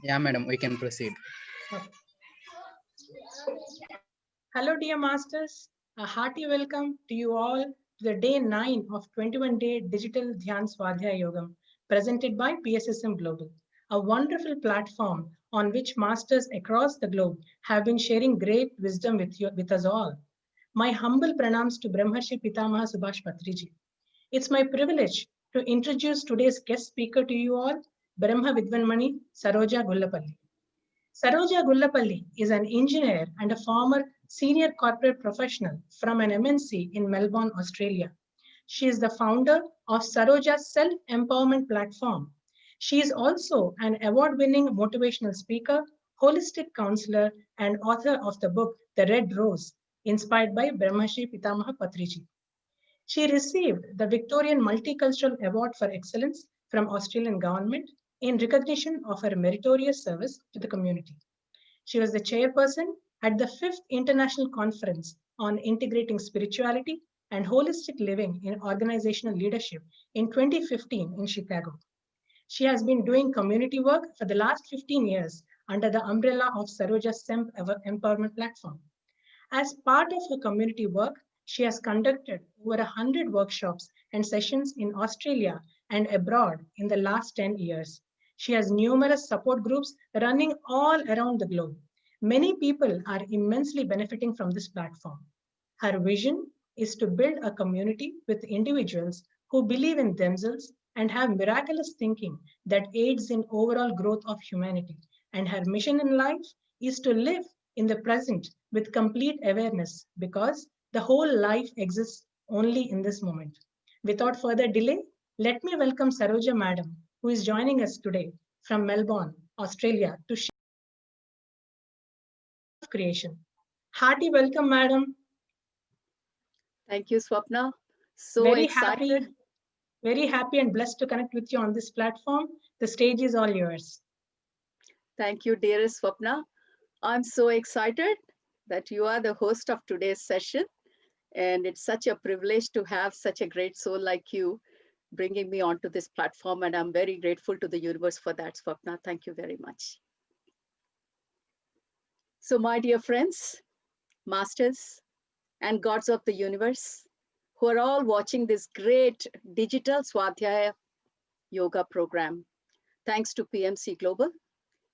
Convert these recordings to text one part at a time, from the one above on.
Yeah, madam, we can proceed. Hello, dear masters. A hearty welcome to you all to the day 9 of 21-day Digital Dhyan Swadhyaya Yogam presented by PSSM Global, a wonderful platform on which masters across the globe have been sharing great wisdom with us all. My humble pranams to Brahmarshi Pitamaha Subhash Patriji. It's my privilege to introduce today's guest speaker to you all, Brahma Vidvanmani Saroja Gullapalli. Saroja Gullapalli is an engineer and a former senior corporate professional from an MNC in Melbourne, Australia. She is the founder of Saroja's Self Empowerment Platform. She is also an award winning motivational speaker, holistic counselor, and author of the book The Red Rose, inspired by Brahmarshi Pitamaha Patriji. She received the Victorian Multicultural Award for Excellence from Australian Government in recognition of her meritorious service to the community. She was the chairperson at the 5th International Conference on Integrating Spirituality and Holistic Living in Organizational Leadership in 2015 in Chicago. She has been doing community work for the last 15 years under the umbrella of Saroja SEMP Empowerment Platform. As part of her community work, she has conducted over 100 workshops and sessions in Australia and abroad in the last 10 years. She has numerous support groups running all around the globe. Many people are immensely benefiting from this platform. Her vision is to build a community with individuals who believe in themselves and have miraculous thinking that aids in overall growth of humanity. And her mission in life is to live in the present with complete awareness because the whole life exists only in this moment. Without further delay, let me welcome Saroja Madam, who is joining us today from Melbourne, Australia, to share of creation. Hearty welcome, Madam. Thank you, Swapna. So Very excited. happy, very happy and blessed to connect with you on this platform. The stage is all yours. Thank you, dearest Swapna. I'm so excited that you are the host of today's session. And it's such a privilege to have such a great soul like you bringing me onto this platform. And I'm very grateful to the universe for that, Swapna. Thank you very much. So, my dear friends, masters, and gods of the universe, who are all watching this great digital Swadhyaya yoga program, thanks to PMC Global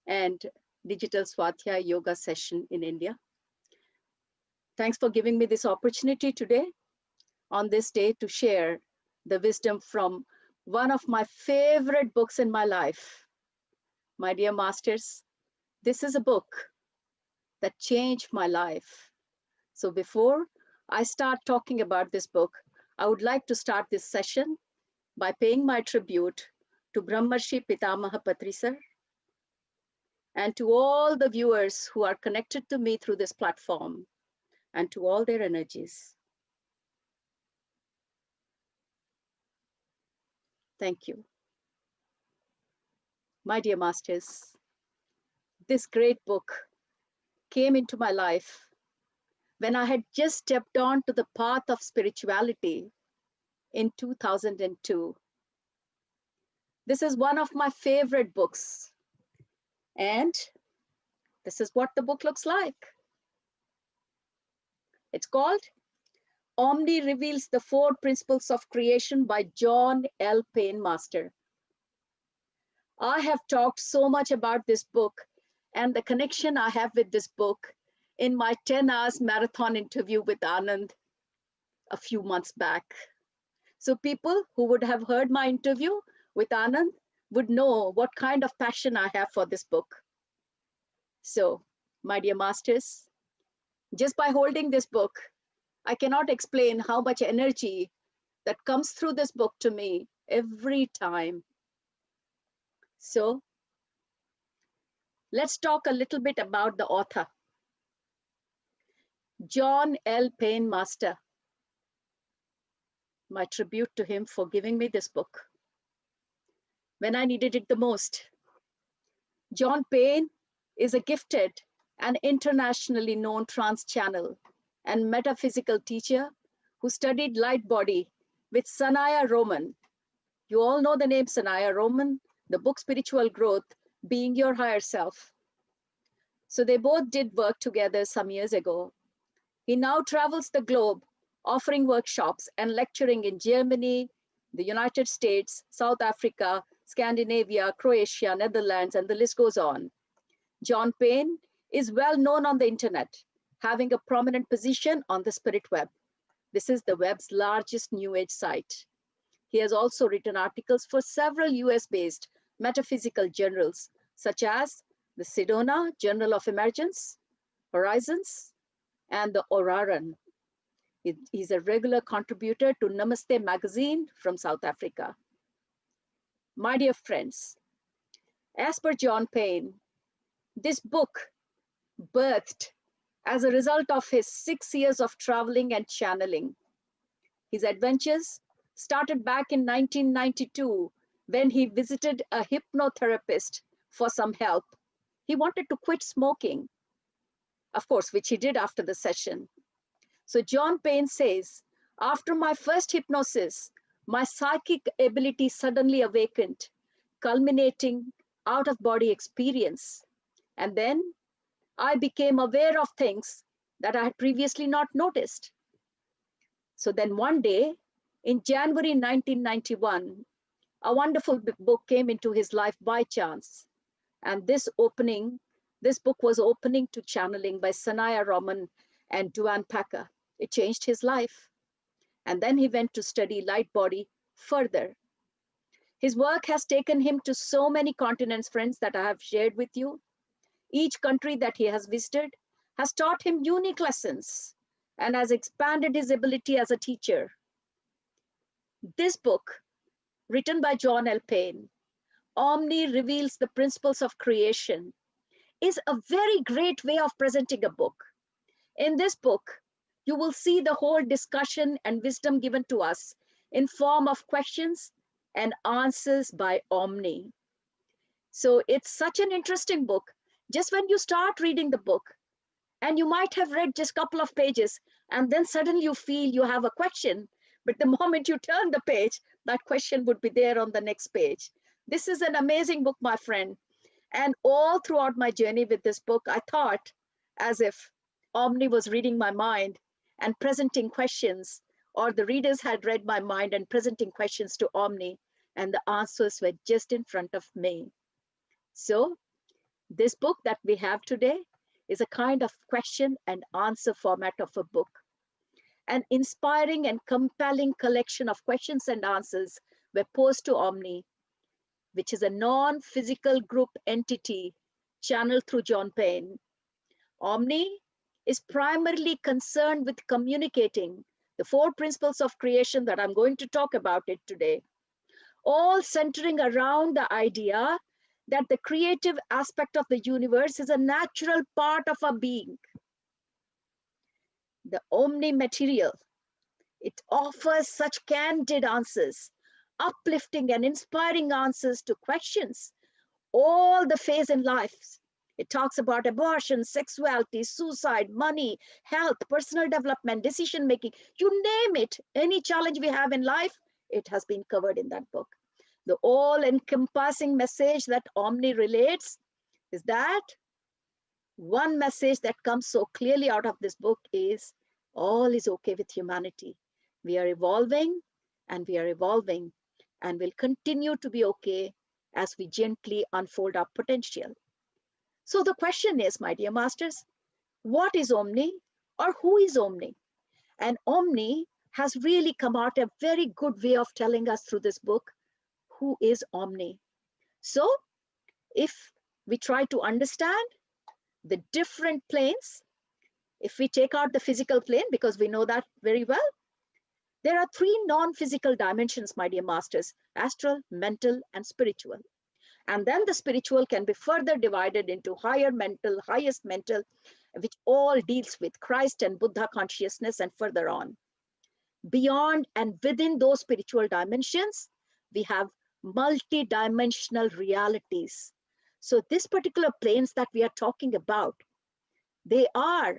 and Digital Swadhyaya Yoga Session in India. Thanks for giving me this opportunity today on this day to share the wisdom from one of my favorite books in my life. My dear masters, this is a book that changed my life. So before I start talking about this book, I would like to start this session by paying my tribute to Brahmarshi Pitamaha Patri sir and to all the viewers who are connected to me through this platform and to all their energies. Thank you. My dear masters, this great book came into my life when I had just stepped on to the path of spirituality in 2002. This is one of my favorite books. And this is what the book looks like. It's called Omni Reveals the Four Principles of Creation by John L. Payne Master. I have talked so much about this book and the connection I have with this book in my 10 hours marathon interview with Anand a few months back. So people who would have heard my interview with Anand would know what kind of passion I have for this book. So, my dear masters, just by holding this book, I cannot explain how much energy that comes through this book to me every time. So, let's talk a little bit about the author, John L. Payne Master. My tribute to him for giving me this book when I needed it the most. John Payne is a gifted and internationally known trance channel and metaphysical teacher who studied light body with Sanaya Roman. You all know the name Sanaya Roman. The book Spiritual Growth being your higher self. So they both did work together some years ago. He now travels the globe, offering workshops and lecturing in Germany, the United States, South Africa, Scandinavia, Croatia, Netherlands, and the list goes on. John Payne is well known on the internet, having a prominent position on the Spirit Web. This is the web's largest New Age site. He has also written articles for several US-based metaphysical journals, such as the Sedona Journal of Emergence, Horizons, and the Oraran. He's a regular contributor to Namaste magazine from South Africa. My dear friends, as per John Payne, this book birthed as a result of his 6 years of traveling and channeling. His adventures started back in 1992 when he visited a hypnotherapist for some help. He wanted to quit smoking, of course, which he did after the session. So John Payne says, after my first hypnosis, my psychic ability suddenly awakened, culminating out-of-body experience. And then I became aware of things that I had previously not noticed. So then one day, in January 1991, a wonderful book came into his life by chance. And this book was opening to channeling by Sanaya Roman and Duane Packer. It changed his life. And then he went to study light body further. His work has taken him to so many continents, friends, that I have shared with you. Each country that he has visited has taught him unique lessons and has expanded his ability as a teacher. This book, written by John L. Payne, Omni Reveals the Principles of Creation, is a very great way of presenting a book. In this book, you will see the whole discussion and wisdom given to us in form of questions and answers by Omni. So it's such an interesting book. Just when you start reading the book, and you might have read just a couple of pages, and then suddenly you feel you have a question, but the moment you turn the page, that question would be there on the next page. This is an amazing book, my friend. And all throughout my journey with this book, I thought as if Omni was reading my mind and presenting questions, or the readers had read my mind and presenting questions to Omni, and the answers were just in front of me. So this book that we have today is a kind of question and answer format of a book. An inspiring and compelling collection of questions and answers were posed to Omni, which is a non-physical group entity channeled through John Payne. Omni is primarily concerned with communicating the 4 principles of creation that I'm going to talk about it today, all centering around the idea that the creative aspect of the universe is a natural part of our being. The Omni material, it offers such candid answers, uplifting and inspiring answers to questions, all the phase in life. It talks about abortion, sexuality, suicide, money, health, personal development, decision-making, you name it. Any challenge we have in life, it has been covered in that book. The all-encompassing message that Omni relates is that one message that comes so clearly out of this book is all is okay with humanity. We are evolving and we are evolving and will continue to be okay as we gently unfold our potential. So the question is, my dear masters, what is Omni or who is Omni? And Omni has really come out a very good way of telling us through this book, who is Omni. So if we try to understand the different planes, if we take out the physical plane, because we know that very well, there are 3 non-physical dimensions, my dear masters: astral, mental, and spiritual. And then the spiritual can be further divided into higher mental, highest mental, which all deals with Christ and Buddha consciousness and further on. Beyond and within those spiritual dimensions, we have multi-dimensional realities. So this particular planes that we are talking about, they are,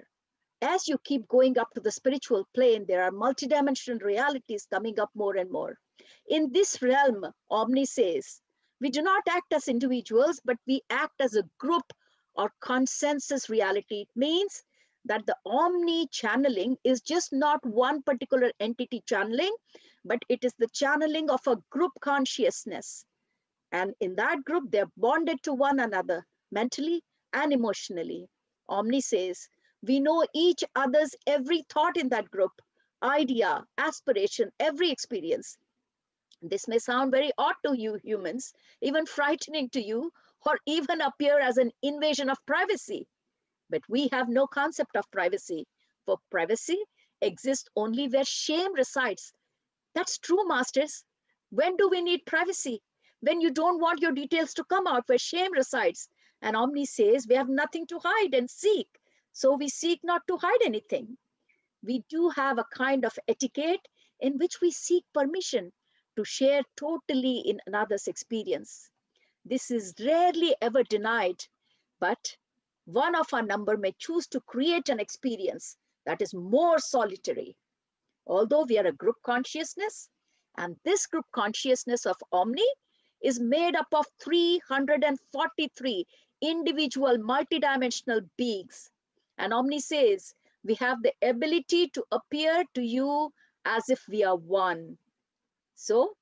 as you keep going up to the spiritual plane, there are multi-dimensional realities coming up more and more. In this realm, Omni says, We do not act as individuals, but we act as a group or consensus reality. It means that the omni channeling is just not one particular entity channeling, but it is the channeling of a group consciousness. And in that group, they're bonded to one another mentally and emotionally. Omni says, we know each other's every thought in that group, idea, aspiration, every experience. This may sound very odd to you humans, even frightening to you, or even appear as an invasion of privacy. But we have no concept of privacy. For privacy exists only where shame resides. That's true, masters. When do we need privacy? When you don't want your details to come out, where shame resides. And Omni says we have nothing to hide and seek. So we seek not to hide anything. We do have a kind of etiquette in which we seek permission to share totally in another's experience. This is rarely ever denied, but one of our number may choose to create an experience that is more solitary. Although we are a group consciousness, and this group consciousness of Omni is made up of 343 individual multidimensional beings. And Omni says, we have the ability to appear to you as if we are one. So,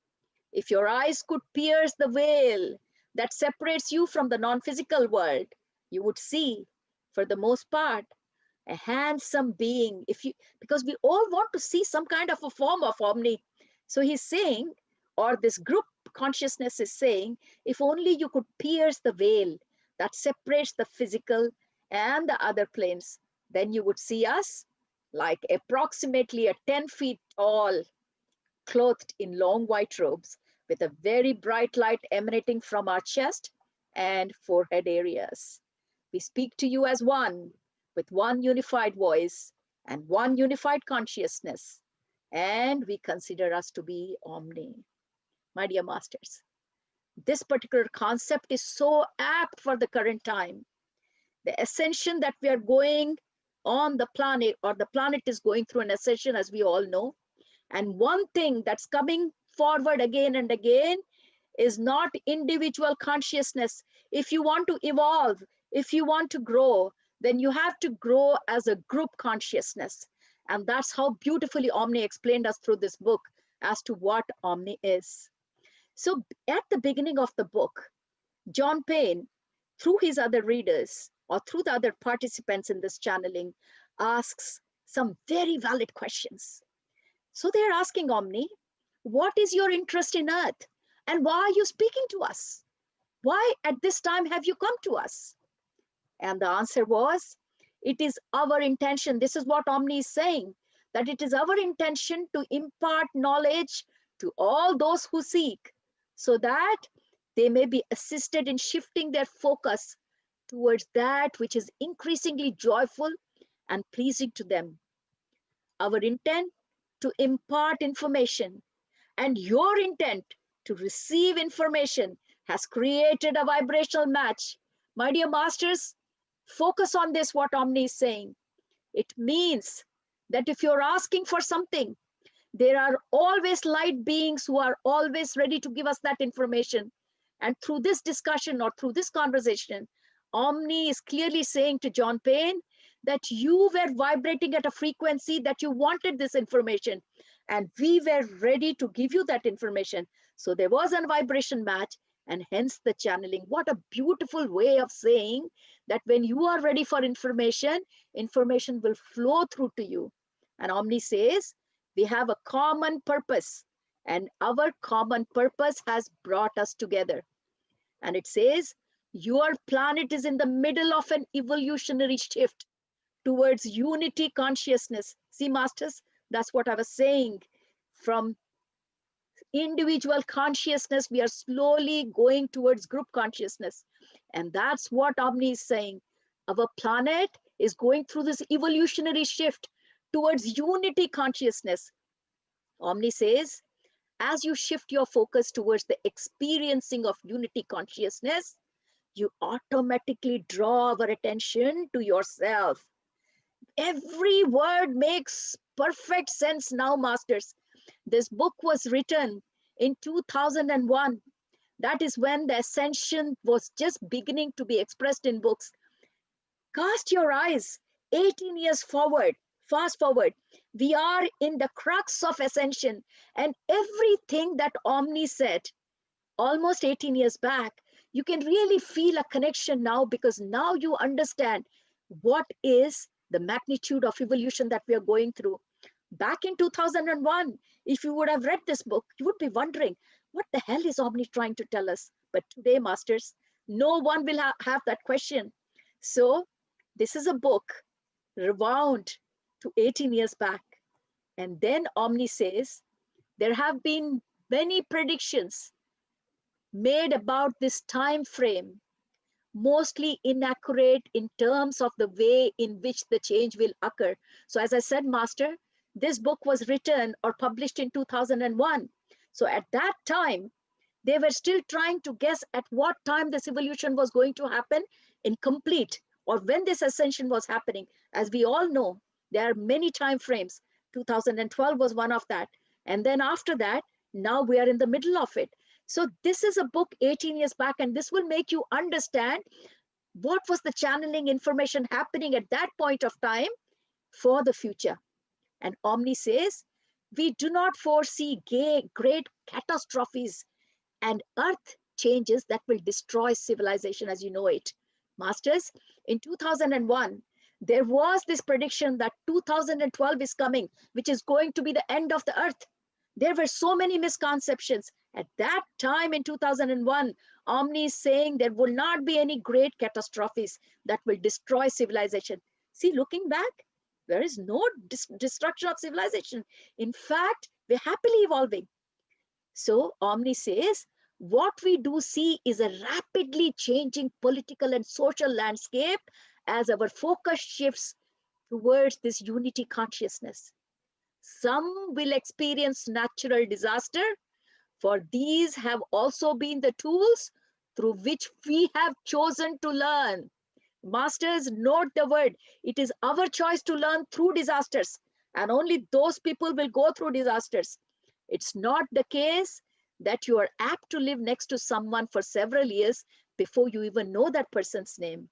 if your eyes could pierce the veil that separates you from the non-physical world, you would see, for the most part, a handsome being. Because we all want to see some kind of a form of Omni. So he's saying, or this group consciousness is saying, if only you could pierce the veil that separates the physical and the other planes, then you would see us like approximately a 10 feet tall, clothed in long white robes with a very bright light emanating from our chest and forehead areas. We speak to you as one, with one unified voice and one unified consciousness, and we consider us to be Omni. My dear masters, this particular concept is so apt for the current time. The ascension that we are going on the planet, or the planet is going through an ascension, as we all know. And one thing that's coming forward again and again is not individual consciousness. If you want to evolve, if you want to grow, then you have to grow as a group consciousness. And that's how beautifully Omni explained us through this book as to what Omni is. So at the beginning of the book, John Payne, through his other readers or through the other participants in this channeling, asks some very valid questions. So they're asking Omni, what is your interest in Earth? And why are you speaking to us? Why at this time have you come to us? And the answer was, it is our intention. This is what Omni is saying, that it is our intention to impart knowledge to all those who seek, so that they may be assisted in shifting their focus towards that which is increasingly joyful and pleasing to them. Our intent to impart information and your intent to receive information has created a vibrational match. My dear masters, focus on this, what Omni is saying. It means that if you're asking for something, there are always light beings who are always ready to give us that information. And through this discussion or through this conversation, Omni is clearly saying to John Payne that you were vibrating at a frequency that you wanted this information, and we were ready to give you that information. So there was a vibration match, and hence the channeling. What a beautiful way of saying that when you are ready for information, information will flow through to you. And Omni says, we have a common purpose, and our common purpose has brought us together. And it says, your planet is in the middle of an evolutionary shift towards unity consciousness. See, masters, that's what I was saying. From individual consciousness, we are slowly going towards group consciousness. And that's what Omni is saying. Our planet is going through this evolutionary shift towards unity consciousness. Omni says, as you shift your focus towards the experiencing of unity consciousness, you automatically draw our attention to yourself. Every word makes perfect sense now, masters. This book was written in 2001, That is when the ascension was just beginning to be expressed in books. Cast your eyes 18 years forward, fast forward. We are in the crux of ascension, and everything that Omni said almost 18 years back, you can really feel a connection now, because now you understand what is the magnitude of evolution that we are going through. Back in 2001, if you would have read this book, you would be wondering, what the hell is Omni trying to tell us? But today, masters, no one will have that question. So this is a book rewound to 18 years back. And then Omni says, there have been many predictions made about this time frame, mostly inaccurate in terms of the way in which the change will occur. So as I said, master, this book was written or published in 2001. So at that time, they were still trying to guess at what time this evolution was going to happen in complete, or when this ascension was happening. As we all know, there are many time frames. 2012 was one of that. And then after that, now we are in the middle of it. So this is a book 18 years back, and this will make you understand what was the channeling information happening at that point of time for the future. And Omni says, we do not foresee great catastrophes and earth changes that will destroy civilization as you know it. Masters, in 2001, there was this prediction that 2012 is coming, which is going to be the end of the earth. There were so many misconceptions. At that time in 2001, Omni is saying there will not be any great catastrophes that will destroy civilization. See, looking back, there is no destruction of civilization. In fact, we're happily evolving. So Omni says, what we do see is a rapidly changing political and social landscape as our focus shifts towards this unity consciousness. Some will experience natural disaster, for these have also been the tools through which we have chosen to learn. Masters, note the word. It is our choice to learn through disasters, and only those people will go through disasters. It's not the case that you are apt to live next to someone for several years before you even know that person's name.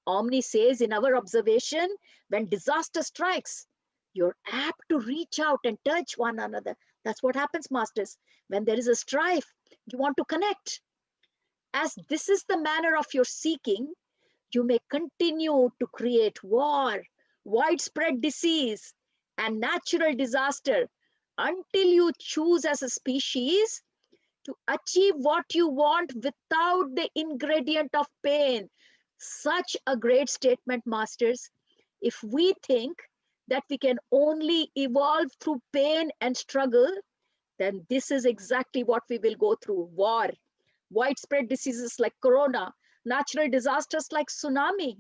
Omni says, in our observation, when disaster strikes, you're apt to reach out and touch one another. That's what happens, masters. When there is a strife, you want to connect. As this is the manner of your seeking, you may continue to create war, widespread disease, and natural disaster until you choose as a species to achieve what you want without the ingredient of pain. Such a great statement, masters. If we think that we can only evolve through pain and struggle, then this is exactly what we will go through: war, widespread diseases like corona, natural disasters like tsunami.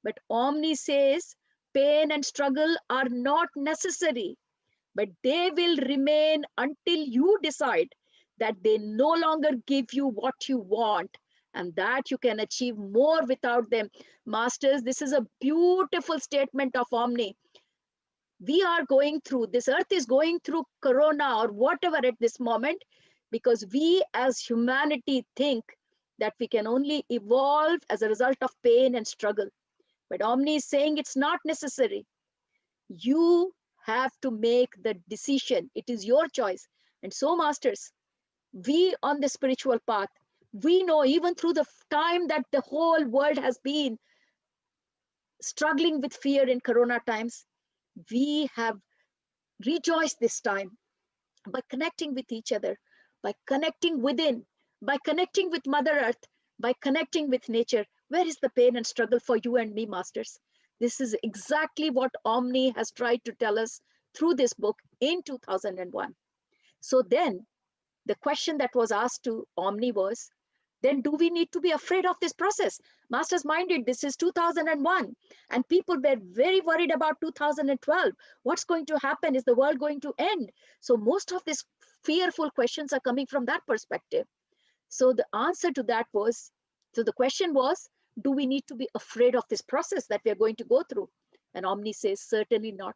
But Omni says pain and struggle are not necessary, but they will remain until you decide that they no longer give you what you want and that you can achieve more without them. Masters, this is a beautiful statement of Omni. We are going through, this earth is going through corona or whatever at this moment, because we as humanity think that we can only evolve as a result of pain and struggle. But Omni is saying it's not necessary. You have to make the decision. It is your choice. And so, masters, we on the spiritual path, we know even through the time that the whole world has been struggling with fear in corona times, we have rejoiced this time by connecting with each other, by connecting within, by connecting with Mother Earth, by connecting with nature. Where is the pain and struggle for you and me, masters? This is exactly what Omni has tried to tell us through this book in 2001. So then the question that was asked to Omni was, then do we need to be afraid of this process? Masters, minded, this is 2001 and people were very worried about 2012. What's going to happen? Is the world going to end? So most of these fearful questions are coming from that perspective. So the answer to that was, so the question was, do we need to be afraid of this process that we are going to go through? And Omni says, certainly not.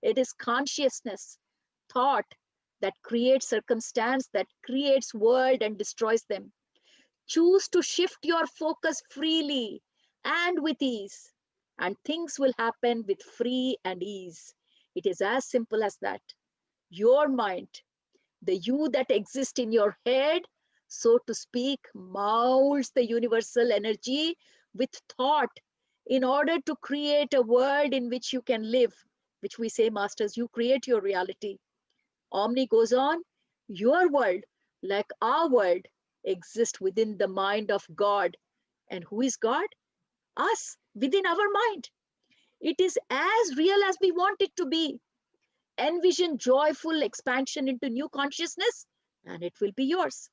It is consciousness, thought that creates circumstance, that creates world and destroys them. Choose to shift your focus freely and with ease, and things will happen with free and ease. It is as simple as that. Your mind, the you that exists in your head, so to speak, molds the universal energy with thought in order to create a world in which you can live, which we say, Masters, you create your reality. Omni goes on, your world, like our world, exists within the mind of God. And who is God? Us, within our mind. It is as real as we want it to be. Envision joyful expansion into new consciousness, and it will be yours.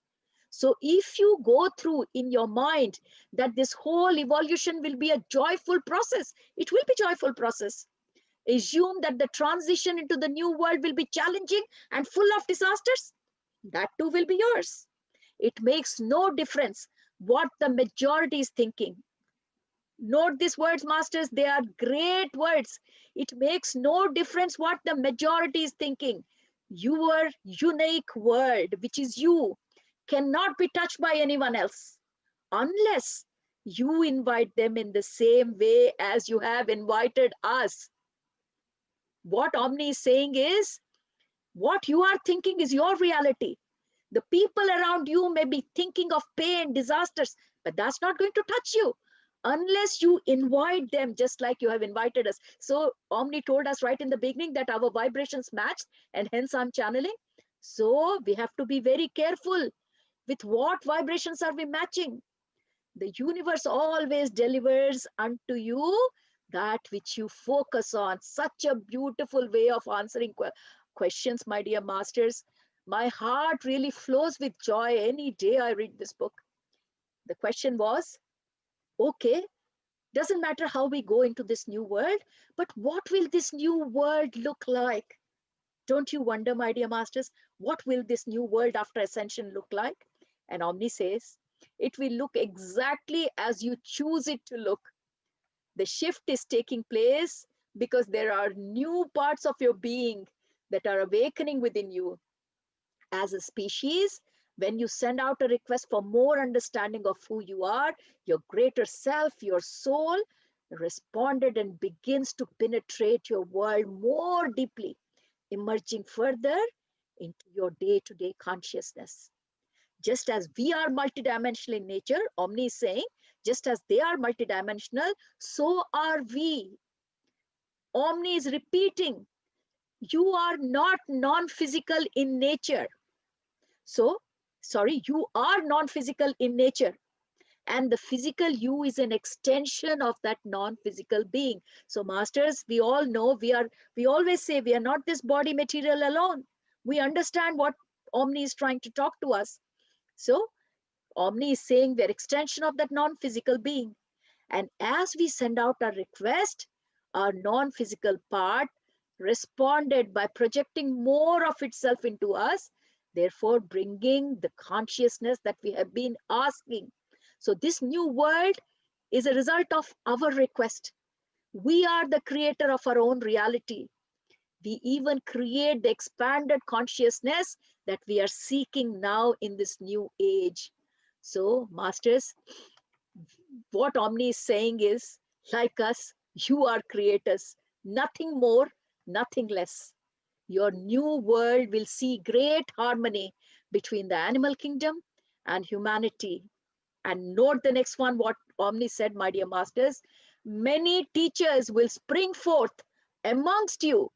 So if you go through in your mind that this whole evolution will be a joyful process, it will be a joyful process. Assume that the transition into the new world will be challenging and full of disasters, that too will be yours. It makes no difference what the majority is thinking. Note these words, Masters, they are great words. It makes no difference what the majority is thinking. Your unique world, which is you, cannot be touched by anyone else unless you invite them in the same way as you have invited us. What Omni is saying is, what you are thinking is your reality. The people around you may be thinking of pain, disasters, but that's not going to touch you unless you invite them, just like you have invited us. So Omni told us right in the beginning that our vibrations match, and hence I'm channeling. So we have to be very careful with what vibrations are we matching. The universe always delivers unto you that which you focus on. Such a beautiful way of answering questions, my dear Masters. My heart really flows with joy any day I read this book. The question was, okay, doesn't matter how we go into this new world, but what will this new world look like? Don't you wonder, my dear Masters, what will this new world after ascension look like? And Omni says, it will look exactly as you choose it to look. The shift is taking place because there are new parts of your being that are awakening within you. As a species, when you send out a request for more understanding of who you are, your greater self, your soul, responded and begins to penetrate your world more deeply, emerging further into your day-to-day consciousness. Just as we are multidimensional in nature, Omni is saying, just as they are multidimensional, so are we. Omni is repeating, you are not non-physical in nature. So, sorry, you are non-physical in nature. And the physical you is an extension of that non-physical being. So Masters, we all know, we always say we are not this body material alone. We understand what Omni is trying to talk to us. So Omni is saying we're extension of that non-physical being. And as we send out our request, our non-physical part responded by projecting more of itself into us, therefore bringing the consciousness that we have been asking. So this new world is a result of our request. We are the creator of our own reality. We even create the expanded consciousness that we are seeking now in this new age. So, Masters, what Omni is saying is, like us, you are creators, nothing more, nothing less. Your new world will see great harmony between the animal kingdom and humanity. And note the next one, what Omni said, my dear Masters. Many teachers will spring forth amongst you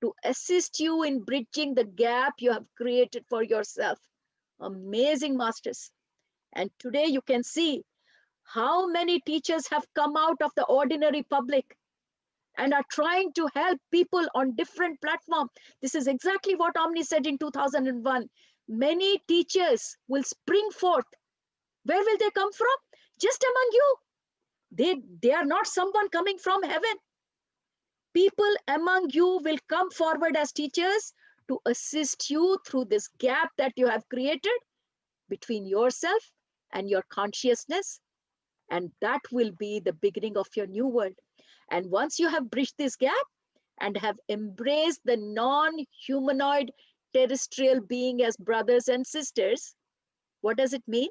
to assist you in bridging the gap you have created for yourself. Amazing, Masters. And today you can see how many teachers have come out of the ordinary public and are trying to help people on different platforms. This is exactly what Omni said in 2001. Many teachers will spring forth. Where will they come from? Just among you. They are not someone coming from heaven. People among you will come forward as teachers to assist you through this gap that you have created between yourself and your consciousness. And that will be the beginning of your new world. And once you have bridged this gap and have embraced the non-humanoid terrestrial being as brothers and sisters, what does it mean?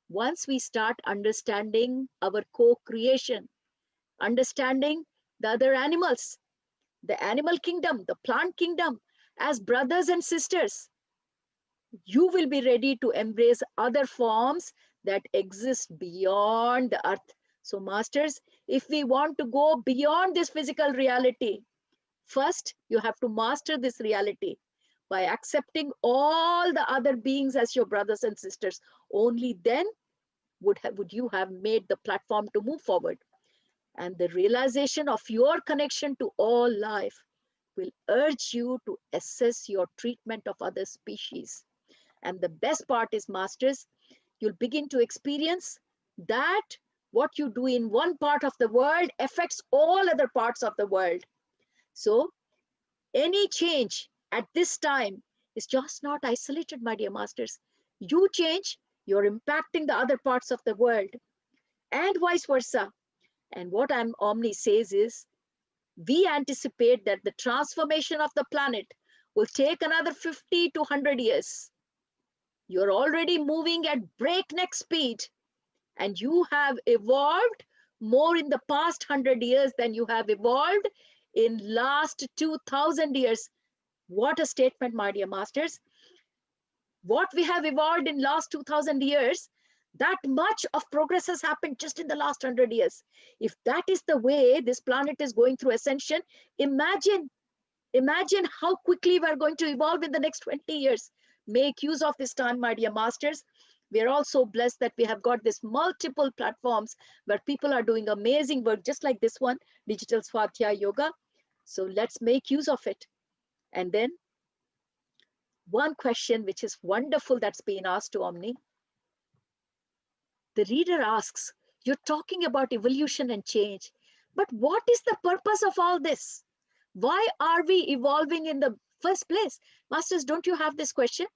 Once we start understanding our co-creation, understanding the other animals, the animal kingdom, the plant kingdom, as brothers and sisters, you will be ready to embrace other forms that exist beyond the earth. So, masters, if we want to go beyond this physical reality, first you have to master this reality by accepting all the other beings as your brothers and sisters. Only then would you have made the platform to move forward. And the realization of your connection to all life will urge you to assess your treatment of other species. And the best part is, masters, you'll begin to experience that what you do in one part of the world affects all other parts of the world. So any change at this time is just not isolated, my dear masters. You change, you're impacting the other parts of the world, and vice versa. And what Omni says is, we anticipate that the transformation of the planet will take another 50 to 100 years. You're already moving at breakneck speed, and you have evolved more in the past 100 years than you have evolved in last 2000 years. What a statement, my dear masters. What we have evolved in last 2000 years, that much of progress has happened just in the last 100 years. If that is the way this planet is going through ascension, imagine how quickly we're going to evolve in the next 20 years. Make use of this time, my dear masters. We are also blessed that we have got this multiple platforms where people are doing amazing work, just like this one, Digital Swadhyaya Yoga. So let's make use of it. And then one question which is wonderful that's been asked to Omni. The reader asks, you're talking about evolution and change, but what is the purpose of all this? Why are we evolving in the first place? Masters, don't you have this question?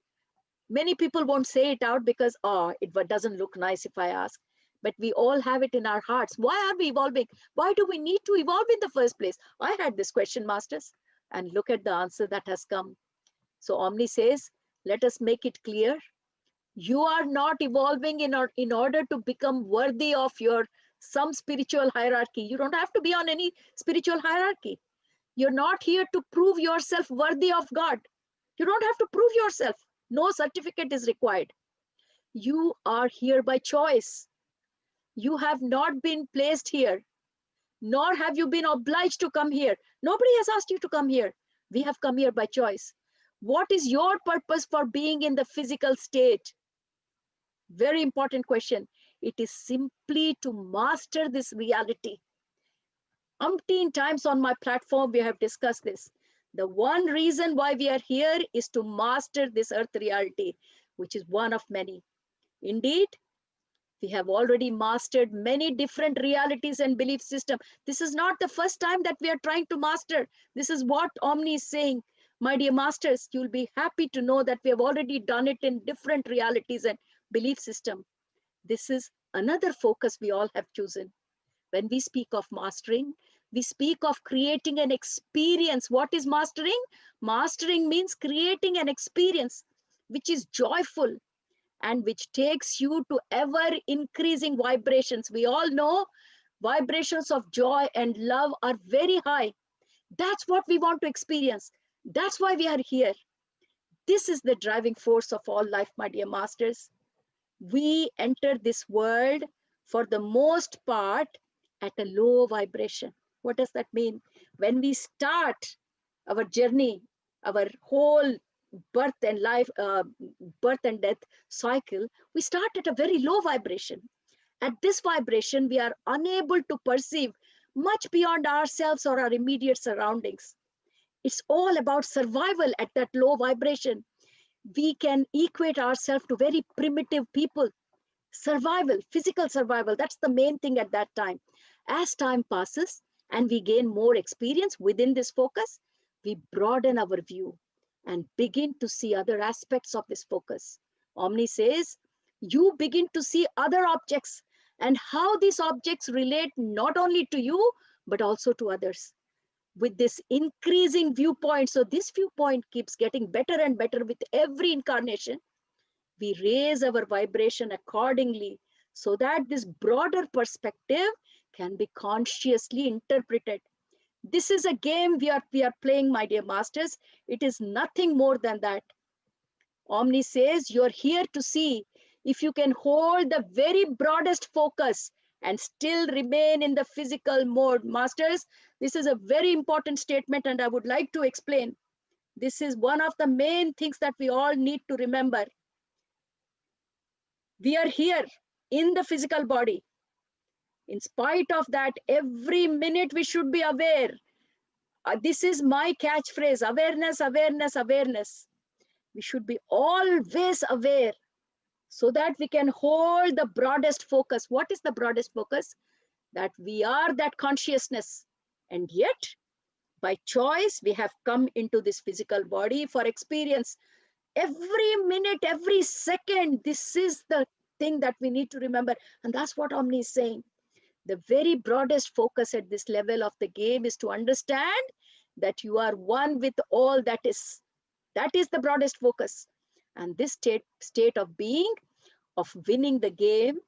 Many people won't say it out because, oh, it doesn't look nice if I ask. But we all have it in our hearts. Why are we evolving? Why do we need to evolve in the first place? I had this question, masters, and look at the answer that has come. So Omni says, let us make it clear. You are not evolving in order to become worthy of some spiritual hierarchy. You don't have to be on any spiritual hierarchy. You're not here to prove yourself worthy of God. You don't have to prove yourself. No certificate is required. You are here by choice. You have not been placed here, nor have you been obliged to come here. Nobody has asked you to come here. We have come here by choice. What is your purpose for being in the physical state? Very important question. It is simply to master this reality. Umpteen times on my platform, we have discussed this. The one reason why we are here is to master this earth reality, which is one of many. Indeed, we have already mastered many different realities and belief systems. This is not the first time that we are trying to master. This is what Omni is saying. My dear masters, you'll be happy to know that we have already done it in different realities and belief system. This is another focus we all have chosen. When we speak of mastering, we speak of creating an experience. What is mastering? Mastering means creating an experience which is joyful and which takes you to ever increasing vibrations. We all know vibrations of joy and love are very high. That's what we want to experience. That's why we are here. This is the driving force of all life, my dear masters. We enter this world for the most part at a low vibration. What does that mean? When we start our journey, our whole birth and death cycle, we start at a very low vibration. At this vibration, we are unable to perceive much beyond ourselves or our immediate surroundings. It's all about survival at that low vibration. We can equate ourselves to very primitive people. Survival, physical survival, that's the main thing at that time. As time passes and we gain more experience within this focus, we broaden our view and begin to see other aspects of this focus. Omni says, you begin to see other objects and how these objects relate not only to you, but also to others. With this increasing viewpoint, so this viewpoint keeps getting better and better with every incarnation, we raise our vibration accordingly so that this broader perspective can be consciously interpreted. This is a game we are playing, my dear masters. It is nothing more than that. Omni says you're here to see if you can hold the very broadest focus and still remain in the physical mode. Masters, this is a very important statement and I would like to explain. This is one of the main things that we all need to remember. We are here in the physical body. In spite of that, every minute we should be aware. This is my catchphrase, awareness, awareness, awareness. We should be always aware so that we can hold the broadest focus. What is the broadest focus? That we are that consciousness. And yet, by choice, we have come into this physical body for experience. Every minute, every second, this is the thing that we need to remember. And that's what Omni is saying. The very broadest focus at this level of the game is to understand that you are one with all that is. That is the broadest focus. And this state of being, of winning the game.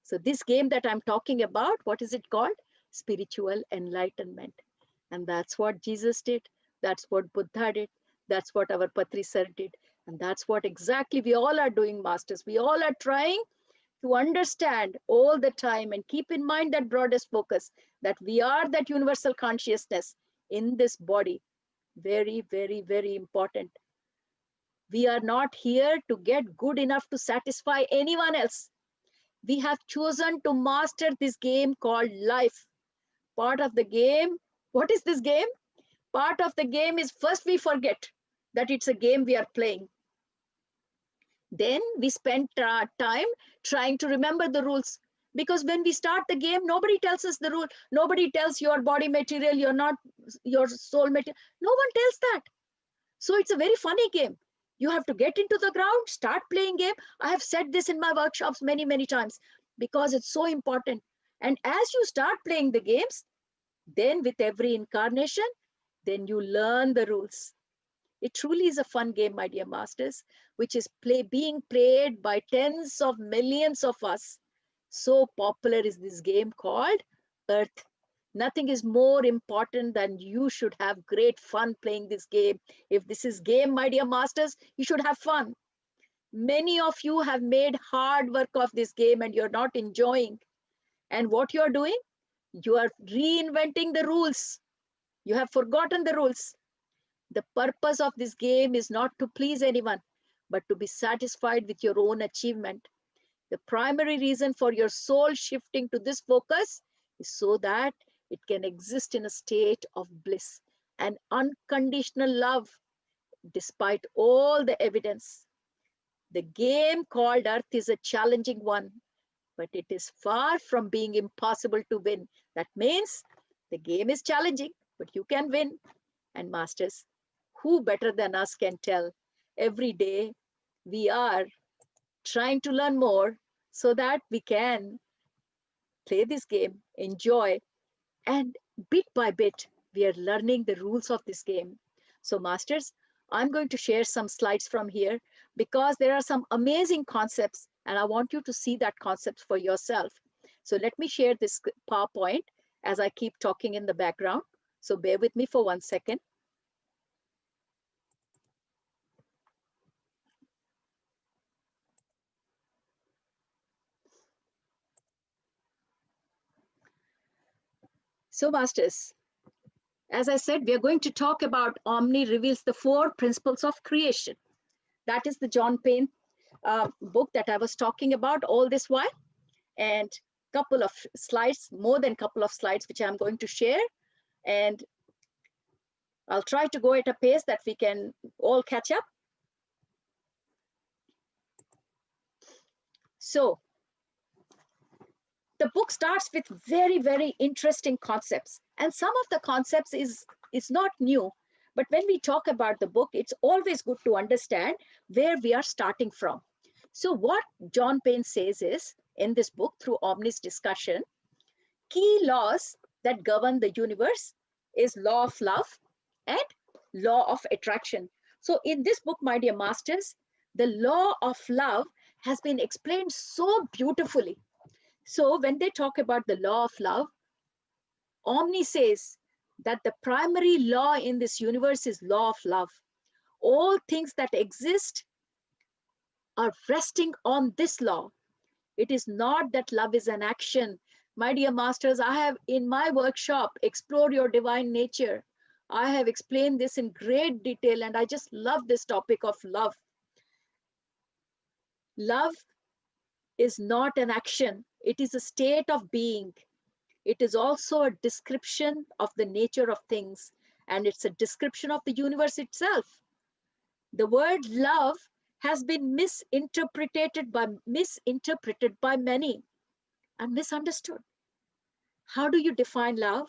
So this game that I'm talking about, what is it called? Spiritual enlightenment. And that's what Jesus did. That's what Buddha did. That's what our Patri Sir did. And that's what exactly we all are doing, masters. We all are trying to understand all the time and keep in mind that broadest focus, that we are that universal consciousness in this body. Very, very, very important. We are not here to get good enough to satisfy anyone else. We have chosen to master this game called life. Part of the game, what is this game? Part of the game is first we forget that it's a game we are playing. Then we spend time trying to remember the rules. Because when we start the game, nobody tells us the rule. Nobody tells your body material, you're not your soul material. No one tells that. So it's a very funny game. You have to get into the ground, start playing game. I have said this in my workshops many, many times because it's so important. And as you start playing the games, then with every incarnation, then you learn the rules. It truly is a fun game, my dear masters, which is being played by tens of millions of us. So popular is this game called Earth. Nothing is more important than you should have great fun playing this game. If this is game, my dear masters, you should have fun. Many of you have made hard work of this game and you're not enjoying. And what you're doing? You are reinventing the rules. You have forgotten the rules. The purpose of this game is not to please anyone, but to be satisfied with your own achievement. The primary reason for your soul shifting to this focus is so that it can exist in a state of bliss and unconditional love, despite all the evidence. The game called Earth is a challenging one, but it is far from being impossible to win. That means the game is challenging, but you can win. And masters, who better than us can tell? Every day we are trying to learn more so that we can play this game, enjoy, and bit by bit, we are learning the rules of this game. So masters, I'm going to share some slides from here because there are some amazing concepts and I want you to see that concept for yourself. So let me share this PowerPoint as I keep talking in the background. So bear with me for 1 second. So masters, as I said, we are going to talk about Omni reveals the 4 principles of creation. That is the John Payne book that I was talking about all this while. And couple of slides, more than couple of slides, which I'm going to share. And I'll try to go at a pace that we can all catch up. So the book starts with very, very interesting concepts. And some of the concepts is not new. But when we talk about the book, it's always good to understand where we are starting from. So what John Payne says is, in this book, through Omni's discussion, key laws that govern the universe is law of love and law of attraction. So in this book, my dear masters, The law of love has been explained so beautifully. So when they talk about the law of love, Omni says that the primary law in this universe is law of love. All things that exist are resting on this law. It is not that love is an action. My dear masters, I have in my workshop, Explore Your Divine Nature, I have explained this in great detail, and I just love this topic of love. Love is not an action, it is a state of being. It is also a description of the nature of things, and it's a description of the universe itself. The word love has been misinterpreted by many and misunderstood. How do you define love?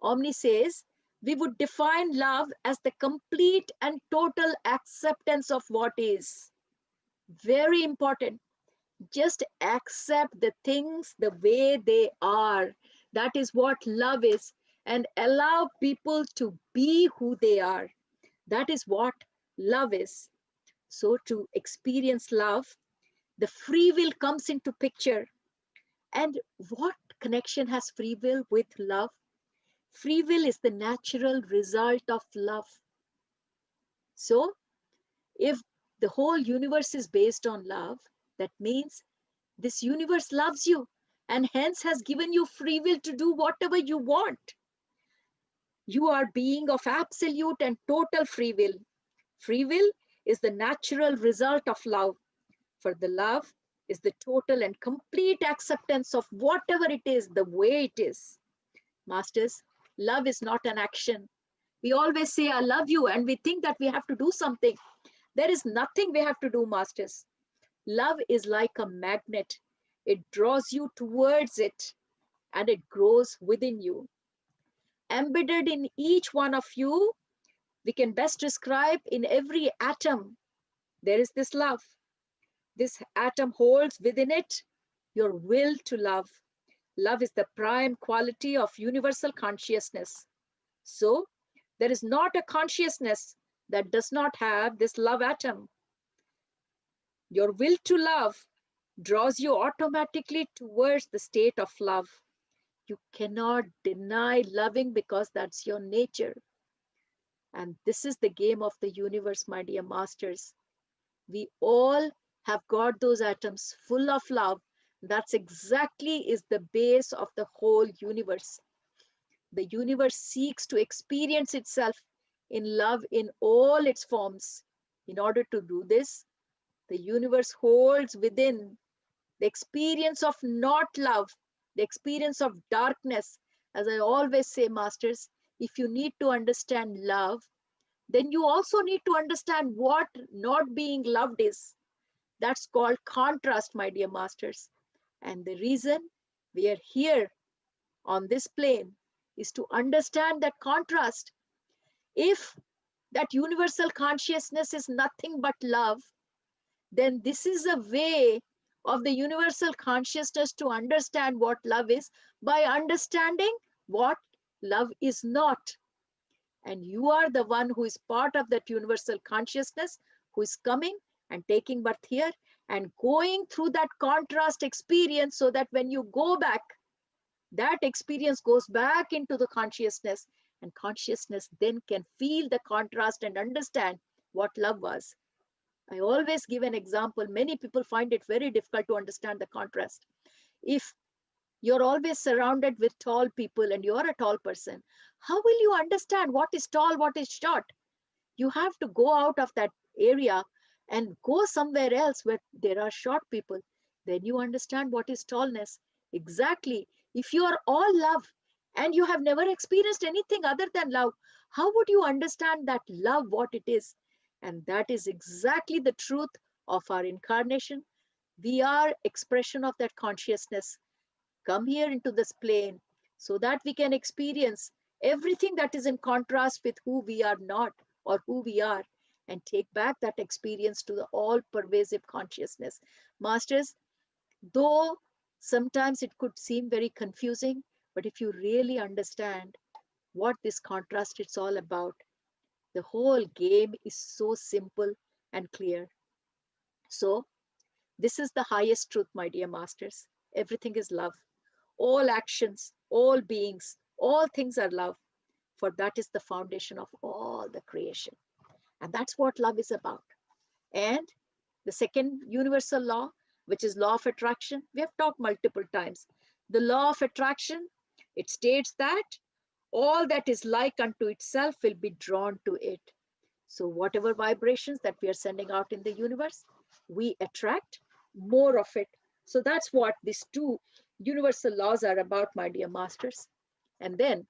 Omni says we would define love as the complete and total acceptance of what is. Very important. Just accept the things the way they are. That is what love is. And allow people to be who they are. That is what love is. So to experience love, the free will comes into picture. And what connection has free will with love? Free will is the natural result of love. So if the whole universe is based on love, that means this universe loves you and hence has given you free will to do whatever you want. You are being of absolute and total free will. Free will is the natural result of love. For the love is the total and complete acceptance of whatever it is, the way it is. Masters, love is not an action. We always say, I love you, and we think that we have to do something. There is nothing we have to do, masters. Love is like a magnet. It draws you towards it and it grows within you. Embedded in each one of you, we can best describe in every atom, there is this love. This atom holds within it your will to love. Love is the prime quality of universal consciousness. So, there is not a consciousness that does not have this love atom. Your will to love draws you automatically towards the state of love. You cannot deny loving because that's your nature. And this is the game of the universe, my dear masters. We all have got those atoms full of love. That's exactly is the base of the whole universe. The universe seeks to experience itself in love in all its forms. In order to do this, the universe holds within the experience of not love, the experience of darkness. As I always say, masters, if you need to understand love, then you also need to understand what not being loved is. That's called contrast, my dear masters. And the reason we are here on this plane is to understand that contrast. If that universal consciousness is nothing but love, then this is a way of the universal consciousness to understand what love is by understanding what love is not. And you are the one who is part of that universal consciousness, who is coming and taking birth here and going through that contrast experience, so that when you go back, that experience goes back into the consciousness, and consciousness then can feel the contrast and understand what love was. I always give an example. Many people find it very difficult to understand the contrast. If you're always surrounded with tall people and you're a tall person, how will you understand what is tall, what is short? You have to go out of that area and go somewhere else where there are short people. Then you understand what is tallness. Exactly. If you are all love and you have never experienced anything other than love, how would you understand that love, what it is? And that is exactly the truth of our incarnation. We are expression of that consciousness. Come here into this plane so that we can experience everything that is in contrast with who we are not or who we are, and take back that experience to the all pervasive consciousness. Masters, though sometimes it could seem very confusing, but if you really understand what this contrast is all about, the whole game is so simple and clear. So this is the highest truth, my dear masters. Everything is love. All actions, all beings, all things are love, for that is the foundation of all the creation. And that's what love is about. And the second universal law, which is law of attraction, we have talked multiple times. The law of attraction, it states that all that is like unto itself will be drawn to it. So whatever vibrations that we are sending out in the universe, we attract more of it. So that's what these two universal laws are about, my dear masters. And then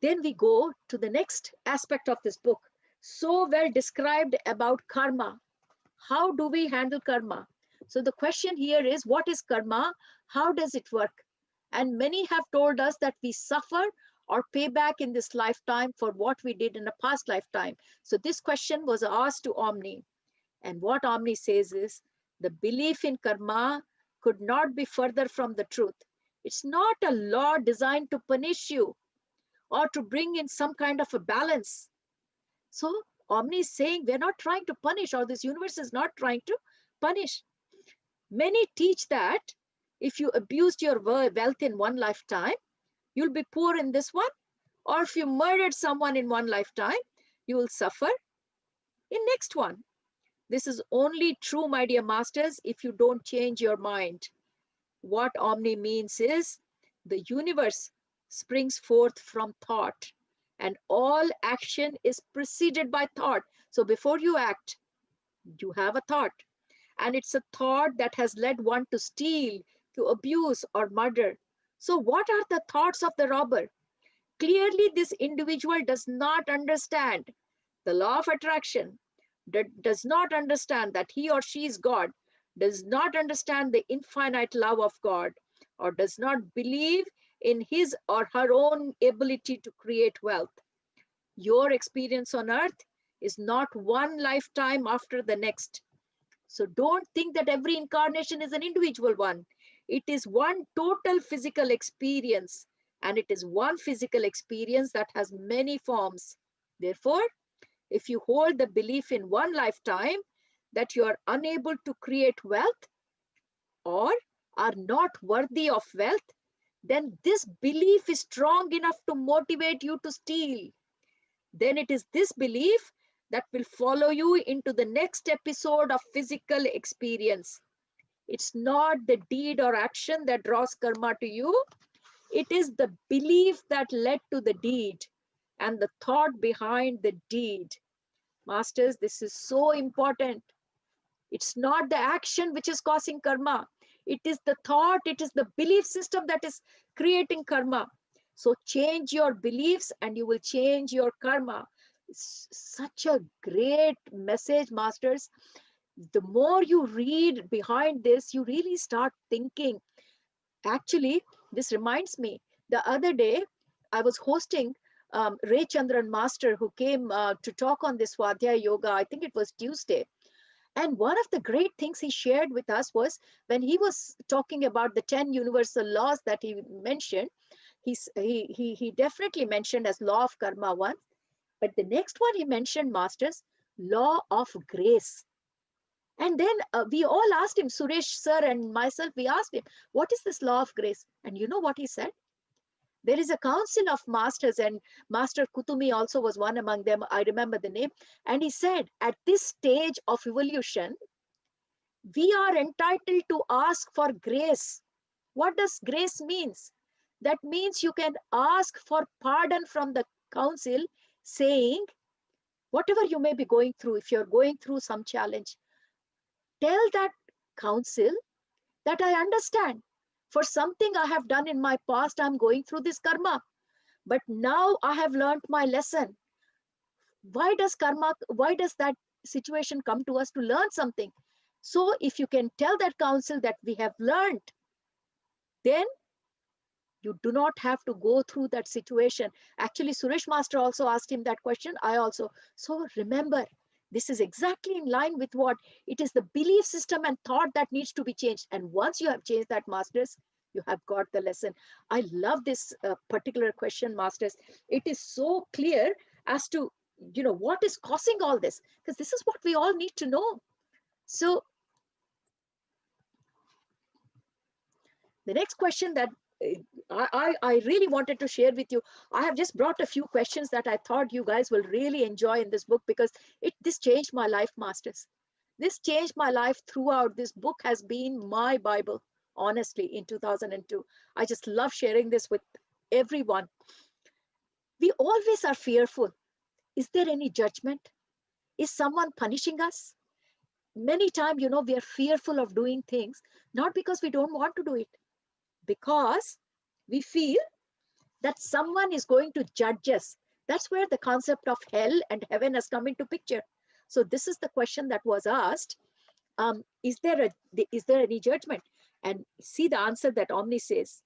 we go to the next aspect of this book, so well described about karma. How do we handle karma? So the question here is, what is karma? How does it work? And many have told us that we suffer or pay back in this lifetime for what we did in a past lifetime. So this question was asked to Omni. And what Omni says is, the belief in karma could not be further from the truth. It's not a law designed to punish you or to bring in some kind of a balance. So Omni is saying we're not trying to punish, or this universe is not trying to punish. Many teach that if you abused your wealth in one lifetime, you'll be poor in this one. Or if you murdered someone in one lifetime, you will suffer in next one. This is only true, my dear masters, if you don't change your mind. What Omni means is the universe springs forth from thought, and all action is preceded by thought. So before you act, you have a thought, and it's a thought that has led one to steal, to abuse, or murder. So what are the thoughts of the robber? Clearly, this individual does not understand the law of attraction, does not understand that he or she is God, does not understand the infinite love of God, or does not believe in his or her own ability to create wealth. Your experience on earth is not one lifetime after the next. So don't think that every incarnation is an individual one. It is one total physical experience, and it is one physical experience that has many forms. Therefore, if you hold the belief in one lifetime that you are unable to create wealth or are not worthy of wealth, then this belief is strong enough to motivate you to steal. Then it is this belief that will follow you into the next episode of physical experience. It's not the deed or action that draws karma to you. It is the belief that led to the deed and the thought behind the deed. Masters, this is so important. It's not the action which is causing karma. It is the thought, it is the belief system that is creating karma. So change your beliefs and you will change your karma. It's such a great message, masters. The more you read behind this, you really start thinking. Actually, this reminds me, the other day, I was hosting Ray Chandran Master, who came to talk on this Swadhyaya Yoga. I think it was Tuesday. And one of the great things he shared with us was when he was talking about the 10 universal laws that he mentioned, he definitely mentioned as law of karma one. But the next one he mentioned, masters, law of grace. And then we all asked him, Suresh sir and myself, we asked him, what is this law of grace? And you know what he said? There is a council of masters, and Master Kutumi also was one among them. I remember the name. And he said, at this stage of evolution, we are entitled to ask for grace. What does grace means? That means you can ask for pardon from the council, saying, whatever you may be going through, if you're going through some challenge, tell that council that I understand. For something I have done in my past, I'm going through this karma. But now I have learned my lesson. Why does that situation come to us? To learn something. So if you can tell that council that we have learned, then you do not have to go through that situation. Actually, Suresh Master also asked him that question. I also. So remember, this is exactly in line with what it is, the belief system and thought that needs to be changed. And once you have changed that, masters, you have got the lesson. I love this particular question, masters. It is so clear as to what is causing all this? Because this is what we all need to know. So the next question that I really wanted to share with you, I have just brought a few questions that I thought you guys will really enjoy in this book, because this changed my life, Masters. This changed my life throughout. This book has been my Bible, honestly, in 2002. I just love sharing this with everyone. We always are fearful. Is there any judgment? Is someone punishing us? Many times, we are fearful of doing things, not because we don't want to do it, because we feel that someone is going to judge us. That's where the concept of hell and heaven has come into picture. So this is the question that was asked. Is there any judgment? And see the answer that Omni says.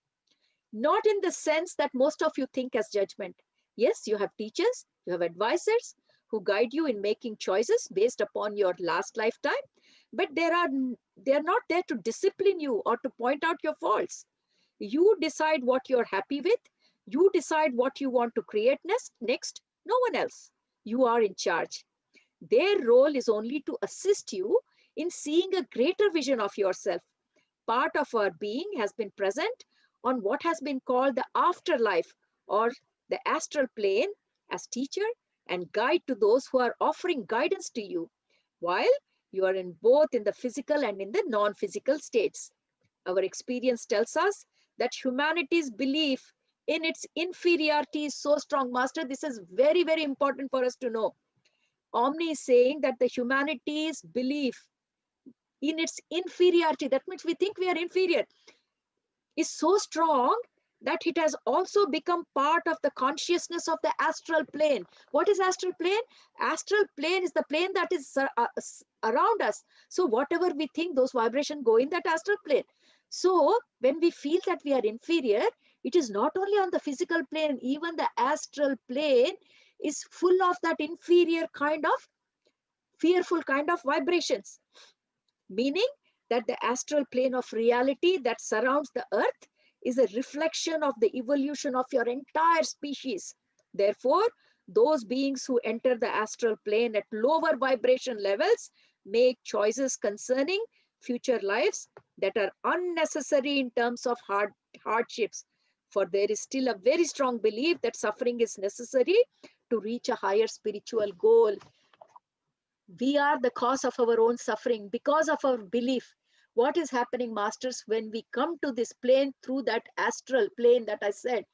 Not in the sense that most of you think as judgment. Yes, you have teachers, you have advisors who guide you in making choices based upon your last lifetime, but they're not there to discipline you or to point out your faults. You decide what you're happy with. You decide what you want to create next. No one else. You are in charge. Their role is only to assist you in seeing a greater vision of yourself. Part of our being has been present on what has been called the afterlife, or the astral plane, as teacher and guide to those who are offering guidance to you, while you are in both in the physical and in the non-physical states. Our experience tells us that humanity's belief in its inferiority is so strong. Master, this is very, very important for us to know. Omni is saying that the humanity's belief in its inferiority, that means we think we are inferior, is so strong that it has also become part of the consciousness of the astral plane. What is astral plane? Astral plane is the plane that is around us. So whatever we think, those vibrations go in that astral plane. So when we feel that we are inferior, it is not only on the physical plane, even the astral plane is full of that inferior kind of fearful kind of vibrations, meaning that the astral plane of reality that surrounds the earth is a reflection of the evolution of your entire species. Therefore, those beings who enter the astral plane at lower vibration levels make choices concerning future lives that are unnecessary in terms of hardships. For there is still a very strong belief that suffering is necessary to reach a higher spiritual goal. We are the cause of our own suffering because of our belief. What is happening, Masters, when we come to this plane through that astral plane that I said?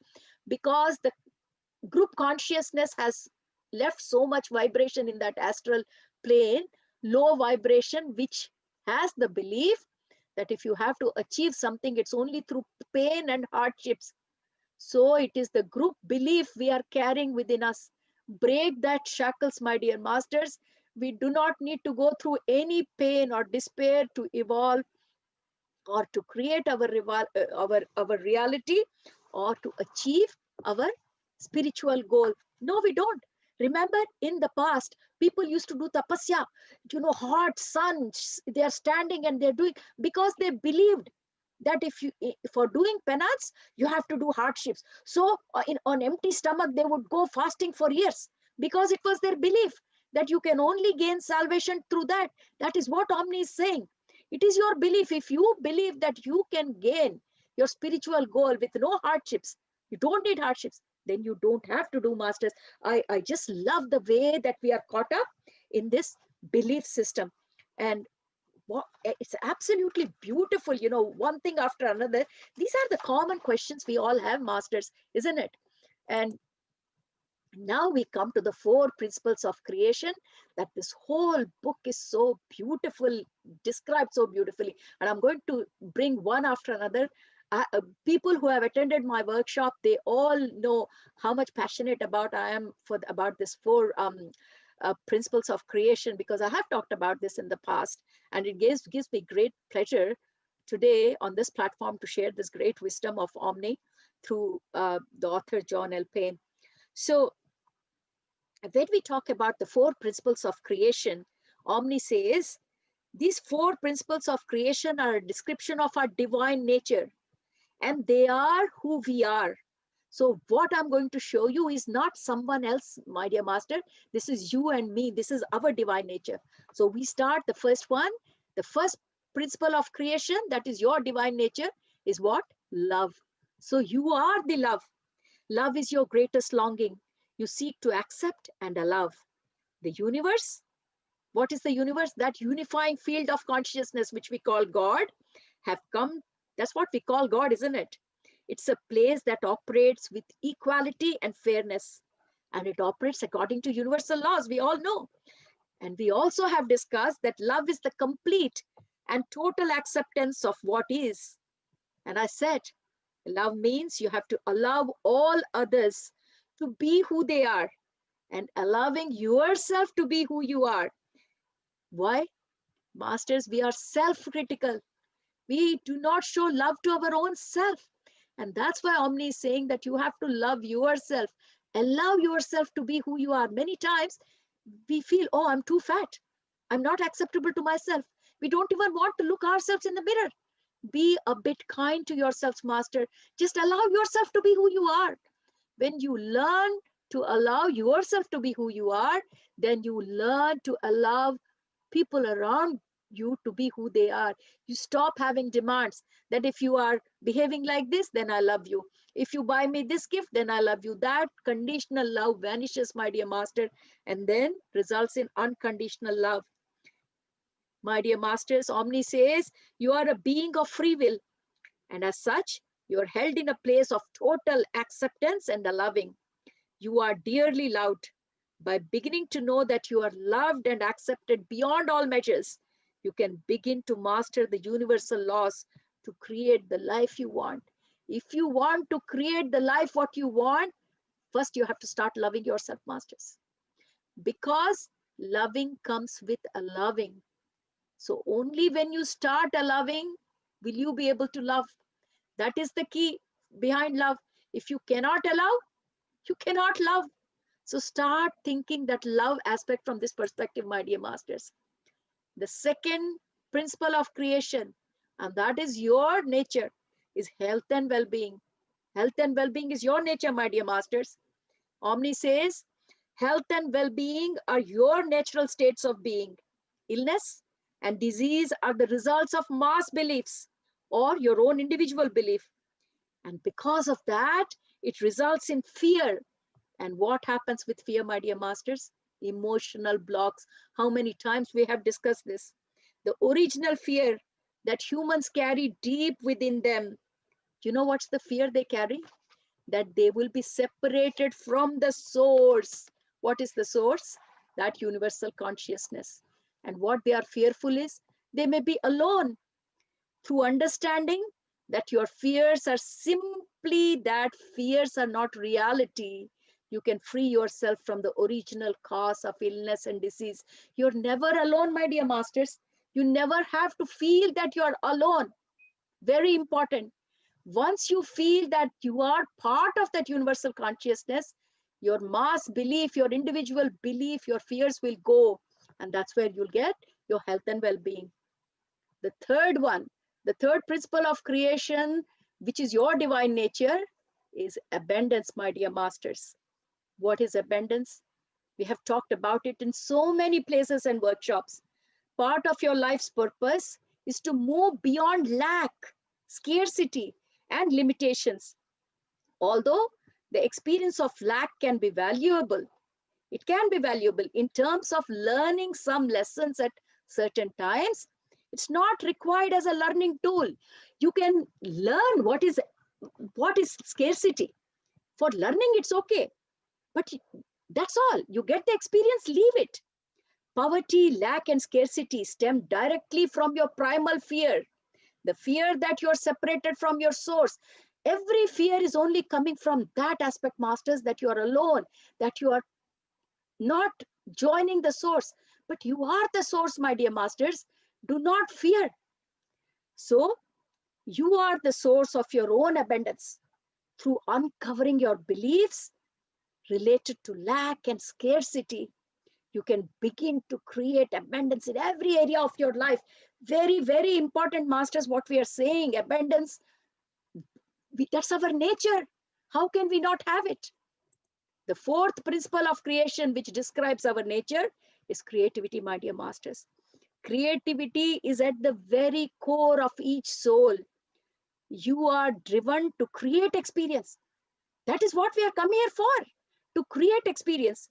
Because the group consciousness has left so much vibration in that astral plane, low vibration, which has the belief that if you have to achieve something, it's only through pain and hardships. So it is the group belief we are carrying within us. Break that shackles, my dear Masters. We do not need to go through any pain or despair to evolve or to create our reality or to achieve our spiritual goal. No, we don't. Remember, in the past, people used to do tapasya, hot sun, they are standing and they're doing, because they believed that for doing penance, you have to do hardships. So on empty stomach, they would go fasting for years, because it was their belief that you can only gain salvation through that. That is what Omni is saying. It is your belief. If you believe that you can gain your spiritual goal with no hardships, you don't need hardships, then you don't have to do, Masters. I just love the way that we are caught up in this belief system. And it's absolutely beautiful, one thing after another. These are the common questions we all have, Masters, isn't it? And now we come to the 4 principles of creation that this whole book is so beautiful, described so beautifully. And I'm going to bring one after another. People who have attended my workshop, they all know how much passionate about I am about this 4 principles of creation, because I have talked about this in the past, and it gives me great pleasure today on this platform to share this great wisdom of Omni through the author John L. Payne. So when we talk about the 4 principles of creation, Omni says these 4 principles of creation are a description of our divine nature, and they are who we are. So what I'm going to show you is not someone else, my dear master. This is you and me. This is our divine nature. So we start the first one. The first principle of creation, that is your divine nature, is what? Love. So you are the love. Love is your greatest longing. You seek to accept and allow. The universe, what is the universe? That unifying field of consciousness, which we call God, have come. That's what we call God, isn't it? It's a place that operates with equality and fairness. And it operates according to universal laws, we all know. And we also have discussed that love is the complete and total acceptance of what is. And I said, love means you have to allow all others to be who they are and allowing yourself to be who you are. Why? Masters, we are self-critical. We do not show love to our own self. And that's why Omni is saying that you have to love yourself. Allow yourself to be who you are. Many times we feel, oh, I'm too fat. I'm not acceptable to myself. We don't even want to look ourselves in the mirror. Be a bit kind to yourselves, Master. Just allow yourself to be who you are. When you learn to allow yourself to be who you are, then you learn to allow people around you to be who they are. You stop having demands that if you are behaving like this, then I love you. If you buy me this gift, then I love you. That conditional love vanishes, my dear master, and then results in unconditional love. My dear masters, Omni says you are a being of free will, and as such, you are held in a place of total acceptance and loving. You are dearly loved. By beginning to know that you are loved and accepted beyond all measures, you can begin to master the universal laws to create the life you want. If you want to create the life what you want, first you have to start loving yourself, masters. Because loving comes with a loving. So only when you start a loving, will you be able to love. That is the key behind love. If you cannot allow, you cannot love. So start thinking that love aspect from this perspective, my dear masters. The second principle of creation, and that is your nature, is health and well-being. Health and well-being is your nature, my dear masters. Omni says, health and well-being are your natural states of being. Illness and disease are the results of mass beliefs or your own individual belief. And because of that, it results in fear. And what happens with fear, my dear masters? Emotional blocks. How many times we have discussed this? The original fear that humans carry deep within them. You know what's the fear they carry? That they will be separated from the source. What is the source? That universal consciousness. And what they are fearful is, they may be alone. Through understanding that your fears are simply that fears are not reality, you can free yourself from the original cause of illness and disease. You're never alone, my dear masters. You never have to feel that you're alone. Very important. Once you feel that you are part of that universal consciousness, your mass belief, your individual belief, your fears will go. And that's where you'll get your health and well-being. The third one, the third principle of creation, which is your divine nature, is abundance, my dear masters. What is abundance? We have talked about it in so many places and workshops. Part of your life's purpose is to move beyond lack, scarcity, and limitations. Although the experience of lack can be valuable, it can be valuable in terms of learning some lessons at certain times. It's not required as a learning tool. You can learn what is scarcity. For learning, it's okay. But that's all. You get the experience, leave it. Poverty, lack, and scarcity stem directly from your primal fear. The fear that you're separated from your source. Every fear is only coming from that aspect, masters, that you are alone, that you are not joining the source. But you are the source, my dear masters. Do not fear. So you are the source of your own abundance. Through uncovering your beliefs related to lack and scarcity, you can begin to create abundance in every area of your life. Very, very important, masters, what we are saying. Abundance, that's our nature. How can we not have it? The fourth principle of creation, which describes our nature, is creativity, my dear masters. Creativity is at the very core of each soul. You are driven to create experience. That is what we are come here for, to create experience.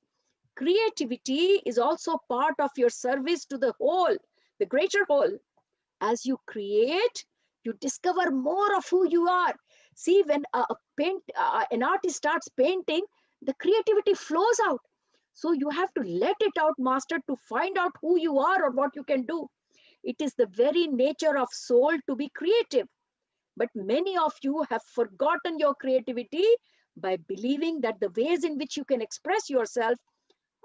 Creativity is also part of your service to the whole, the greater whole. As you create, you discover more of who you are. See, when an artist starts painting, the creativity flows out. So you have to let it out, master, to find out who you are or what you can do. It is the very nature of soul to be creative. But many of you have forgotten your creativity by believing that the ways in which you can express yourself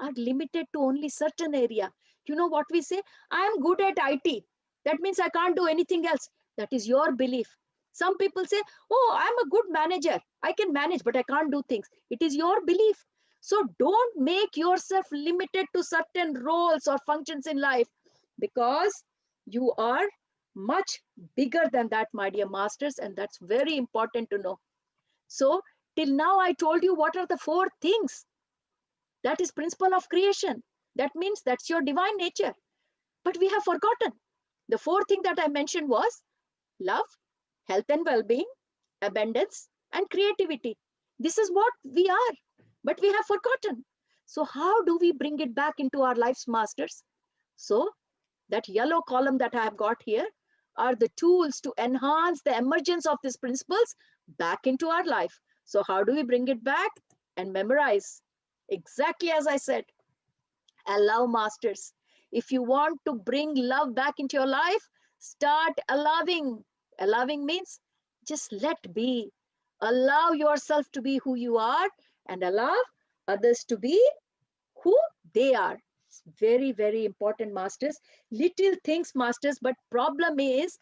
are limited to only certain area. You know what we say? I am good at IT. That means I can't do anything else. That is your belief. Some people say, oh, I'm a good manager. I can manage, but I can't do things. It is your belief. So don't make yourself limited to certain roles or functions in life, because you are much bigger than that, my dear masters. And that's very important to know. So till now, I told you what are the four things. That is principle of creation. That means that's your divine nature. But we have forgotten. The fourth thing that I mentioned was love, health and well-being, abundance, and creativity. This is what we are, but we have forgotten. So how do we bring it back into our lives, masters? So that yellow column that I have got here are the tools to enhance the emergence of these principles back into our life. So how do we bring it back? And memorize. Exactly as I said, allow, masters. If you want to bring love back into your life, start allowing. Allowing means just let be. Allow yourself to be who you are and allow others to be who they are. It's very, very important, masters. Little things, masters, but problem is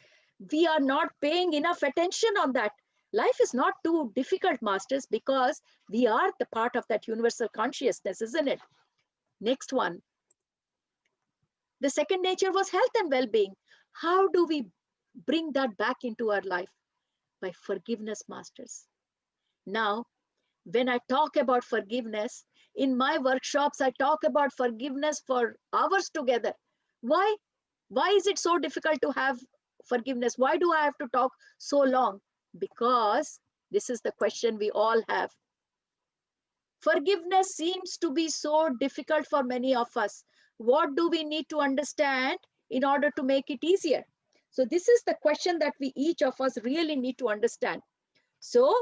we are not paying enough attention on that. Life is not too difficult, masters, because we are the part of that universal consciousness, isn't it? Next one. The second nature was health and well-being. How do we bring that back into our life? By forgiveness, masters. Now, when I talk about forgiveness, in my workshops, I talk about forgiveness for hours together. Why? Why is it so difficult to have forgiveness? Why do I have to talk so long? Because this is the question we all have. Forgiveness seems to be so difficult for many of us. What do we need to understand in order to make it easier? So this is the question that we each of us really need to understand. So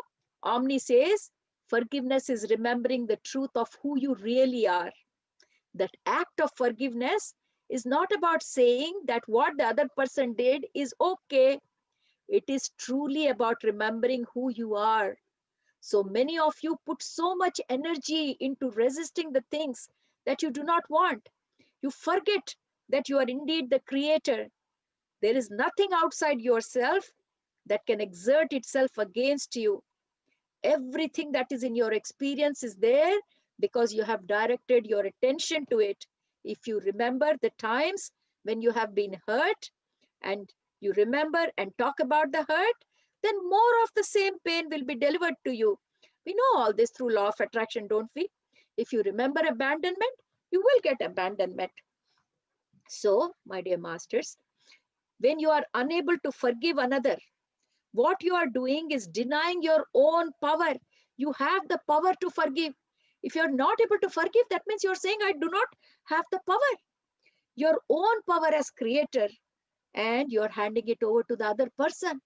Omni says, forgiveness is remembering the truth of who you really are. That act of forgiveness is not about saying that what the other person did is okay. It is truly about remembering who you are. So many of you put so much energy into resisting the things that you do not want. You forget that you are indeed the creator. There is nothing outside yourself that can exert itself against you. Everything that is in your experience is there because you have directed your attention to it. If you remember the times when you have been hurt and you remember and talk about the hurt, then more of the same pain will be delivered to you. We know all this through law of attraction, don't we? If you remember abandonment, you will get abandonment. So, my dear masters, when you are unable to forgive another, what you are doing is denying your own power. You have the power to forgive. If you're not able to forgive, that means you're saying, I do not have the power. Your own power as creator, and you're handing it over to the other person.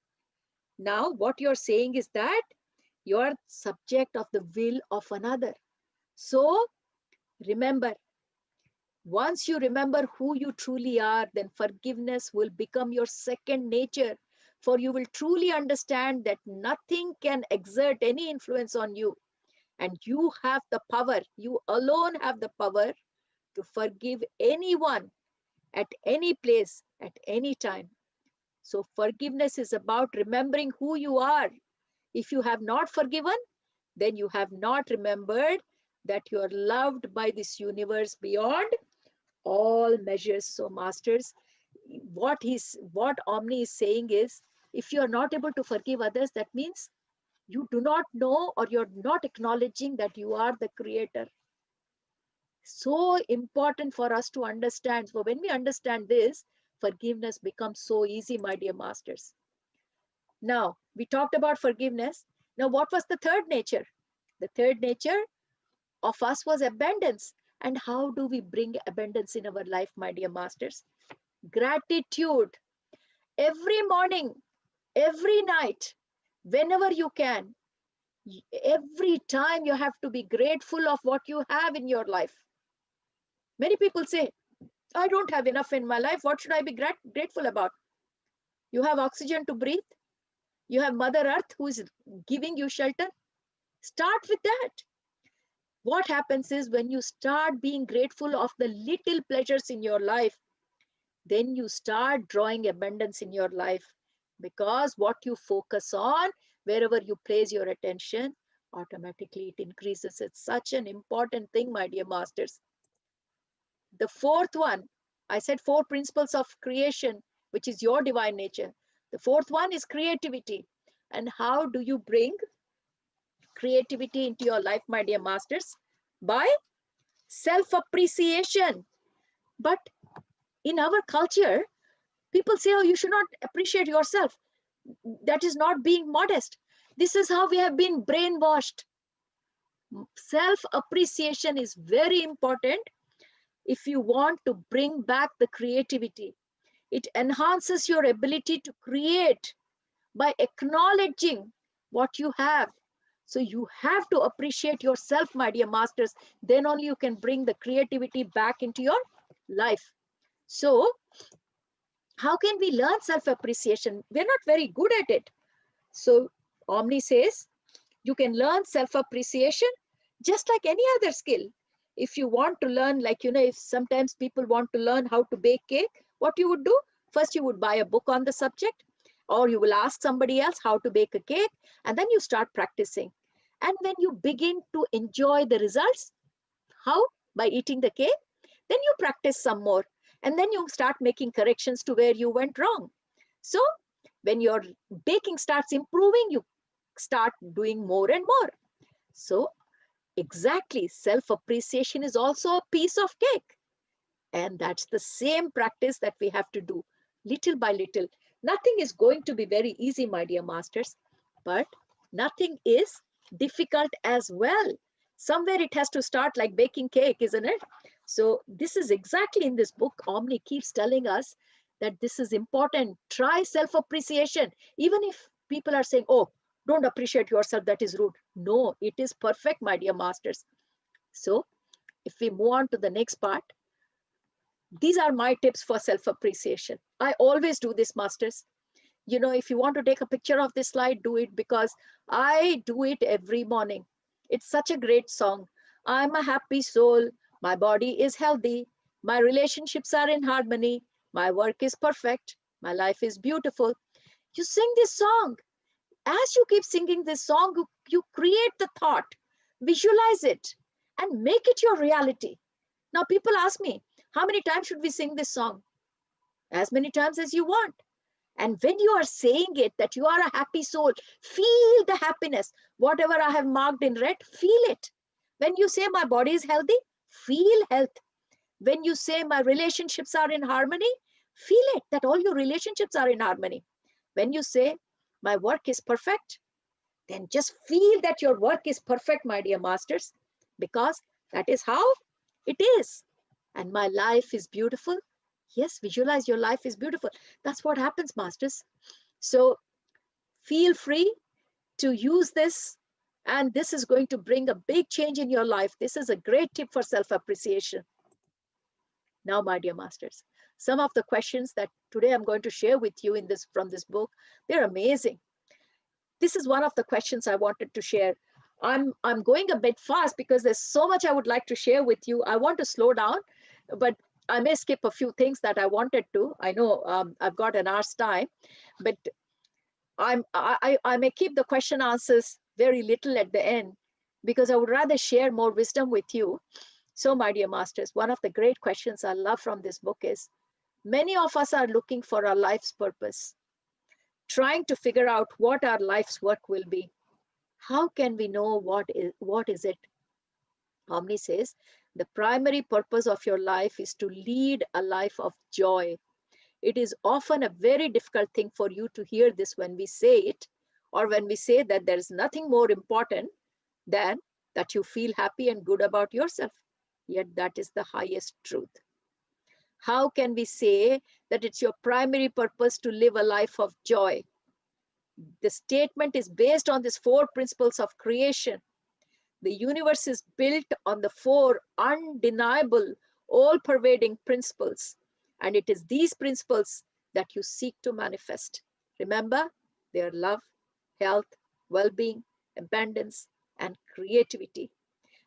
Now, what you're saying is that you're subject of the will of another. So, remember, once you remember who you truly are, then forgiveness will become your second nature. For you will truly understand that nothing can exert any influence on you. And you have the power, you alone have the power to forgive anyone at any place, at any time. So forgiveness is about remembering who you are. If you have not forgiven, then you have not remembered that you are loved by this universe beyond all measures. So masters, what Omni is saying is, if you are not able to forgive others, that means You do not know, or you're not acknowledging that you are the creator. So important for us to understand. So when we understand this, forgiveness becomes so easy, my dear masters. Now, we talked about forgiveness. Now, what was the third nature? The third nature of us was abundance. And how do we bring abundance in our life, my dear masters? Gratitude. Every morning, every night, whenever you can, every time you have to be grateful of what you have in your life. Many people say, I don't have enough in my life. What should I be grateful about? You have oxygen to breathe. You have Mother Earth who is giving you shelter. Start with that. What happens is when you start being grateful of the little pleasures in your life, then you start drawing abundance in your life, because what you focus on, wherever you place your attention, automatically it increases. It's such an important thing, my dear masters. The fourth one, I said 4 principles of creation, which is your divine nature. The fourth one is creativity. And how do you bring creativity into your life, my dear masters? By self-appreciation. But in our culture, people say, oh, you should not appreciate yourself. That is not being modest. This is how we have been brainwashed. Self-appreciation is very important if you want to bring back the creativity. It enhances your ability to create by acknowledging what you have. So you have to appreciate yourself, my dear masters. Then only you can bring the creativity back into your life. So how can we learn self-appreciation? We're not very good at it. So Omni says, you can learn self-appreciation just like any other skill. If you want to learn, like, if sometimes people want to learn how to bake cake, what you would do? First, you would buy a book on the subject, or you will ask somebody else how to bake a cake, and then you start practicing. And when you begin to enjoy the results, how? By eating the cake, then you practice some more, and then you start making corrections to where you went wrong. So when your baking starts improving, you start doing more and more. So exactly, self-appreciation is also a piece of cake. And that's the same practice that we have to do little by little. Nothing is going to be very easy, my dear masters, but nothing is difficult as well. Somewhere it has to start, like baking cake, isn't it? So this is exactly in this book. Omni keeps telling us that this is important. Try self-appreciation. Even if people are saying, oh, don't appreciate yourself, that is rude. No, it is perfect, my dear masters. So if we move on to the next part, these are my tips for self-appreciation. I always do this, masters. If you want to take a picture of this slide, do it, because I do it every morning. It's such a great song. I'm a happy soul. My body is healthy. My relationships are in harmony. My work is perfect. My life is beautiful. You sing this song. As you keep singing this song, you create the thought, visualize it, and make it your reality. Now, people ask me, how many times should we sing this song? As many times as you want. And when you are saying it, that you are a happy soul, feel the happiness. Whatever I have marked in red, feel it. When you say my body is healthy, feel health. When you say my relationships are in harmony, feel it, that all your relationships are in harmony. When you say my work is perfect, then just feel that your work is perfect, my dear masters, because that is how it is. And my life is beautiful. Yes, visualize your life is beautiful. That's what happens, masters. So feel free to use this, and this is going to bring a big change in your life. This is a great tip for self-appreciation. Now, my dear masters, some of the questions that today I'm going to share with you from this book, they're amazing. This is one of the questions I wanted to share. I'm going a bit fast because there's so much I would like to share with you. I want to slow down, but I may skip a few things that I wanted to. I know I've got an hour's time, but I may keep the question answers very little at the end, because I would rather share more wisdom with you. So, my dear masters, one of the great questions I love from this book is, many of us are looking for our life's purpose, trying to figure out what our life's work will be. How can we know what is it? Omni says, the primary purpose of your life is to lead a life of joy. It is often a very difficult thing for you to hear this when we say it, or when we say that there is nothing more important than that you feel happy and good about yourself. Yet that is the highest truth. How can we say that it's your primary purpose to live a life of joy? The statement is based on these four principles of creation. The universe is built on the four undeniable, all-pervading principles. And it is these principles that you seek to manifest. Remember, they are love, health, well-being, abundance, and creativity.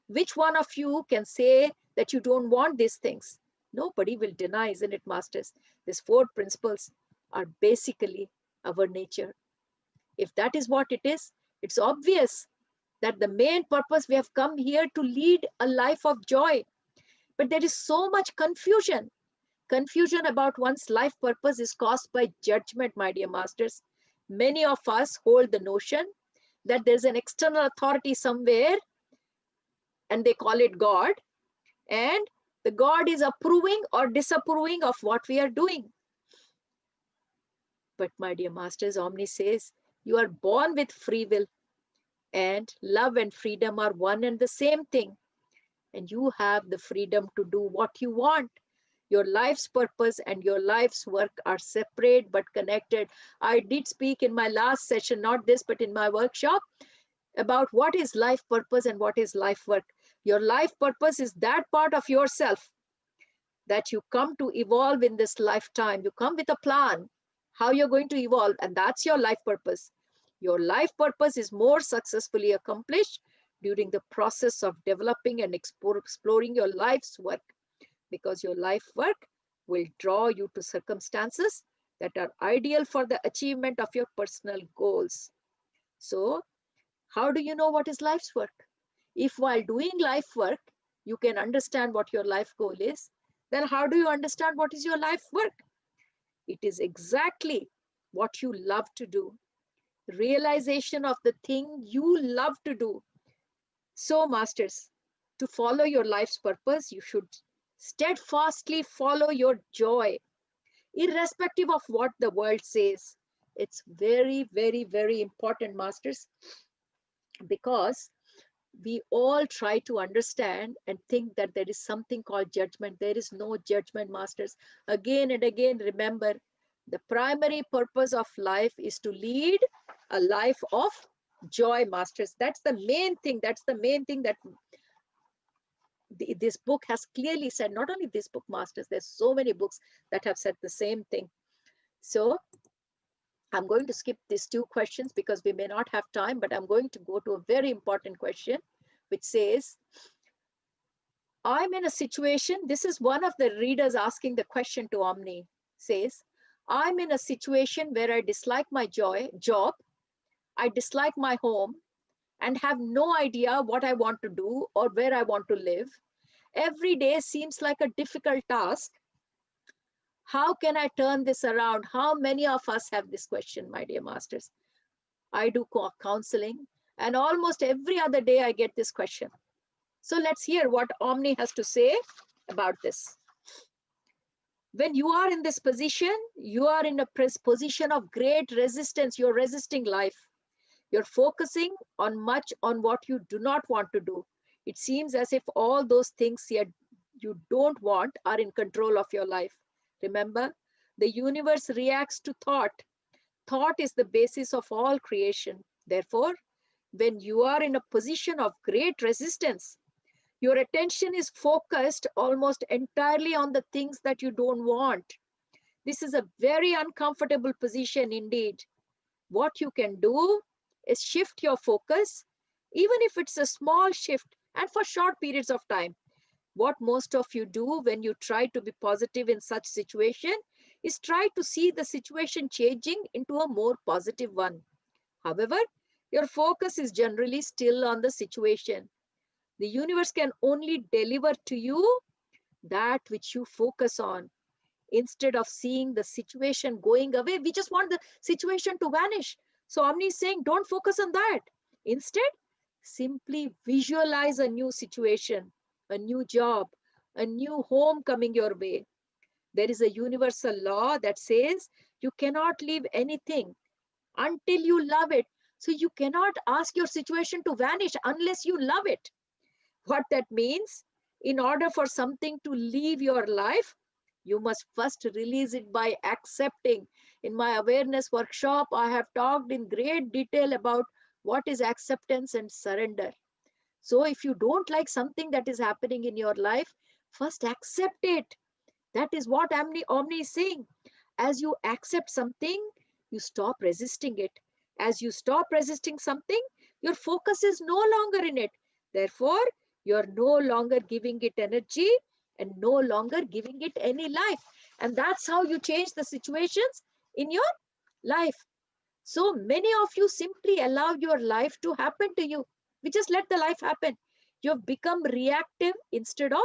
Which one of you can say that you don't want these things? Nobody will deny, isn't it, masters? These four principles are basically our nature. If that is what it is, it's obvious that the main purpose we have come here to lead a life of joy. But there is so much confusion. Confusion about one's life purpose is caused by judgment, my dear masters. Many of us hold the notion that there's an external authority somewhere, and they call it God, and the God is approving or disapproving of what we are doing. But my dear masters, Omni says, you are born with free will, and love and freedom are one and the same thing. And you have the freedom to do what you want. Your life's purpose and your life's work are separate but connected. I did speak in my last session, not this, but in my workshop, about what is life purpose and what is life work. Your life purpose is that part of yourself that you come to evolve in this lifetime. You come with a plan, how you're going to evolve, and that's your life purpose. Your life purpose is more successfully accomplished during the process of developing and exploring your life's work, because your life work will draw you to circumstances that are ideal for the achievement of your personal goals. So, how do you know what is life's work? If while doing life work, you can understand what your life goal is, then how do you understand what is your life work? It is exactly what you love to do. Realization of the thing you love to do. So, masters, to follow your life's purpose, you should steadfastly follow your joy, irrespective of what the world says. It's very, very, very important, masters, because we all try to understand and think that there is something called judgment. There is no judgment, masters. Again and again, remember, the primary purpose of life is to lead a life of joy, masters. That's the main thing. That's the main thing that this book has clearly said. Not only this book, masters, there's so many books that have said the same thing. So I'm going to skip these two questions because we may not have time, but I'm going to go to a very important question, which says, I'm in a situation, this is one of the readers asking the question to Omni, says, I'm in a situation where I dislike my job, I dislike my home, and have no idea what I want to do or where I want to live. Every day seems like a difficult task. How can I turn this around? How many of us have this question, my dear masters? I do counseling, and almost every other day I get this question. So let's hear what Omni has to say about this. When you are in this position, you are in a position of great resistance. You're resisting life. You're focusing on much on what you do not want to do. It seems as if all those things you don't want are in control of your life. Remember, the universe reacts to thought. Thought is the basis of all creation. Therefore, when you are in a position of great resistance, your attention is focused almost entirely on the things that you don't want. This is a very uncomfortable position indeed. What you can do is shift your focus, even if it's a small shift and for short periods of time. What most of you do when you try to be positive in such situation is try to see the situation changing into a more positive one. However, your focus is generally still on the situation. The universe can only deliver to you that which you focus on. Instead of seeing the situation going away, we just want the situation to vanish. So Omni is saying, don't focus on that. Instead, simply visualize a new situation, a new job, a new home coming your way. There is a universal law that says you cannot leave anything until you love it. So you cannot ask your situation to vanish unless you love it. What that means, in order for something to leave your life, you must first release it by accepting. In my awareness workshop, I have talked in great detail about what is acceptance and surrender. So if you don't like something that is happening in your life, first accept it. That is what Omni is saying. As you accept something, you stop resisting it. As you stop resisting something, your focus is no longer in it. Therefore, you're no longer giving it energy and no longer giving it any life. And that's how you change the situations in your life. So many of you simply allow your life to happen to you. We just let the life happen. You've become reactive instead of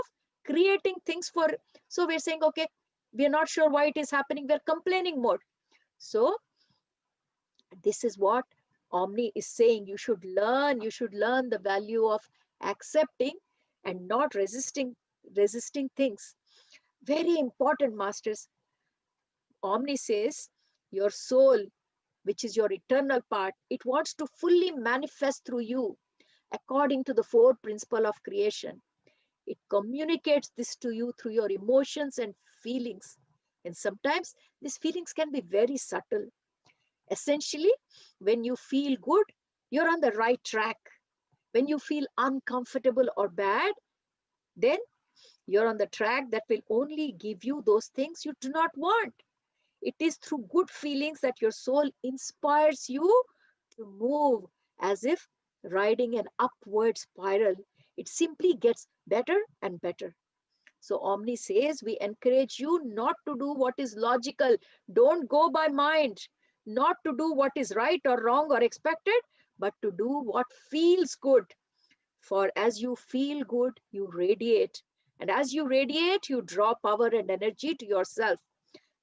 creating things for. So we're saying, okay, we're not sure why it is happening. We're complaining more. So this is what Omni is saying. You should learn the value of accepting and not resisting things. Very important, masters. Omni says your soul, which is your eternal part, it wants to fully manifest through you according to the fourth principle of creation. It communicates this to you through your emotions and feelings. And sometimes these feelings can be very subtle. Essentially, when you feel good, you're on the right track. When you feel uncomfortable or bad, then you're on the track that will only give you those things you do not want. It is through good feelings that your soul inspires you to move as if riding an upward spiral. It simply gets better and better. So Omni says we encourage you not to do what is logical. Don't go by mind. Not to do what is right or wrong or expected, but to do what feels good. For as you feel good, you radiate. And as you radiate, you draw power and energy to yourself.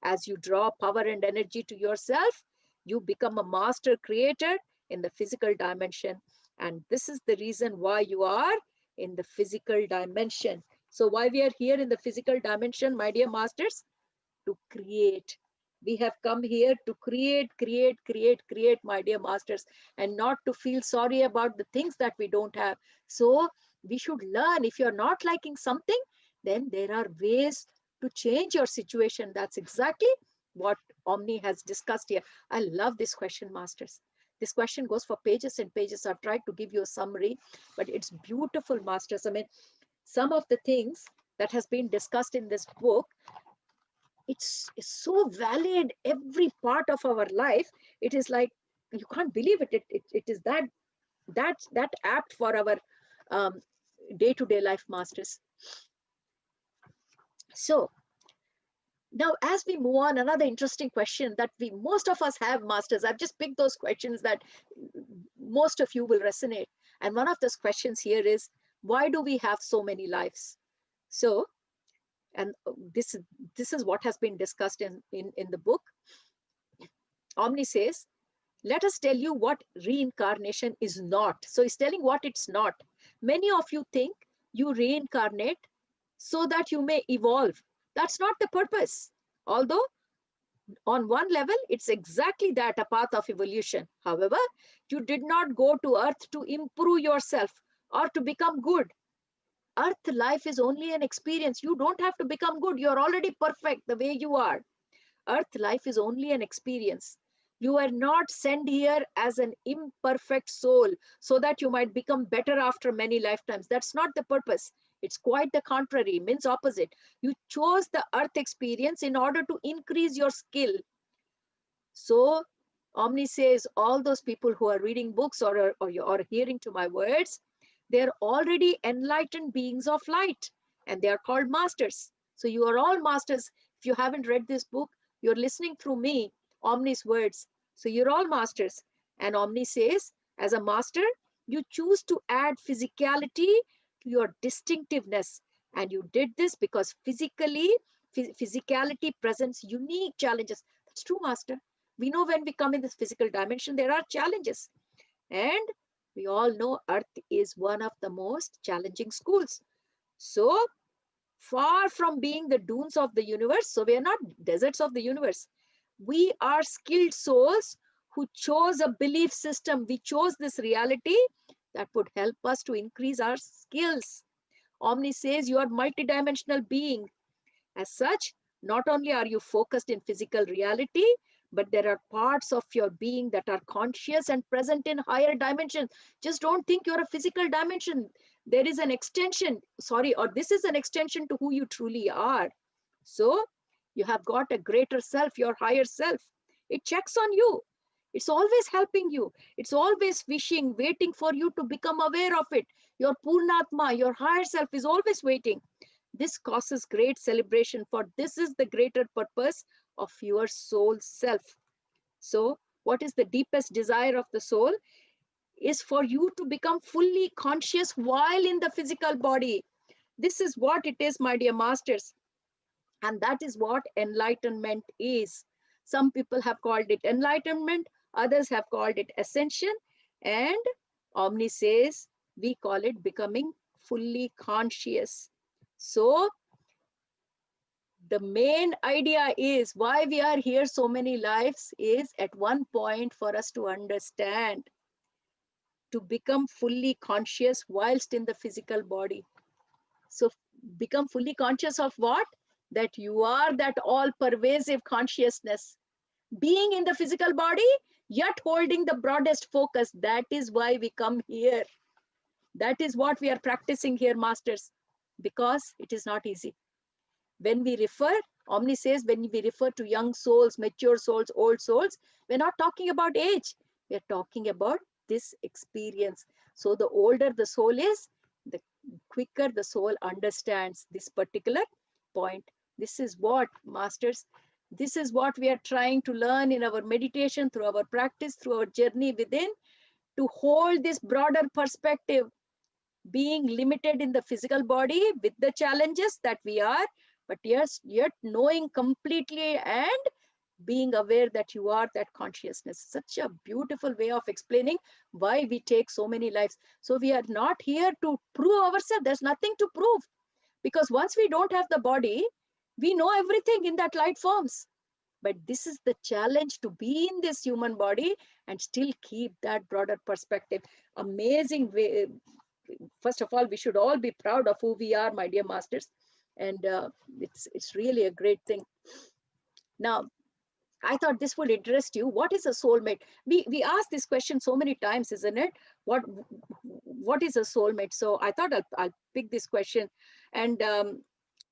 As you draw power and energy to yourself, you become a master creator in the physical dimension. And this is the reason why you are in the physical dimension. So why we are here in the physical dimension, my dear masters? To create. We have come here to create, my dear masters, and not to feel sorry about the things that we don't have. So we should learn. If you're not liking something, then there are ways to change your situation. That's exactly what Omni has discussed here. I love this question, masters. This question goes for pages and pages. I've tried to give you a summary, but it's beautiful, masters. I mean, some of the things that has been discussed in this book, it's so valid every part of our life. It is like you can't believe it. It is that apt for our um, day-to-day life, masters. So now as we move on, another interesting question that we most of us have, masters. I've just picked those questions that most of you will resonate. And one of those questions here is, why do we have so many lives? So, and this is what has been discussed in the book. Omni says, let us tell you what reincarnation is not. So he's telling what it's not. Many of you think you reincarnate so that you may evolve. That's not the purpose. Although on one level, it's exactly that, a path of evolution. However, you did not go to earth to improve yourself or to become good. Earth life is only an experience. You don't have to become good. You're already perfect the way you are. Earth life is only an experience. You are not sent here as an imperfect soul so that you might become better after many lifetimes. That's not the purpose. It's quite the contrary, means opposite. You chose the earth experience in order to increase your skill. So Omni says all those people who are reading books or hearing to my words, they're already enlightened beings of light and they are called masters. So you are all masters. If you haven't read this book, you're listening through me, Omni's words. So you're all masters. And Omni says, as a master, you choose to add physicality to your distinctiveness. And you did this because physicality presents unique challenges. That's true, master. We know when we come in this physical dimension, there are challenges. And We all know Earth is one of the most challenging schools. So far from being the dunes of the universe, so we are not deserts of the universe. We are skilled souls who chose a belief system. We chose this reality that would help us to increase our skills. Omni says you are multidimensional being. As such, not only are you focused in physical reality, but there are parts of your being that are conscious and present in higher dimensions. Just don't think you're a physical dimension. There is an extension, sorry, or this is an extension to who you truly are. So you have got a greater self, your higher self. It checks on you. It's always helping you. It's always wishing, waiting for you to become aware of it. Your Purnatma, your higher self is always waiting. This causes great celebration, for this is the greater purpose of your soul self. So what is the deepest desire of the soul? Is for you to become fully conscious while in the physical body. This is what it is, my dear masters. And that is what enlightenment is. Some people have called it enlightenment, others have called it ascension, and Omni says we call it becoming fully conscious. So the main idea is why we are here so many lives is at one point for us to understand, to become fully conscious whilst in the physical body. So become fully conscious of what? That you are that all pervasive consciousness. Being in the physical body, yet holding the broadest focus. That is why we come here. That is what we are practicing here, masters, because it is not easy. When we refer, Omni says, when we refer to young souls, mature souls, old souls, we're not talking about age. We're talking about this experience. So the older the soul is, the quicker the soul understands this particular point. This is what, masters, this is what we are trying to learn in our meditation, through our practice, through our journey within, to hold this broader perspective, being limited in the physical body with the challenges that we are, but yes, yet knowing completely and being aware that you are that consciousness. Such a beautiful way of explaining why we take so many lives. So we are not here to prove ourselves. There's nothing to prove, because once we don't have the body, we know everything in that light forms. But this is the challenge, to be in this human body and still keep that broader perspective. Amazing way. First of all, we should all be proud of who we are, my dear masters. And it's really a great thing. Now, I thought this would interest you. What is a soulmate? We asked this question so many times, isn't it? What is a soulmate? So I thought I'll pick this question. And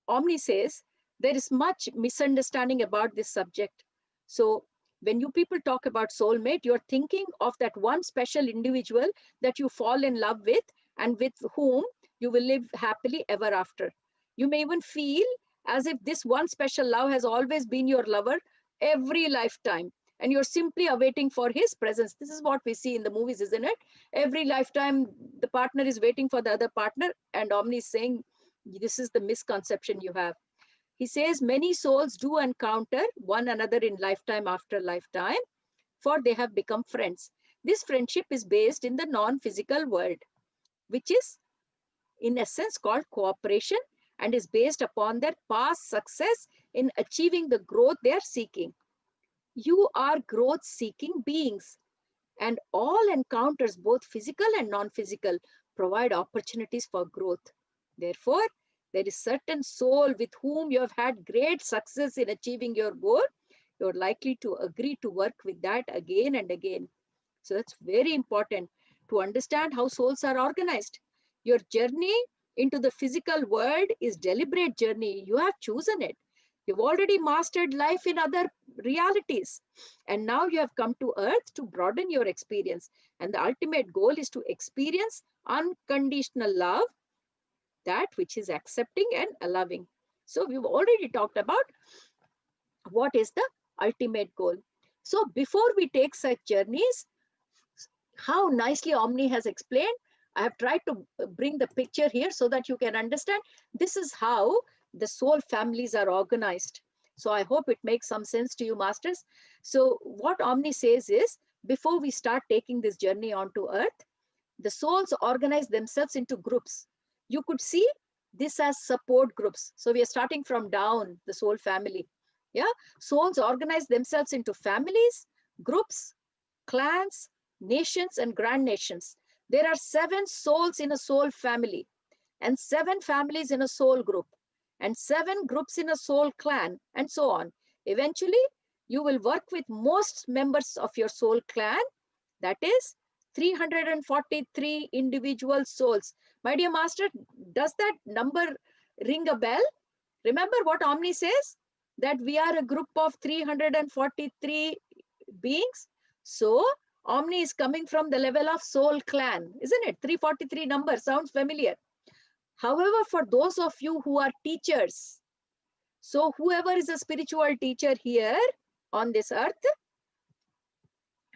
Omni says there is much misunderstanding about this subject. So when you people talk about soulmate, you're thinking of that one special individual that you fall in love with and with whom you will live happily ever after. You may even feel as if this one special love has always been your lover every lifetime, and you're simply awaiting for his presence. This is what we see in the movies, isn't it? Every lifetime, the partner is waiting for the other partner, and Omni is saying, this is the misconception you have. He says many souls do encounter one another in lifetime after lifetime, for they have become friends. This friendship is based in the non-physical world, which is in essence called cooperation, and is based upon their past success in achieving the growth they are seeking. You are growth seeking beings, and all encounters, both physical and non-physical, provide opportunities for growth. Therefore, there is certain soul with whom you have had great success in achieving your goal. You're likely to agree to work with that again and again. So that's very important to understand how souls are organized. Your journey into the physical world is deliberate journey. You have chosen it. You've already mastered life in other realities. And now you have come to earth to broaden your experience. And the ultimate goal is to experience unconditional love, that which is accepting and allowing. So we've already talked about what is the ultimate goal. So before we take such journeys, how nicely Omni has explained, I have tried to bring the picture here so that you can understand this is how the soul families are organized. So I hope it makes some sense to you, masters. So what Omni says is, before we start taking this journey onto earth, the souls organize themselves into groups. You could see this as support groups. So we are starting from down, the soul family. Yeah, souls organize themselves into families, groups, clans, nations, and grand nations. There are 7 souls in a soul family, and 7 families in a soul group, and 7 groups in a soul clan, and so on. Eventually, you will work with most members of your soul clan, that is 343 individual souls. My dear master, does that number ring a bell? Remember what Omni says? That we are a group of 343 beings. So Omni is coming from the level of soul clan, isn't it? 343 number sounds familiar. However, for those of you who are teachers, so whoever is a spiritual teacher here on this earth,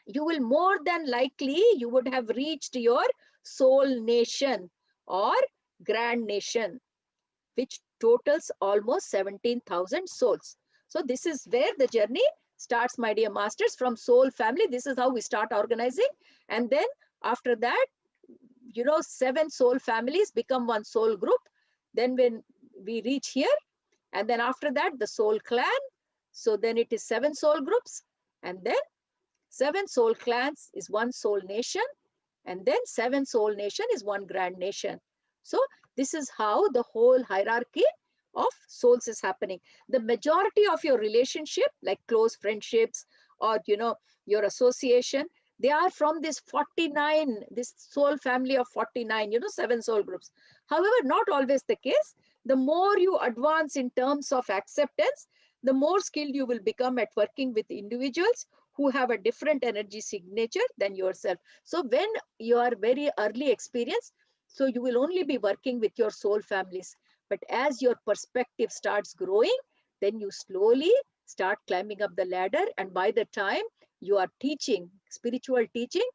you will more than likely, you would have reached your soul nation or grand nation, which totals almost 17,000 souls. So this is where the journey starts, my dear masters, from soul family. This is how we start organizing. And then after that, 7 soul families become one soul group. Then when we reach here, and then after that, the soul clan. So then it is 7 soul groups. And then 7 soul clans is one soul nation. And then 7 soul nation is one grand nation. So this is how the whole hierarchy of souls is happening. The majority of your relationship, like close friendships or, your association, they are from this 49, this soul family of 49, 7 soul groups. However, not always the case. The more you advance in terms of acceptance, the more skilled you will become at working with individuals who have a different energy signature than yourself. So when you are very early experienced, so you will only be working with your soul families. But as your perspective starts growing, then you slowly start climbing up the ladder. And by the time you are teaching, spiritual teaching,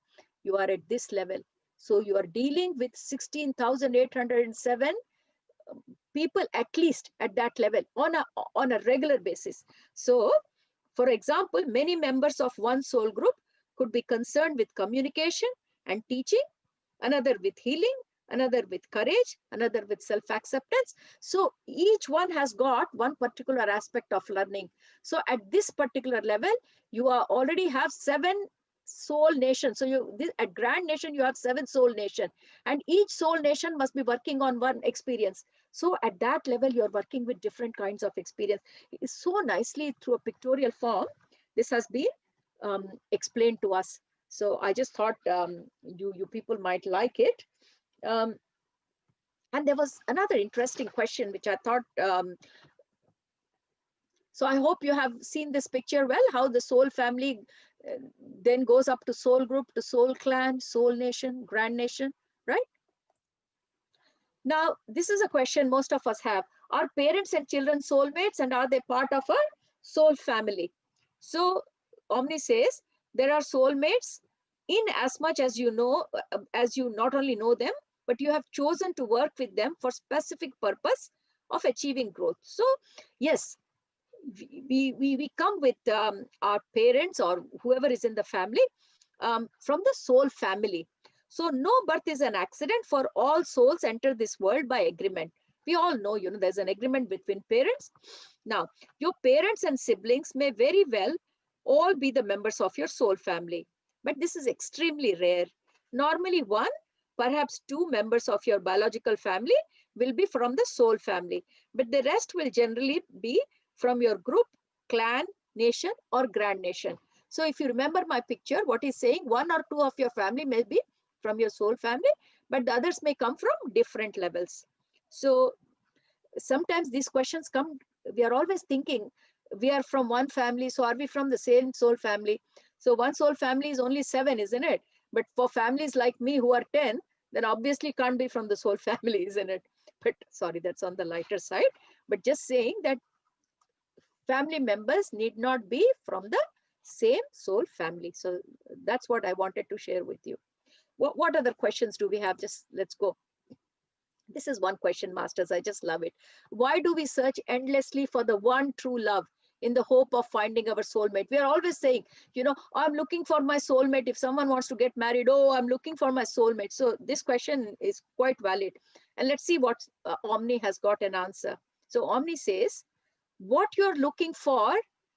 you are at this level. So you are dealing with 16,807 people at least at that level on a regular basis. So for example, many members of one soul group could be concerned with communication and teaching, another with healing, another with courage, another with self-acceptance. So each one has got one particular aspect of learning. So at this particular level, you are already have 7 soul nations. So at grand nation, you have 7 soul nation, and each soul nation must be working on one experience. So at that level, you're working with different kinds of experience. It's so nicely through a pictorial form, this has been explained to us. So I just thought you people might like it. And there was another interesting question, which I thought, so I hope you have seen this picture well, how the soul family then goes up to soul group, to soul clan, soul nation, grand nation, right? Now, this is a question most of us have. Are parents and children soulmates, and are they part of a soul family? So Omni says there are soulmates in as much as you know, as you not only know them, but you have chosen to work with them for specific purpose of achieving growth. So yes, we come with our parents or whoever is in the family from the soul family. So no birth is an accident, for all souls enter this world by agreement. We all know, there's an agreement between parents. Now, your parents and siblings may very well all be the members of your soul family, but this is extremely rare. Normally 1, perhaps 2 members of your biological family will be from the soul family, but the rest will generally be from your group, clan, nation, or grand nation. So if you remember my picture, what he's saying, 1 or 2 of your family may be from your soul family, but the others may come from different levels. So sometimes these questions come, we are always thinking, we are from one family, so are we from the same soul family? So one soul family is only 7, isn't it? But for families like me who are 10, then obviously can't be from the soul family, isn't it? But sorry, that's on the lighter side. But just saying that family members need not be from the same soul family. So that's what I wanted to share with you. What other questions do we have? Just let's go. This is one question, masters. I just love it. Why do we search endlessly for the one true love, in the hope of finding our soulmate. We are always saying, you know, I'm looking for my soulmate. If someone wants to get married, oh, I'm looking for my soulmate. So this question is quite valid. And let's see what Omni has got an answer. So Omni says, what you're looking for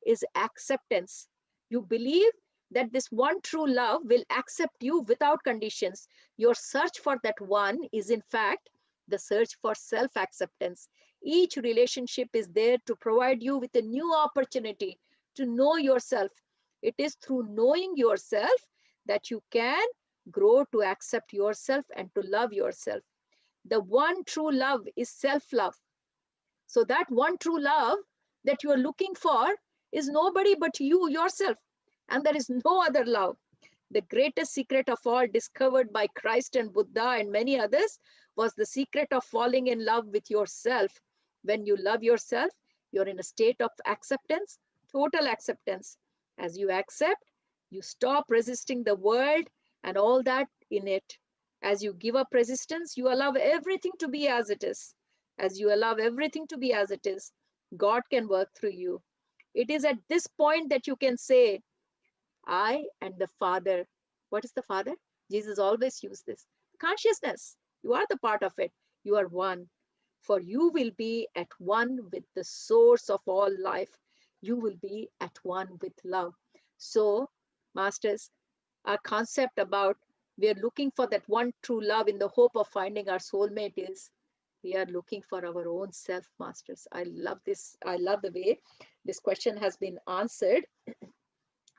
is acceptance. You believe that this one true love will accept you without conditions. Your search for that one is in fact the search for self-acceptance. Each relationship is there to provide you with a new opportunity to know yourself. It is through knowing yourself that you can grow to accept yourself and to love yourself. The one true love is self-love. So that one true love that you are looking for is nobody but you yourself. And there is no other love. The greatest secret of all, discovered by Christ and Buddha and many others, was the secret of falling in love with yourself. When you love yourself, you're in a state of acceptance, total acceptance. As you accept, you stop resisting the world and all that in it. As you give up resistance, you allow everything to be as it is. As you allow everything to be as it is, God can work through you. It is at this point that you can say, I and the Father. What is the Father? Jesus always used this. Consciousness. You are the part of it. You are one. For you will be at one with the source of all life. You will be at one with love. So, masters, our concept about we are looking for that one true love in the hope of finding our soulmate is we are looking for our own self, masters. I love this. I love the way this question has been answered.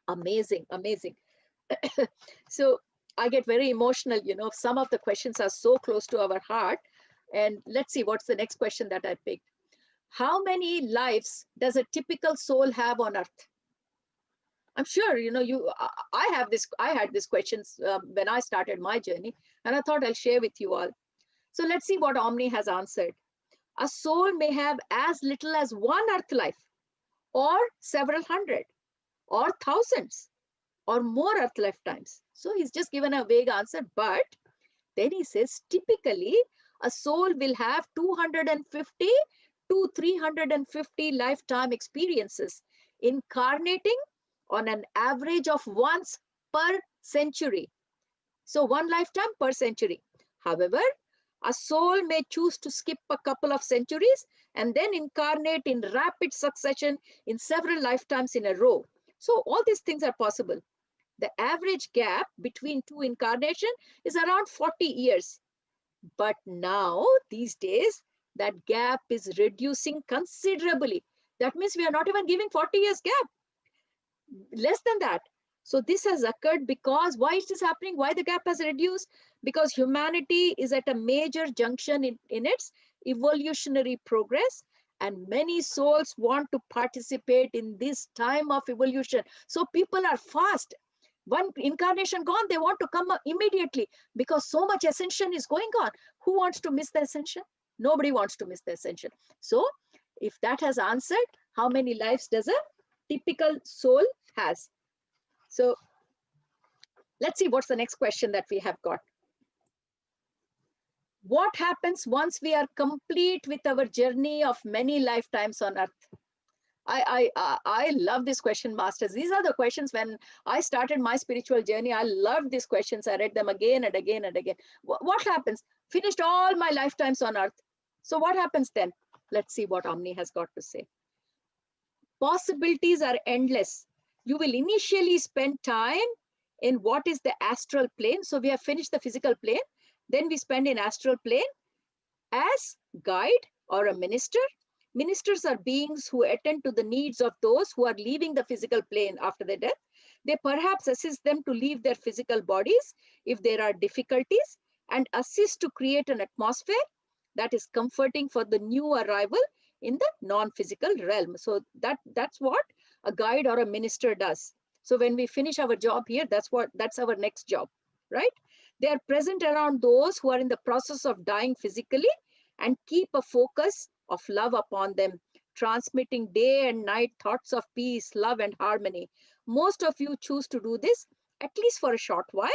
Amazing, amazing. So I get very emotional, you know, some of the questions are so close to our heart. And let's see, what's the next question that I picked? How many lives does a typical soul have on earth? I'm sure, you know, I had these questions when I started my journey, and I thought I'll share with you all. So let's see what Omni has answered. A soul may have as little as one earth life, or several hundred, or thousands, or more earth lifetimes. So he's just given a vague answer, but then he says typically a soul will have 250 to 350 lifetime experiences, incarnating on an average of once per century. So one lifetime per century. However, a soul may choose to skip a couple of centuries and then incarnate in rapid succession in several lifetimes in a row. So all these things are possible. The average gap between two incarnations is around 40 years. But now, these days, that gap is reducing considerably. That means we are not even giving 40 years gap, less than that. So this has occurred because, why is this happening? Why the gap has reduced? Because humanity is at a major junction in its evolutionary progress, and many souls want to participate in this time of evolution. So people are fast. One incarnation gone, they want to come immediately because so much ascension is going on. Who wants to miss the ascension? Nobody wants to miss the ascension. So if that has answered, how many lives does a typical soul has? So let's see what's the next question that we have got. What happens once we are complete with our journey of many lifetimes on earth? I love this question, masters. These are the questions when I started my spiritual journey. I loved these questions. I read them again and again and again. What happens? Finished all my lifetimes on earth. So what happens then? Let's see what Omni has got to say. Possibilities are endless. You will initially spend time in what is the astral plane. So we have finished the physical plane. Then we spend in astral plane as guide or a minister. Ministers are beings who attend to the needs of those who are leaving the physical plane after their death. They perhaps assist them to leave their physical bodies if there are difficulties and assist to create an atmosphere that is comforting for the new arrival in the non-physical realm. So that's what a guide or a minister does. So when we finish our job here, that's our next job, right? They are present around those who are in the process of dying physically and keep a focus of love upon them, transmitting day and night thoughts of peace, love, and harmony. Most of you choose to do this at least for a short while,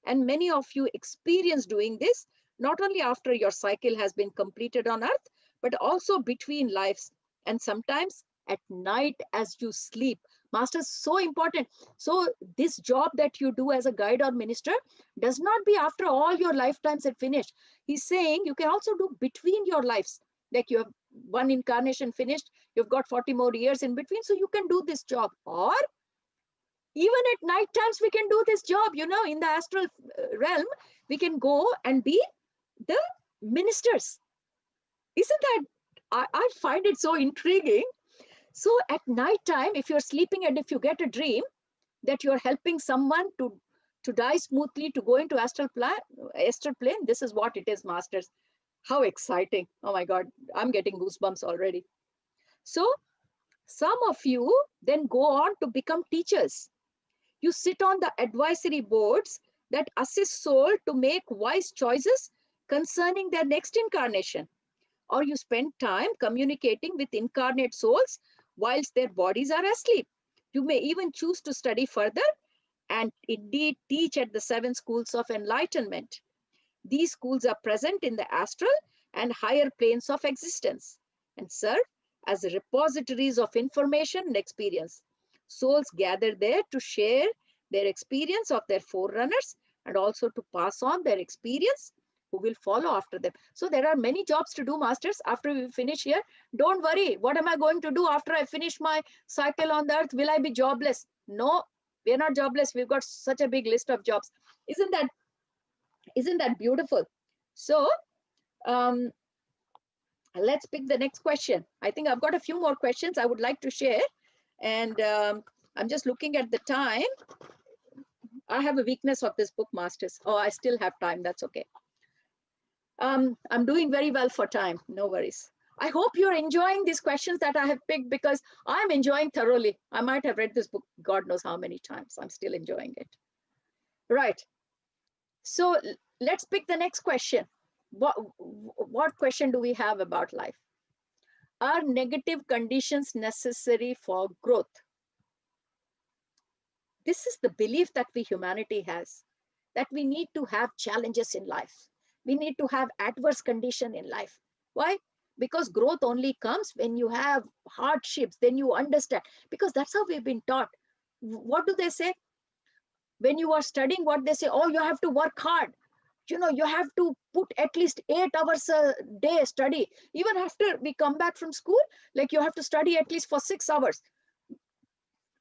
and many of you experience doing this not only after your cycle has been completed on earth, but also between lives, and sometimes at night as you sleep. Masters, so important. So this job that you do as a guide or minister does not be after all your lifetimes are finished. He's saying you can also do between your lives. Like you have one incarnation finished, you've got 40 more years in between, so you can do this job. Or even at night times, we can do this job, you know, in the astral realm, we can go and be the ministers. Isn't that, I find it so intriguing. So at night time, if you're sleeping and if you get a dream that you're helping someone to die smoothly, to go into astral plane, this is what it is, masters. How exciting. Oh my God, I'm getting goosebumps already. So some of you then go on to become teachers. You sit on the advisory boards that assist soul to make wise choices concerning their next incarnation. Or you spend time communicating with incarnate souls whilst their bodies are asleep. You may even choose to study further and indeed teach at the 7 schools of enlightenment. These schools are present in the astral and higher planes of existence and serve as repositories of information and experience. Souls gather there to share their experience of their forerunners and also to pass on their experience who will follow after them. So there are many jobs to do, masters. After we finish here, don't worry, what am I going to do after I finish my cycle on the earth? Will I be jobless? No, we're not jobless. We've got such a big list of jobs. Isn't that beautiful? So let's pick the next question. I think I've got a few more questions I would like to share. And I'm just looking at the time. I have a weakness of this book, Masters. Oh, I still have time. That's okay. I'm doing very well for time. No worries. I hope you're enjoying these questions that I have picked because I'm enjoying thoroughly. I might have read this book God knows how many times. I'm still enjoying it. Right. So let's pick the next question. What question do we have about life? Are negative conditions necessary for growth? This is the belief that humanity has, that we need to have challenges in life. We need to have adverse condition in life. Why? Because growth only comes when you have hardships, then you understand. Because that's how we've been taught. What do they say? When you are studying, what they say, oh, you have to work hard. You know, you have to put at least 8 hours a day study. Even after we come back from school, like you have to study at least for 6 hours.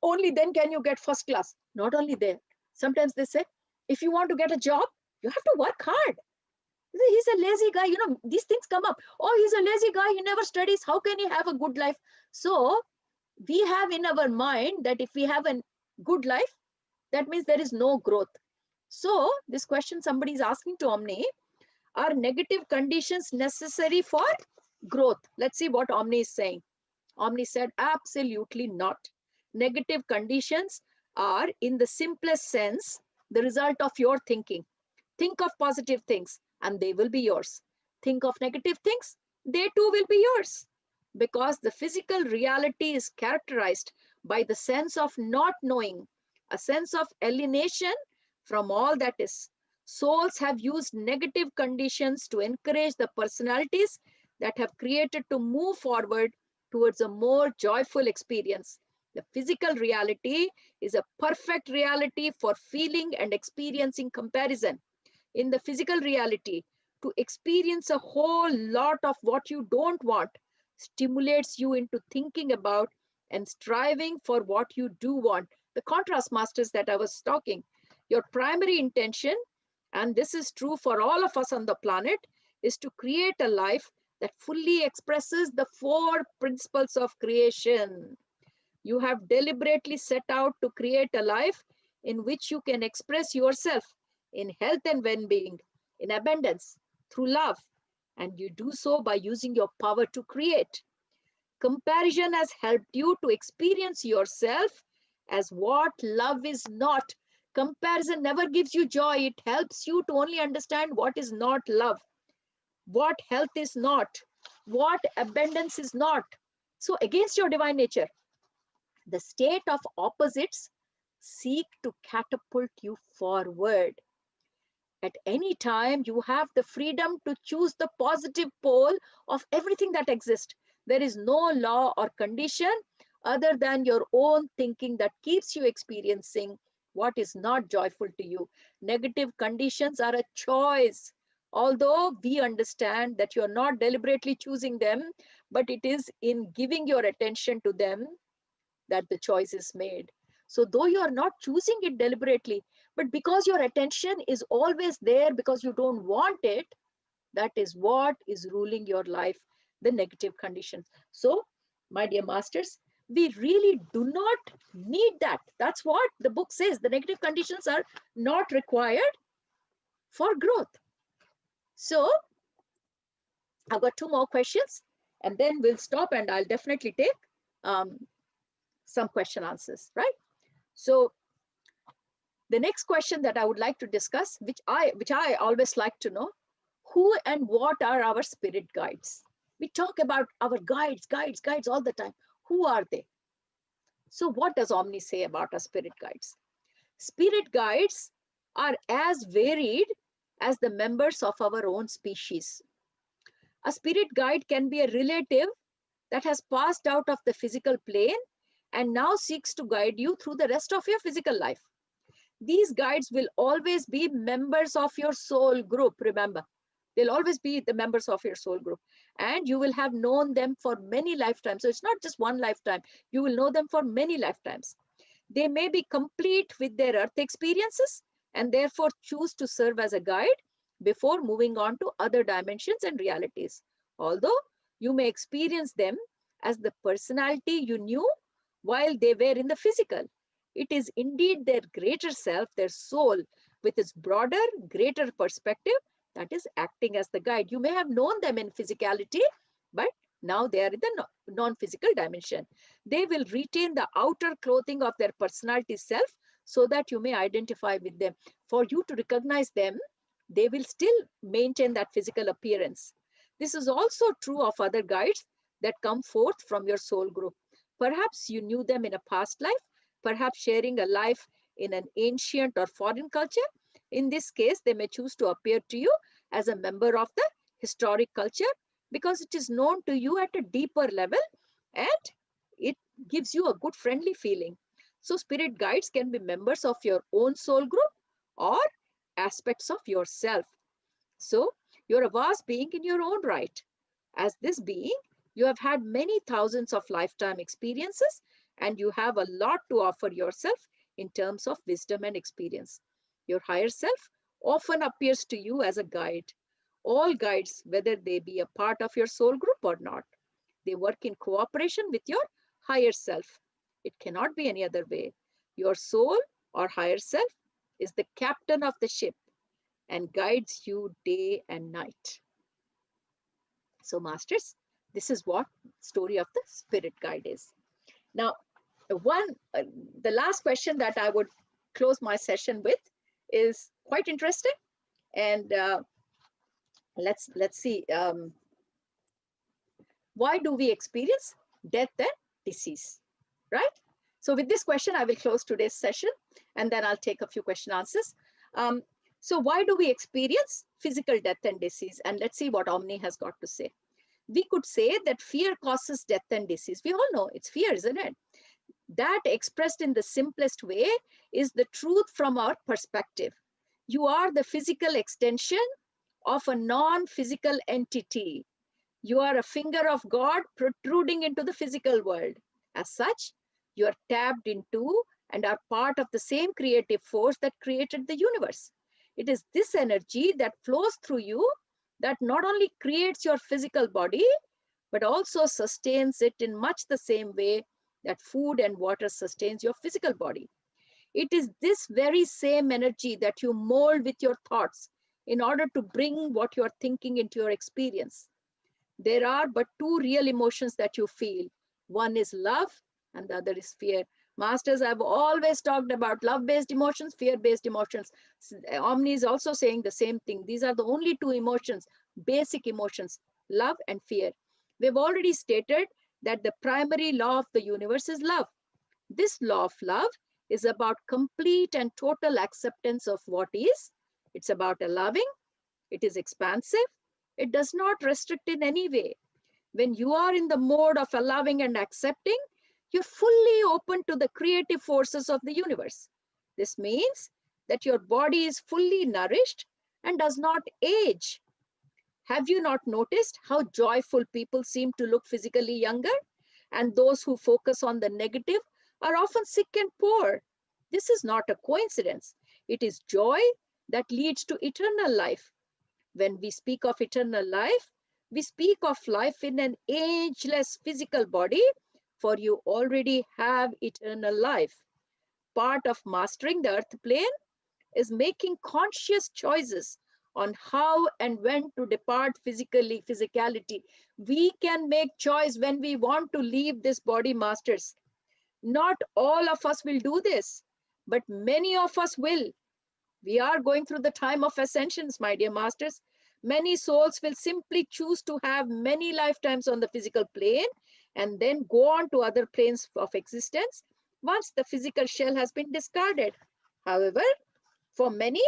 Only then can you get first class. Not only there. Sometimes they say, if you want to get a job, you have to work hard. He's a lazy guy. You know, these things come up. Oh, he's a lazy guy. He never studies. How can he have a good life? So we have in our mind that if we have a good life, that means there is no growth. So this question somebody is asking to Omni, are negative conditions necessary for growth? Let's see what Omni is saying. Omni said, absolutely not. Negative conditions are, in the simplest sense, the result of your thinking. Think of positive things and they will be yours. Think of negative things, they too will be yours. Because the physical reality is characterized by the sense of not knowing, a sense of alienation from all that is. Souls have used negative conditions to encourage the personalities that have created to move forward towards a more joyful experience. The physical reality is a perfect reality for feeling and experiencing comparison. In the physical reality, to experience a whole lot of what you don't want stimulates you into thinking about and striving for what you do want. The contrast, masters, that I was talking. Your primary intention, and this is true for all of us on the planet, is to create a life that fully expresses the 4 principles of creation. You have deliberately set out to create a life in which you can express yourself in health and well-being, in abundance, through love, and you do so by using your power to create. Comparison has helped you to experience yourself as what love is not. Comparison never gives you joy. It helps you to only understand what is not love, what health is not, what abundance is not. So against your divine nature, the state of opposites seek to catapult you forward. At any time, you have the freedom to choose the positive pole of everything that exists. There is no law or condition other than your own thinking that keeps you experiencing what is not joyful to you. Negative conditions are a choice. Although we understand that you are not deliberately choosing them, but it is in giving your attention to them that the choice is made. So though you are not choosing it deliberately, but because your attention is always there because you don't want it, that is what is ruling your life, the negative conditions. So, my dear masters, we really do not need that. That's what the book says. The negative conditions are not required for growth. So, I've got 2 more questions and then we'll stop and I'll definitely take some question answers, right? So, the next question that I would like to discuss, which I always like to know, who and what are our spirit guides? We talk about our guides all the time. Who are they? So what does Omni say about our spirit guides? Spirit guides are as varied as the members of our own species. A spirit guide can be a relative that has passed out of the physical plane and now seeks to guide you through the rest of your physical life. These guides will always be members of your soul group, remember. They'll always be the members of your soul group. And you will have known them for many lifetimes. So it's not just one lifetime. You will know them for many lifetimes. They may be complete with their earth experiences and therefore choose to serve as a guide before moving on to other dimensions and realities. Although you may experience them as the personality you knew while they were in the physical. It is indeed their greater self, their soul, with its broader, greater perspective that is acting as the guide. You may have known them in physicality, but now they are in the non-physical dimension. They will retain the outer clothing of their personality self so that you may identify with them. For you to recognize them, they will still maintain that physical appearance. This is also true of other guides that come forth from your soul group. Perhaps you knew them in a past life, perhaps sharing a life in an ancient or foreign culture. In this case, they may choose to appear to you as a member of the historic culture because it is known to you at a deeper level and it gives you a good friendly feeling. So spirit guides can be members of your own soul group or aspects of yourself. So you're a vast being in your own right. As this being, you have had many thousands of lifetime experiences and you have a lot to offer yourself in terms of wisdom and experience. Your higher self often appears to you as a guide. All guides, whether they be a part of your soul group or not, they work in cooperation with your higher self. It cannot be any other way. Your soul or higher self is the captain of the ship and guides you day and night. So masters, this is what story of the spirit guide is. Now, the last question that I would close my session with is quite interesting, and let's see. Why do we experience death and disease, right? So with this question, I will close today's session, and then I'll take a few question answers. So why do we experience physical death and disease? And let's see what Omni has got to say. We could say that fear causes death and disease. We all know it's fear, isn't it? That expressed in the simplest way is the truth from our perspective. You are the physical extension of a non-physical entity. You are a finger of God protruding into the physical world. As such, you are tapped into and are part of the same creative force that created the universe. It is this energy that flows through you that not only creates your physical body, but also sustains it in much the same way that food and water sustains your physical body. It is this very same energy that you mold with your thoughts in order to bring what you're thinking into your experience. There are but two real emotions that you feel. One is love and the other is fear. Masters, I've always talked about love-based emotions, fear-based emotions. Omni is also saying the same thing. These are the only two emotions, basic emotions, love and fear. We've already stated that the primary law of the universe is love. This law of love is about complete and total acceptance of what is. It's about allowing. It is expansive. It does not restrict in any way. When you are in the mode of allowing and accepting, you're fully open to the creative forces of the universe. This means that your body is fully nourished and does not age. Have you not noticed how joyful people seem to look physically younger? And those who focus on the negative are often sick and poor. This is not a coincidence. It is joy that leads to eternal life. When we speak of eternal life, we speak of life in an ageless physical body, for you already have eternal life. Part of mastering the earth plane is making conscious choices on how and when to depart physicality. We can make choice when we want to leave this body, masters. Not all of us will do this, but many of us will. We are going through the time of ascensions, my dear masters. Many souls will simply choose to have many lifetimes on the physical plane and then go on to other planes of existence once the physical shell has been discarded. However, for many,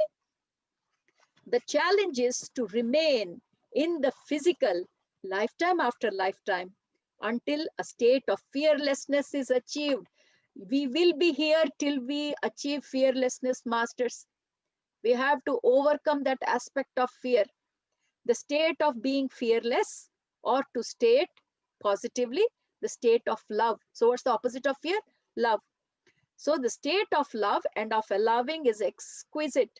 the challenge is to remain in the physical lifetime after lifetime until a state of fearlessness is achieved. We will be here till we achieve fearlessness, masters. We have to overcome that aspect of fear. The state of being fearless, or to state positively, the state of love. So what's the opposite of fear? Love. So the state of love and of allowing is exquisite.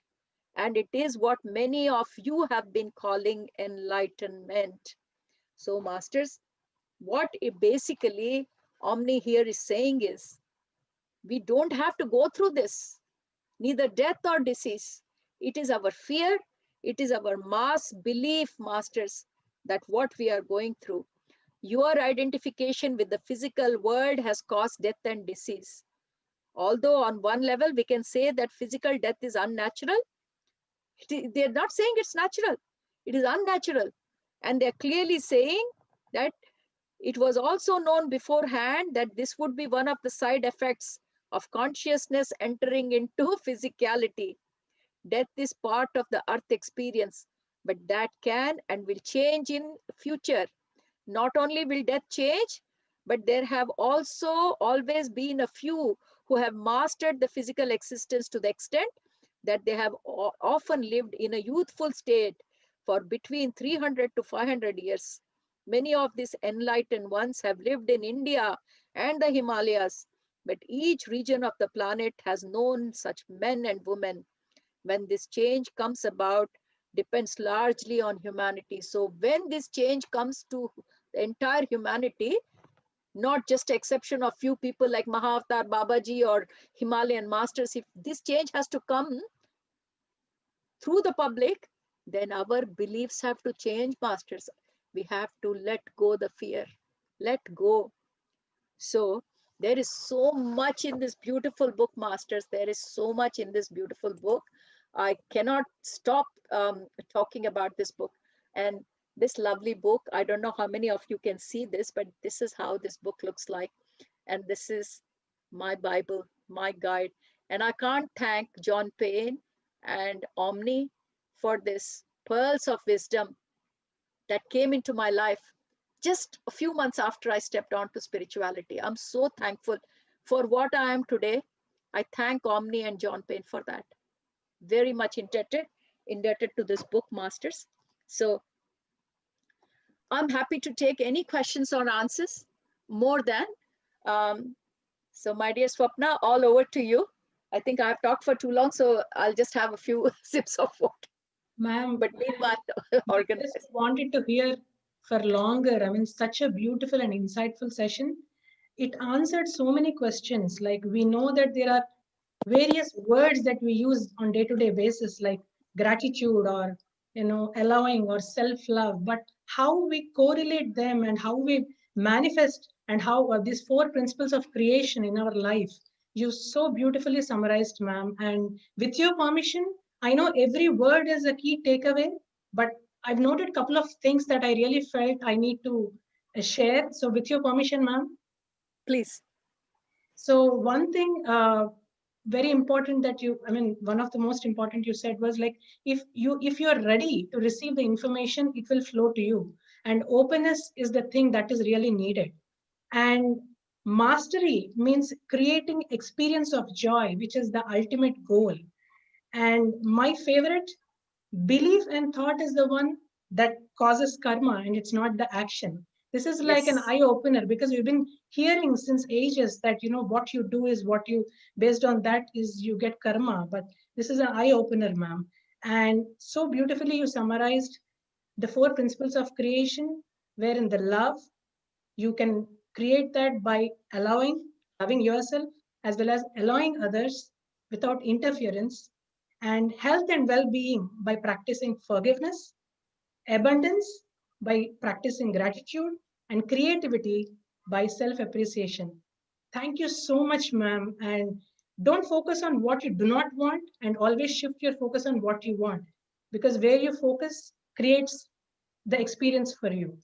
And it is what many of you have been calling enlightenment. So masters, what basically Omni here is saying is, we don't have to go through this, neither death or disease. It is our fear, it is our mass belief, masters, that what we are going through. Your identification with the physical world has caused death and disease. Although on one level, we can say that physical death is unnatural, they're not saying it's natural. It is unnatural. And they're clearly saying that it was also known beforehand that this would be one of the side effects of consciousness entering into physicality. Death is part of the earth experience, but that can and will change in future. Not only will death change, but there have also always been a few who have mastered the physical existence to the extent that they have often lived in a youthful state for between 300 to 500 years. Many of these enlightened ones have lived in India and the Himalayas, but each region of the planet has known such men and women. When this change comes about, depends largely on humanity. So when this change comes to the entire humanity, not just exception of few people like Mahavatar Babaji or Himalayan masters, if this change has to come through the public, then our beliefs have to change, masters. We have to let go the fear, let go. So there is so much in this beautiful book, masters. There is so much in this beautiful book. I cannot stop talking about this book. And this lovely book, I don't know how many of you can see this, but this is how this book looks like. And this is my Bible, my guide. And I can't thank John Payne and Omni for this pearls of wisdom that came into my life just a few months after I stepped onto spirituality. I'm so thankful for what I am today. I thank Omni and John Payne for that. Very much indebted to this book, masters. So I'm happy to take any questions or answers more than. So my dear Swapna, all over to you. I think I've talked for too long, so I'll just have a few sips of water. Ma'am, But meanwhile, organized. Just wanted to hear for longer. I mean, such a beautiful and insightful session. It answered so many questions. Like we know that there are various words that we use on day-to-day basis, like gratitude or allowing or self-love. But how we correlate them and how we manifest and how these four principles of creation in our life, you so beautifully summarized, ma'am. And with your permission, I know every word is a key takeaway, but I've noted a couple of things that I really felt I need to share. So with your permission, ma'am. Please. So one thing very important that one of the most important you said was like, if you're ready to receive the information, it will flow to you. and openness is the thing that is really needed. And mastery means creating experience of joy, which is the ultimate goal. And my favorite, belief and thought is the one that causes karma, and it's not the action. This is like an Yes. eye opener, because we've been hearing since ages that, what you do is what you, based on that is you get karma. But this is an eye opener, ma'am. And so beautifully you summarized the four principles of creation, wherein the love, you can create that by loving yourself as well as allowing others without interference, and health and well-being by practicing forgiveness, abundance by practicing gratitude, and creativity by self-appreciation. Thank you so much, ma'am. And don't focus on what you do not want, and always shift your focus on what you want, because where you focus creates the experience for you.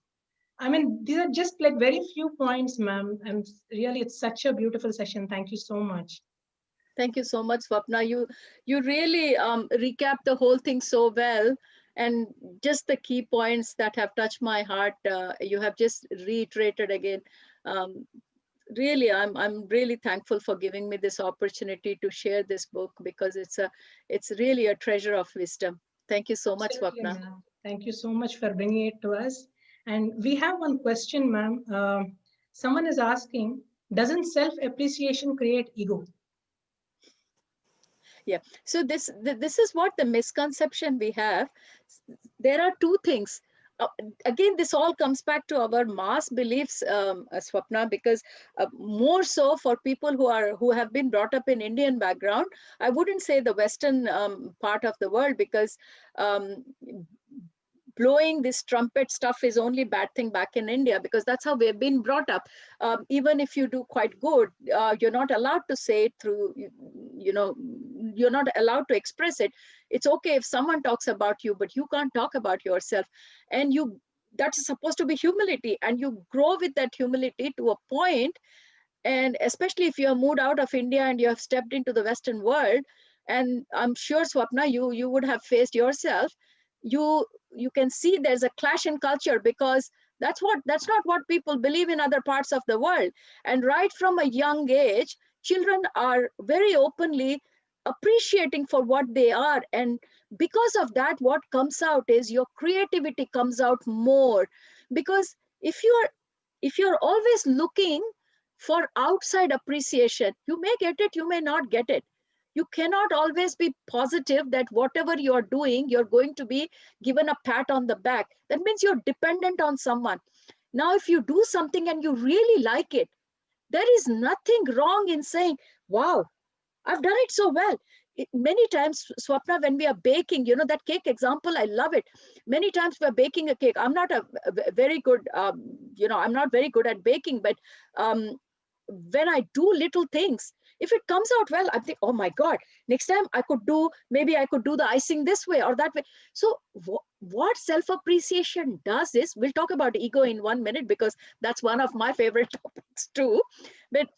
I mean, these are just like very few points, ma'am. And really, it's such a beautiful session. Thank you so much. Thank you so much, Swapna. You really recapped the whole thing so well, and just the key points that have touched my heart. You have just reiterated again. Um, Really, I'm really thankful for giving me this opportunity to share this book, because it's really a treasure of wisdom. Thank you so much, Absolutely, Swapna. ma'am. Thank you so much for bringing it to us. And we have one question, ma'am. Someone is asking, doesn't self-appreciation create ego? Yeah. So this is what the misconception we have. There are two things. Again, this all comes back to our mass beliefs, Swapna, because more so for people who have been brought up in Indian background. I wouldn't say the Western part of the world, because um, blowing this trumpet stuff is only bad thing back in India, because that's how we've been brought up. Even if you do quite good, you're not allowed to say it through, you know, you're not allowed to express it. It's okay if someone talks about you, but you can't talk about yourself. And that's supposed to be humility, and you grow with that humility to a point. And especially if you have moved out of India and you have stepped into the Western world, and I'm sure, Swapna, you would have faced yourself, you can see there's a clash in culture, because that's not what people believe in other parts of the world. And right from a young age, children are very openly appreciating for what they are, and because of that, what comes out is your creativity comes out more. Because if you're always looking for outside appreciation, you may get it, you may not get it. You cannot always be positive that whatever you're doing, you're going to be given a pat on the back. That means you're dependent on someone. Now, if you do something and you really like it, there is nothing wrong in saying, wow, I've done it so well. Many times, Swapna, when we are baking, that cake example, I love it. Many times we're baking a cake. I'm not very good, I'm not very good at baking, but um, when I do little things, if it comes out well, I think, oh my God, next time maybe I could do the icing this way or that way. So what self-appreciation does is, we'll talk about ego in 1 minute, because that's one of my favorite topics too. But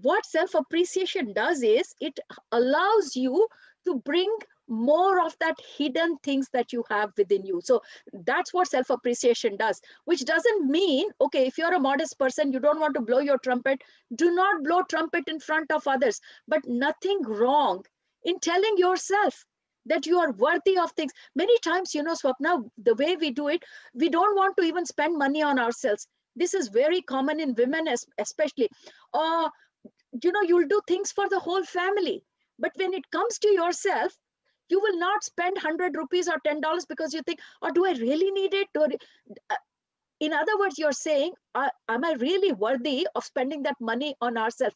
what self-appreciation does is, it allows you to bring more of that hidden things that you have within you. So that's what self-appreciation does, which doesn't mean, okay, if you're a modest person, you don't want to blow your trumpet, do not blow trumpet in front of others. But nothing wrong in telling yourself that you are worthy of things. Many times, Swapna, the way we do it, we don't want to even spend money on ourselves. This is very common in women, especially. Or you'll do things for the whole family, but when it comes to yourself, you will not spend 100 rupees or $10, because you think, oh, do I really need it? Uh, in other words, you're saying, am I really worthy of spending that money on ourselves?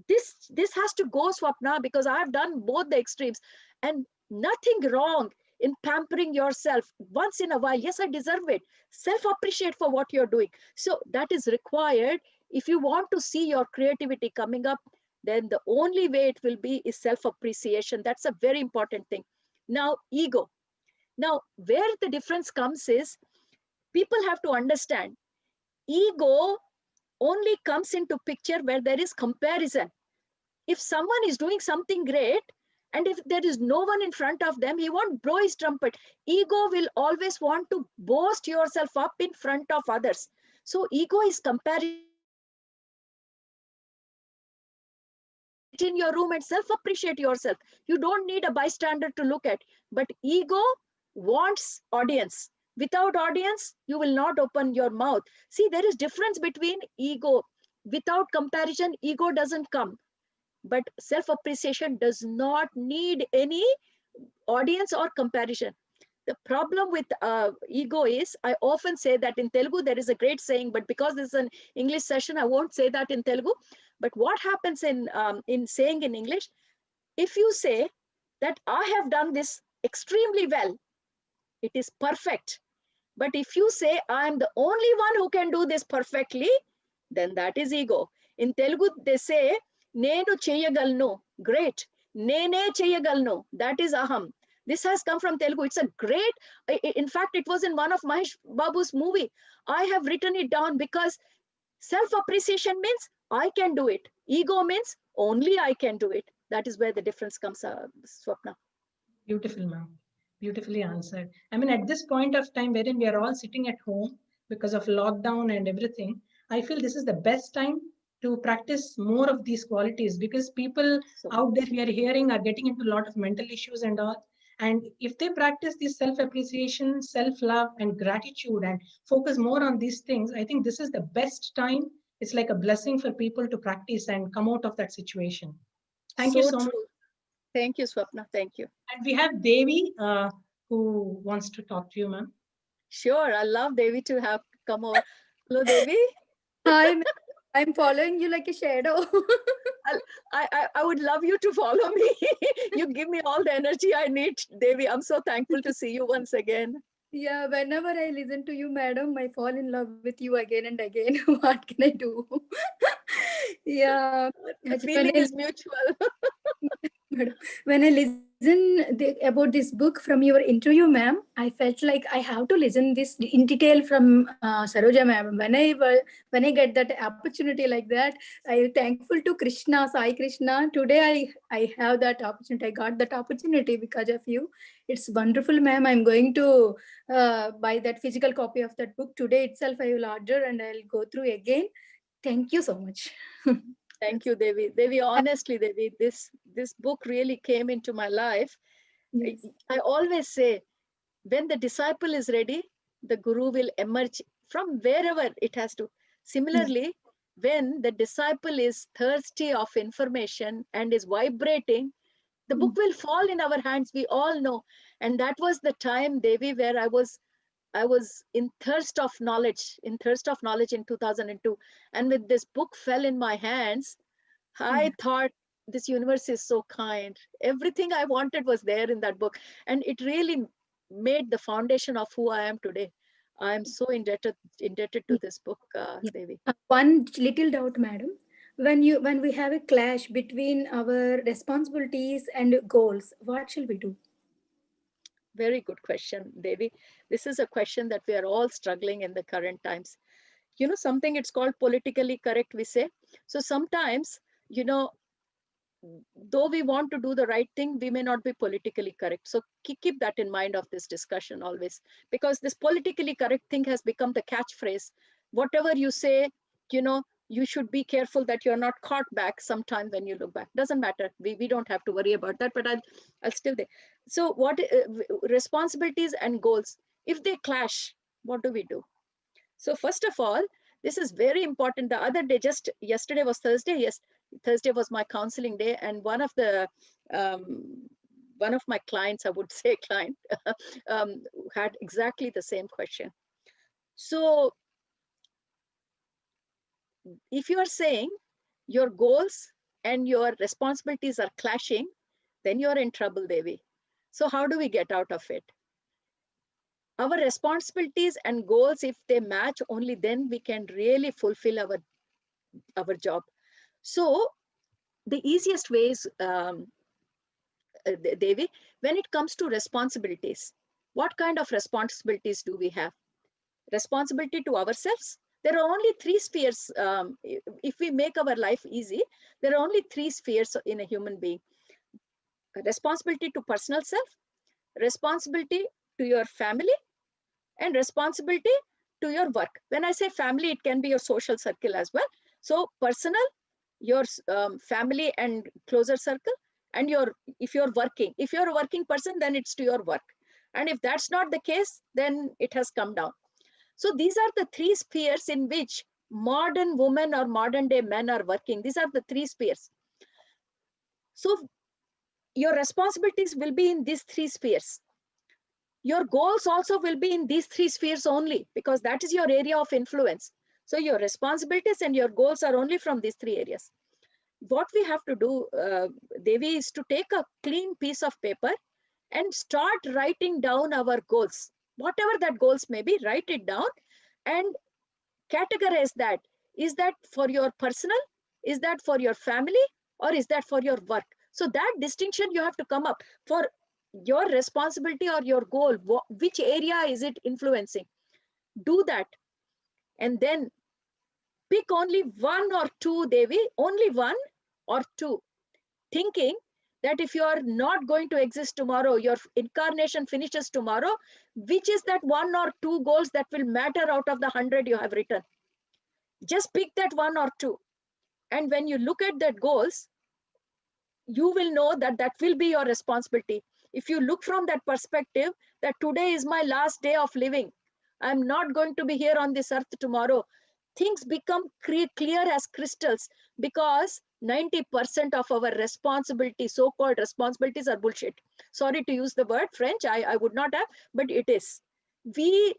This has to go, Swapna, because I've done both the extremes. And nothing wrong in pampering yourself once in a while. Yes, I deserve it. Self appreciate for what you're doing. So that is required. If you want to see your creativity coming up, then the only way it will be is self appreciation. That's a very important thing. Now, ego. Now, where the difference comes is, people have to understand, ego only comes into picture where there is comparison. If someone is doing something great And if there is no one in front of them, he won't blow his trumpet. Ego will always want to boast yourself up in front of others. So ego is comparison. Sit in your room and self-appreciate yourself. You don't need a bystander to look at. But ego wants audience. Without audience, you will not open your mouth. See, there is difference between ego. Without comparison, ego doesn't come. But self-appreciation does not need any audience or comparison. The problem with ego is, I often say that in Telugu, there is a great saying, but because this is an English session, I won't say that in Telugu. But what happens in saying in English, if you say that I have done this extremely well, it is perfect. But if you say I am the only one who can do this perfectly, then that is ego. In Telugu, they say, Nenu cheyagalnu, great. Nene cheyagalnu, that is aham. This has come from Telugu. It's a great, in fact, it was in one of Mahesh Babu's movie. I have written it down because self-appreciation means I can do it. Ego means only I can do it. That is where the difference comes, Swapna. Beautiful, ma'am. Beautifully answered. I mean, at this point of time wherein we are all sitting at home because of lockdown and everything, I feel this is the best time to practice more of these qualities, because people out there we are hearing are getting into a lot of mental issues and all. And if they practice this self-appreciation, self-love, and gratitude and focus more on these things, I think this is the best time. It's like a blessing for people to practice and come out of that situation. Thank you so much. Thank you, Swapna. Thank you. And we have Devi, who wants to talk to you, ma'am. Sure, I love Devi to have come over. Hello, Devi. Hi, I'm following you like a shadow. I would love you to follow me. You give me all the energy I need, Devi. I'm so thankful to see you once again. Yeah, whenever I listen to you, madam, I fall in love with you again and again. What can I do? Yeah. The feeling is mutual. When I listen about this book from your interview, ma'am, I felt like I have to listen this in detail from Saroja, ma'am. When I get that opportunity like that, I am thankful to Krishna, Sai Krishna. Today I have that opportunity. I got that opportunity because of you. It's wonderful, ma'am. I'm going to buy that physical copy of that book today itself. I will order and I'll go through again. Thank you so much. Thank you, Devi. Devi, honestly, Devi, this book really came into my life. Yes. I always say, when the disciple is ready, the guru will emerge from wherever it has to. Similarly, when the disciple is thirsty of information and is vibrating, the book will fall in our hands. We all know. And that was the time, Devi, where I was in thirst of knowledge in 2002. And when this book fell in my hands, I thought, this universe is so kind. Everything I wanted was there in that book. And it really made the foundation of who I am today. I am so indebted to this book, Devi. One little doubt, madam. When we have a clash between our responsibilities and goals, what shall we do? Very good question, Devi. This is a question that we are all struggling in the current times. You know, something, it's called politically correct, we say. So sometimes, you know, though we want to do the right thing, we may not be politically correct. So keep that in mind of this discussion always, because this politically correct thing has become the catchphrase. Whatever you say, you know, you should be careful that you're not caught back sometime when you look back. Doesn't matter. We don't have to worry about that, but I'll still there. So what responsibilities and goals, if they clash, what do we do? So first of all, this is very important. The other day, just yesterday was Thursday. Yes, Thursday was my counseling day, and one of my clients, I would say client, had exactly the same question. So if you are saying your goals and your responsibilities are clashing, then you're in trouble, Devi. So how do we get out of it? Our responsibilities and goals, if they match, only then we can really fulfill our job. So the easiest way is, Devi, when it comes to responsibilities, what kind of responsibilities do we have? Responsibility to ourselves. There are only three spheres. If we make our life easy, there are only three spheres in a human being. responsibility to personal self, responsibility to your family, and responsibility to your work. When I say family, it can be your social circle as well. So personal, your family and closer circle, and if you're a working person, then it's to your work. And if that's not the case, then it has come down. So these are the three spheres in which modern women or modern day men are working. These are the three spheres. So your responsibilities will be in these three spheres. Your goals also will be in these three spheres only, because that is your area of influence. So your responsibilities and your goals are only from these three areas. What we have to do, Devi, is to take a clean piece of paper and start writing down our goals. Whatever that goals may be, write it down and categorize that. Is that for your personal? Is that for your family? Or is that for your work? So that distinction you have to come up for your responsibility or your goal. Which area is it influencing? Do that. And then pick only one or two, Devi, only one or two, thinking that if you are not going to exist tomorrow, your incarnation finishes tomorrow, which is that one or two goals that will matter out of the 100 you have written? Just pick that one or two. And when you look at that goals, you will know that that will be your responsibility. If you look from that perspective, that today is my last day of living, I'm not going to be here on this earth tomorrow, things become clear as crystals, because 90% of our responsibility, so-called responsibilities, are bullshit. Sorry to use the word French, I would not have, but it is. We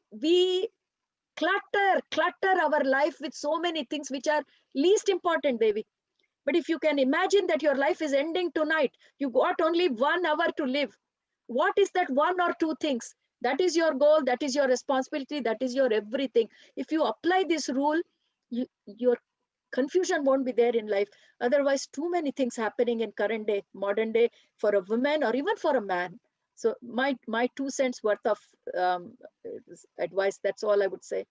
clutter our life with so many things which are least important, baby. But if you can imagine that your life is ending tonight, you got only 1 hour to live. What is that one or two things? That is your goal, that is your responsibility, that is your everything. If you apply this rule, your confusion won't be there in life. Otherwise, too many things happening in current day, modern day, for a woman or even for a man. So my 2 cents worth of advice, that's all I would say.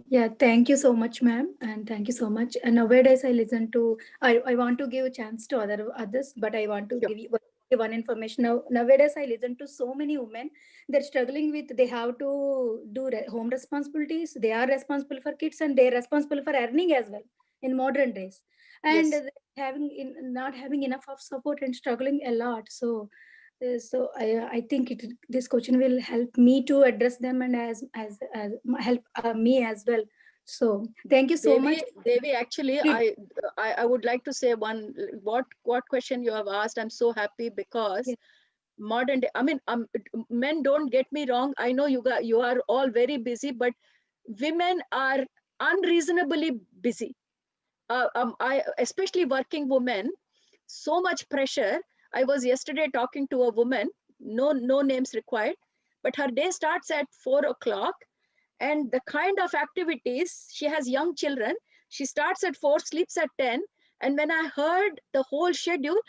Yeah, thank you so much, ma'am, and thank you so much. And nowadays, I listen to. I want to give a chance to others, but I want to Sure. give you one information. Nowadays, I listen to so many women. They're struggling with. They have to do home responsibilities. They are responsible for kids, and they're responsible for earning as well in modern days. And Yes. not having enough of support and struggling a lot. So I think this question will help me to address them, and as help me as well. So thank you so much. Devi, actually, I would like to say what question you have asked. I'm so happy because modern day, I mean, men, don't get me wrong. I know you are all very busy, but women are unreasonably busy. Especially working women, so much pressure. I was yesterday talking to a woman, no names required, but her day starts at 4 o'clock, and the kind of activities, she has young children, she starts at 4, sleeps at 10, and when I heard the whole schedule,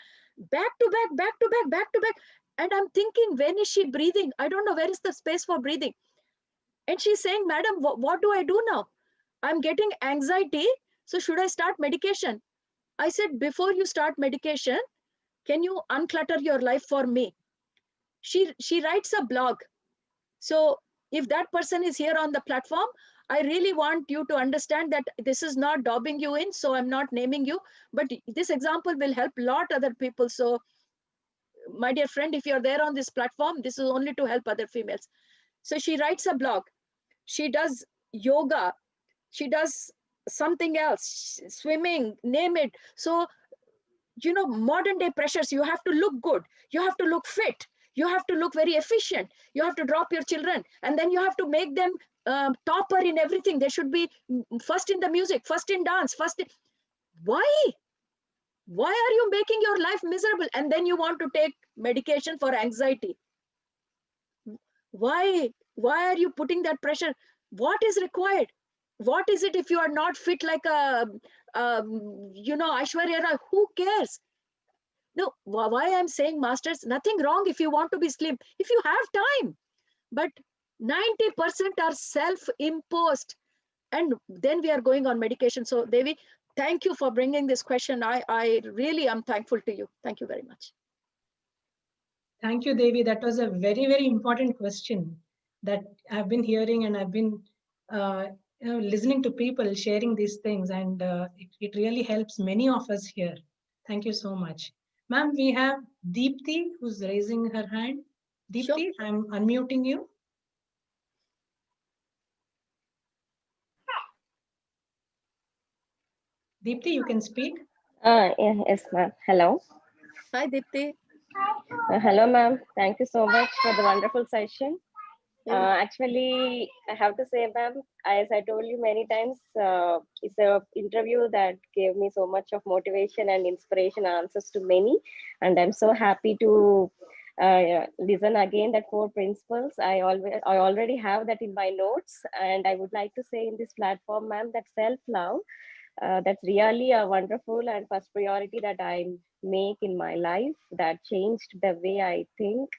back to back, and I'm thinking, when is she breathing? I don't know, where is the space for breathing? And she's saying, madam, what do I do now? I'm getting anxiety, so should I start medication? I said, before you start medication, can you unclutter your life for me? She writes a blog. So if that person is here on the platform, I really want you to understand that this is not dobbing you in, so I'm not naming you, but this example will help a lot other people. So my dear friend, if you're there on this platform, this is only to help other females. So she writes a blog, she does yoga, she does something else, swimming, name it. So, you know, modern day pressures, you have to look good, you have to look fit, you have to look very efficient, you have to drop your children, and then you have to make them topper in everything. They should be first in the music, first in dance, why are you making your life miserable? And then you want to take medication for anxiety. Why are you putting that pressure? What is required? What is it if you are not fit like a Aishwarya Rai? Who cares? No, why I'm saying, masters, nothing wrong if you want to be slim, if you have time, but 90% are self-imposed, and then we are going on medication. So Devi, thank you for bringing this question. I really am thankful to you. Thank you very much. Thank you, Devi. That was a very, very important question that I've been hearing, and I've been listening to people sharing these things, and it really helps many of us here. Thank you so much. Ma'am, we have Deepthi who's raising her hand. Deepthi, Sure. I'm unmuting you. Deepthi, you can speak. Yes, ma'am. Hello. Hi, Deepthi. Hello, ma'am. Thank you so much for the wonderful session. Yeah. Actually, I have to say, ma'am, as I told you many times, it's a interview that gave me so much of motivation and inspiration, answers to many, and I'm so happy to listen again that 4 principles. I already have that in my notes, and I would like to say in this platform, ma'am, that self-love. That's really a wonderful and first priority that I make in my life, that changed the way I think,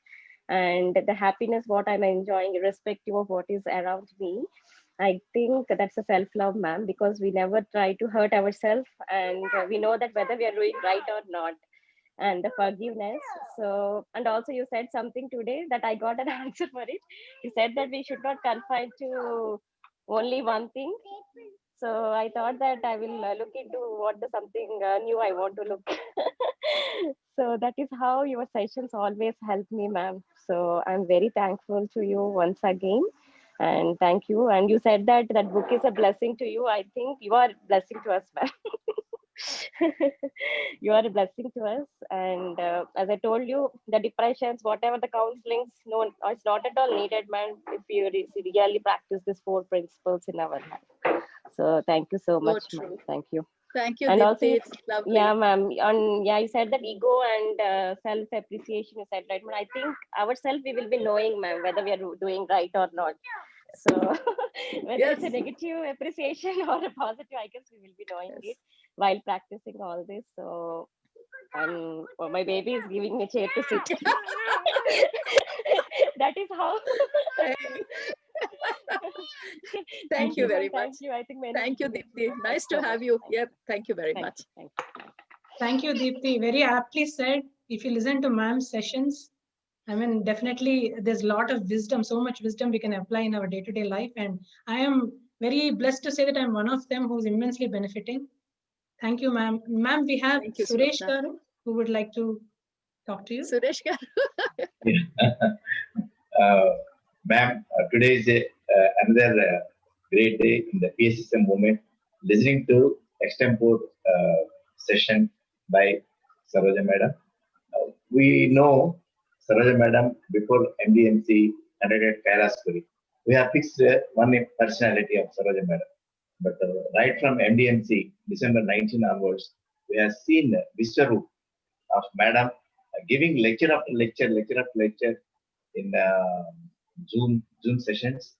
and the happiness what I'm enjoying irrespective of what is around me. I think that's a self-love, ma'am, because we never try to hurt ourselves, and we know that whether we are doing right or not, and the forgiveness. So, and also you said something today that I got an answer for it. You said that we should not confine to only one thing. So I thought that I will look into what the something new I want to look. So that is how your sessions always help me, ma'am. So I'm very thankful to you once again. And thank you. And you said that that book is a blessing to you. I think you are a blessing to us, ma'am. You are a blessing to us. And as I told you, the depressions, whatever the counselings, no, it's not at all needed, man, if you really practice these 4 principles in our life. So thank you so much, ma'am. True. Thank you. Thank you, And also, Deepthi. It's lovely. yeah, ma'am. Yeah, you said that ego and self-appreciation. You said right, but I think ourselves we will be knowing, ma'am, whether we are doing right or not. So whether it's a Yes. negative appreciation or a positive, I guess we will be knowing Yes. it while practicing all this. So, well, my baby is giving me a chair to sit. That is how. Thank you very Thank much. you. I think many. Thank you, Deepthi. Nice to have you. Yep. Thank you very much. Thank you. Thank you, Deepthi. Very aptly said. If you listen to ma'am's sessions, I mean, definitely there's a lot of wisdom, so much wisdom we can apply in our day-to-day life. And I am very blessed to say that I'm one of them who's immensely benefiting. Thank you, ma'am. Ma'am, we have Thank you, Suresh Swapna. Garu, who would like to talk to you. Suresh Garu. Ma'am, today is another great day in the PSSM movement. Listening to extempore session by Saroja Madam. We know Saroja Madam before MDMC attended Kailaspuri. We have fixed one personality of Saroja Madam. But right from MDMC, December 19 onwards, we have seen Vishwaroop of Madam giving lecture after lecture in Zoom sessions.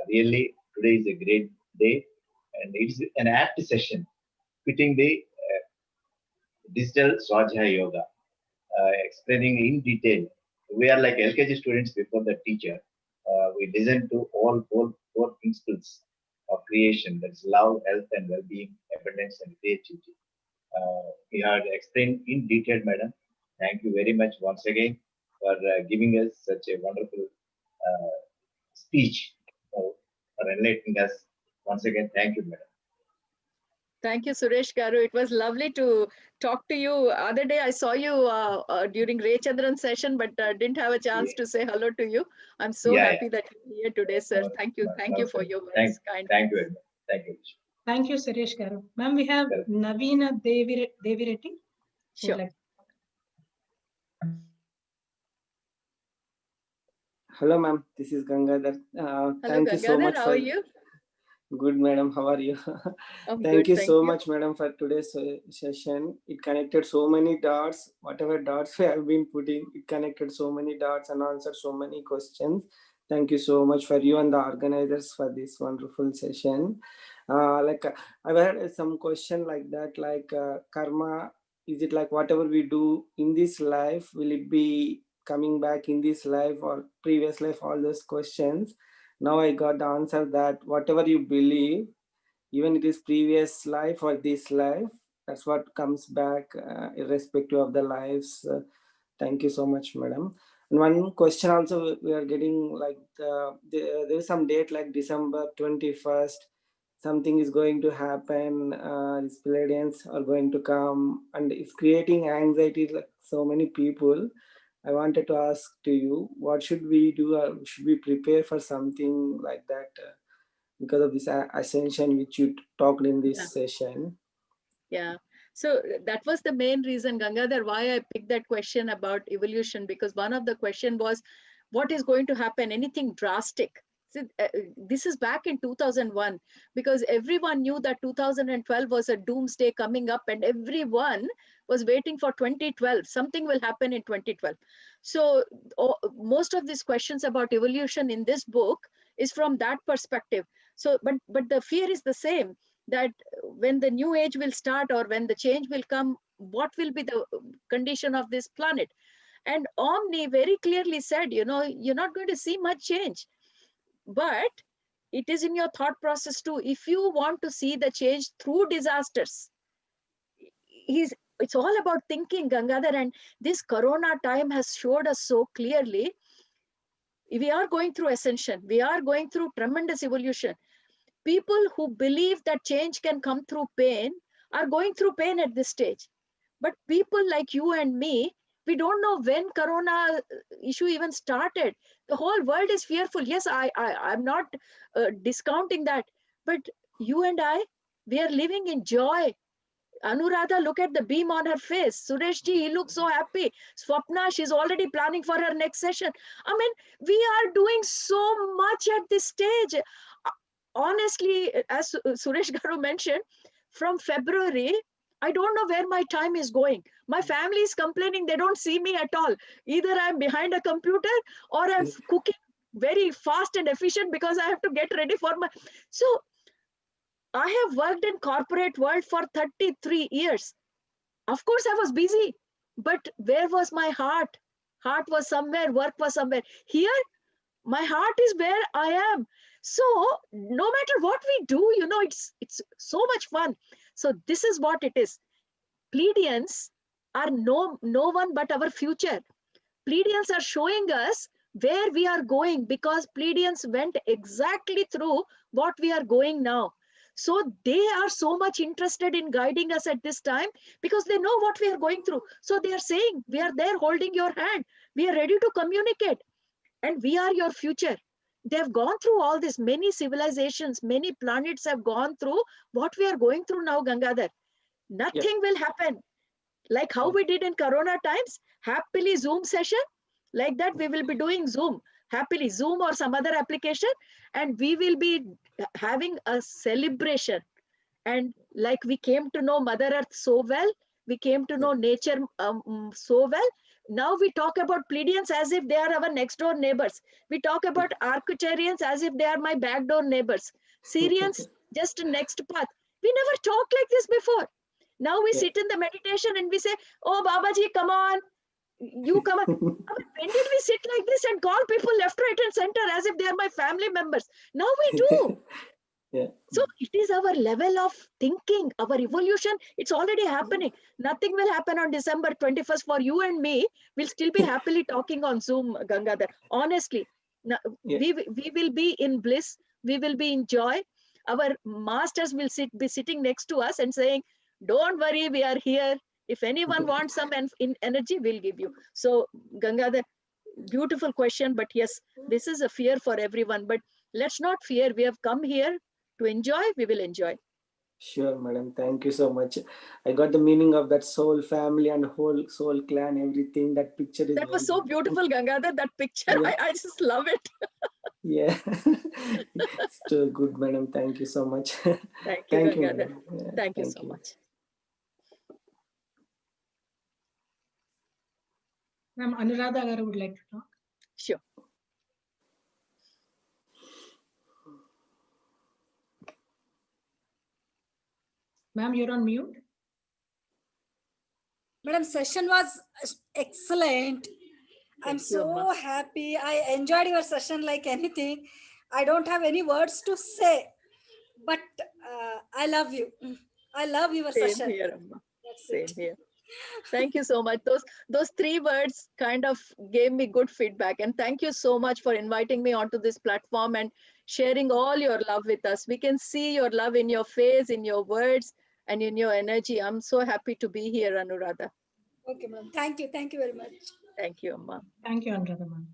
Really, today is a great day, and it is an apt session fitting the digital Swajaya Yoga, explaining in detail. We are like LKG students before the teacher. We listen to all four principles of creation, that's love, health, and well-being, abundance, and creativity. We have explained in detail, madam. Thank you very much once again for giving us such a wonderful speech, for enlightening us. Once again, thank you, madam. Thank you, Suresh Garu. It was lovely to talk to you. Other day I saw you during Ray Chandran's session, but didn't have a chance to say hello to you. I'm so happy that you're here today, sir. Thank you. Thank you for your words. Thank you very much. Thank you. Thank you, Suresh Garu. Ma'am, we have Navina Devireddy. Sure. Hello, ma'am. This is Gangadhar. Thank you so much. How are you? Good, madam. How are you? Thank you so much, madam, for today's session. It connected so many dots. Whatever dots we have been putting, it connected so many dots and answered so many questions. Thank you so much for you and the organizers for this wonderful session. I've had some question like that, like karma. Is it like whatever we do in this life, will it be coming back in this life or previous life? All those questions. Now I got the answer that whatever you believe, even it is previous life or this life, that's what comes back, irrespective of the lives. Thank you so much, madam. And one question also we are getting, like there is some date like December 21st, something is going to happen, these Pleiadians are going to come, and it's creating anxiety like so many people. I wanted to ask to you, what should we do? Or should we prepare for something like that because of this ascension which you talked in this session? Yeah. So that was the main reason, Gangadhar, why I picked that question about evolution, because one of the question was, what is going to happen? Anything drastic? See, this is back in 2001, because everyone knew that 2012 was a doomsday coming up, and everyone was waiting for 2012. Something will happen in 2012. So most of these questions about evolution in this book is from that perspective. So, but the fear is the same, that when the new age will start or when the change will come, what will be the condition of this planet? And Omni very clearly said, you know, you're not going to see much change, but it is in your thought process too. If you want to see the change through disasters, it's all about thinking, Gangadhar. And this Corona time has showed us so clearly, we are going through ascension. We are going through tremendous evolution. People who believe that change can come through pain are going through pain at this stage. But people like you and me, we don't know when Corona issue even started. The whole world is fearful. Yes, I'm not discounting that. But you and I, we are living in joy. Anuradha, look at the beam on her face. Sureshji, he looks so happy. Swapna, she's already planning for her next session. I mean, we are doing so much at this stage. Honestly, as Suresh Garu mentioned, from February, I don't know where my time is going. My family is complaining they don't see me at all. Either I'm behind a computer or I'm cooking very fast and efficient because I have to get ready for my... So I have worked in corporate world for 33 years. Of course, I was busy, but where was my heart? Heart was somewhere, work was somewhere. Here, my heart is where I am. So no matter what we do, you know, it's so much fun. So this is what it is. Pleiadians are no one but our future. Pleiadians are showing us where we are going, because Pleiadians went exactly through what we are going now. So they are so much interested in guiding us at this time because they know what we are going through. So they are saying, we are there holding your hand. We are ready to communicate. And we are your future. They have gone through all this. Many civilizations, many planets have gone through what we are going through now, Gangadhar. Nothing will happen. Like how we did in Corona times, happily Zoom session. Like that, we will be doing Zoom, happily Zoom or some other application. And we will be having a celebration. And like we came to know Mother Earth so well, we came to know nature so well. Now we talk about Pleiadians as if they are our next door neighbors. We talk about Arcturians as if they are my back door neighbors. Syrians, just next path. We never talked like this before. Now we sit in the meditation and we say, oh, Babaji, come on. You come on. I mean, when did we sit like this and call people left, right, and center as if they are my family members? Now we do. So it is our level of thinking, our evolution. It's already happening. Nothing will happen on December 21st for you and me. We'll still be happily talking on Zoom, Gangadhar. Honestly, we will be in bliss. We will be in joy. Our masters will be sitting next to us and saying, don't worry, we are here. If anyone wants some energy, we'll give you. So Gangadhar, beautiful question. But yes, this is a fear for everyone. But let's not fear. We have come here to enjoy. We will enjoy. Sure, madam. Thank you so much. I got the meaning of that soul family and whole soul clan, everything. That picture is... That was so beautiful, Gangadhar. That picture, I just love it. Yeah. It's too good, madam. Thank you so much. Thank you, Gangadhar. Thank you so much. Ma'am, Anuradha Garu would like to talk. Sure. Ma'am, you're on mute. Madam, session was excellent. I'm so happy. I enjoyed your session like anything. I don't have any words to say, but I love you. I love your Same session. here, Amma. That's Same it. here. Thank you so much. Those three words kind of gave me good feedback. And thank you so much for inviting me onto this platform and sharing all your love with us. We can see your love in your face, in your words, and in your energy. I'm so happy to be here, Anuradha. Okay, madam. Thank you. Thank you very much. Thank you, Amma. Thank you, Anuradha ma'am.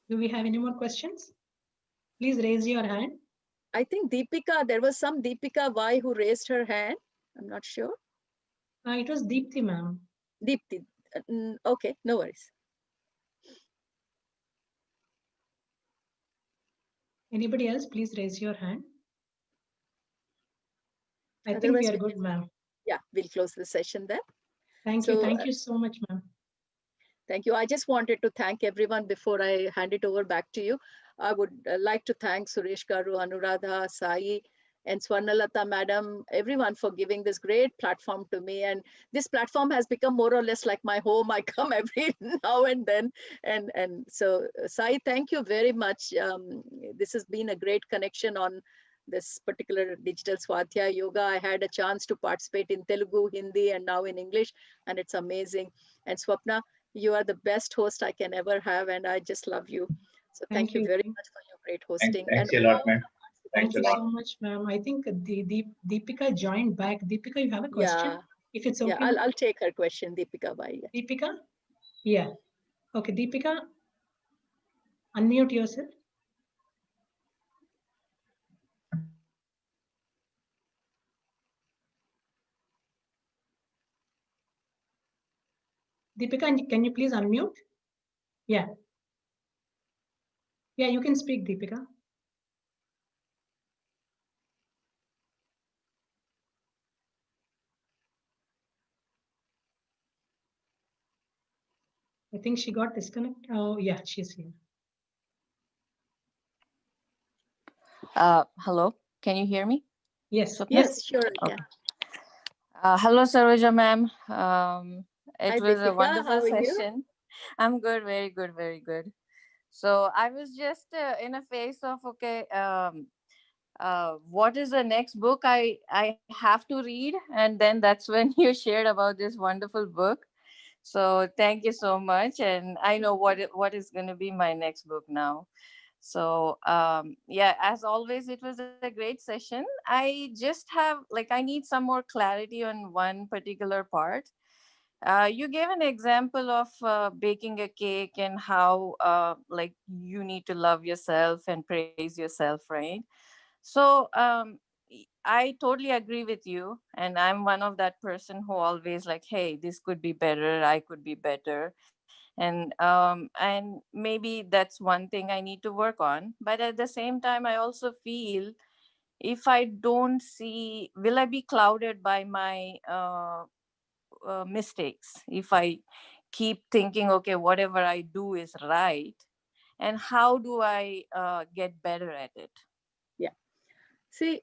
Do we have any more questions? Please raise your hand. I think Deepika, there was some Deepika Y who raised her hand. I'm not sure. It was Deepthi ma'am. Deepthi. Okay, no worries. Anybody else, please raise your hand. I think Otherwise, we are good, ma'am. Yeah, we'll close the session then. Thank you. Thank you so much, ma'am. Thank you. I just wanted to thank everyone before I hand it over back to you. I would like to thank Suresh Garu, Anuradha, Sai, and Swarnalata madam, everyone for giving this great platform to me. And this platform has become more or less like my home. I come every now and then. And so Sai, thank you very much. This has been a great connection on this particular digital Swadhyaya yoga. I had a chance to participate in Telugu, Hindi, and now in English, and it's amazing. And Swapna, you are the best host I can ever have, and I just love you. So thank you very much for your great hosting. Thanks a lot, ma'am. Thank you so much, ma'am. I think Deepika joined back. Deepika, you have a question? Yeah. If it's okay. Yeah, I'll take her question, Deepika. Bye. Deepika? Yeah. Okay, Deepika, unmute yourself. Deepika, can you please unmute? Yeah. Yeah, you can speak, Deepika. I think she got disconnected. Oh, yeah, she's here. Hello, can you hear me? Yes. Yes, sure. Okay. Yeah. Hello, Saroja ma'am. It Hi, was Deepika, a wonderful how are session. you? I'm good, very good, very good. So I was just in a phase of, okay, what is the next book I have to read? And then that's when you shared about this wonderful book. So thank you so much. And I know what is going to be my next book now. So yeah, as always, it was a great session. I just have, like, I need some more clarity on one particular part. You gave an example of baking a cake and how like you need to love yourself and praise yourself, right? So I totally agree with you, and I'm one of that person who always like, hey, this could be better, I could be better. And maybe that's one thing I need to work on. But at the same time, I also feel, if I don't see, will I be clouded by my mistakes if I keep thinking, okay, whatever I do is right? And how do I get better at it? Yeah. See,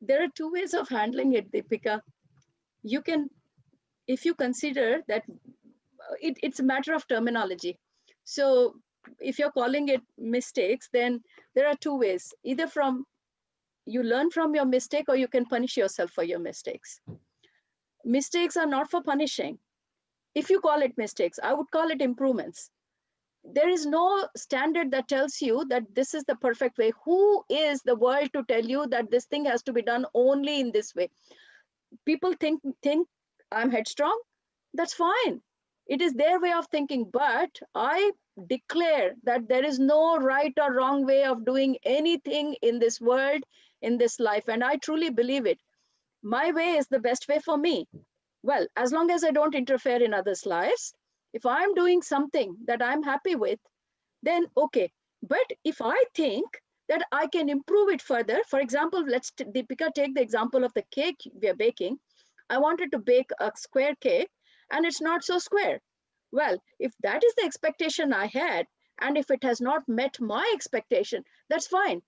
there are two ways of handling it, Deepika. You can, if you consider that it's a matter of terminology. So if you're calling it mistakes, then there are two ways. Either from you learn from your mistake, or you can punish yourself for your mistakes. Mistakes are not for punishing. If you call it mistakes, I would call it improvements. There is no standard that tells you that this is the perfect way. Who is the world to tell you that this thing has to be done only in this way? People think I'm headstrong. That's fine. It is their way of thinking. But I declare that there is no right or wrong way of doing anything in this world, in this life. And I truly believe it. My way is the best way for me. Well, as long as I don't interfere in others' lives, if I'm doing something that I'm happy with, then okay. But if I think that I can improve it further, for example, let's Deepika take the example of the cake we are baking. I wanted to bake a square cake and it's not so square. Well, if that is the expectation I had, and if it has not met my expectation, that's fine.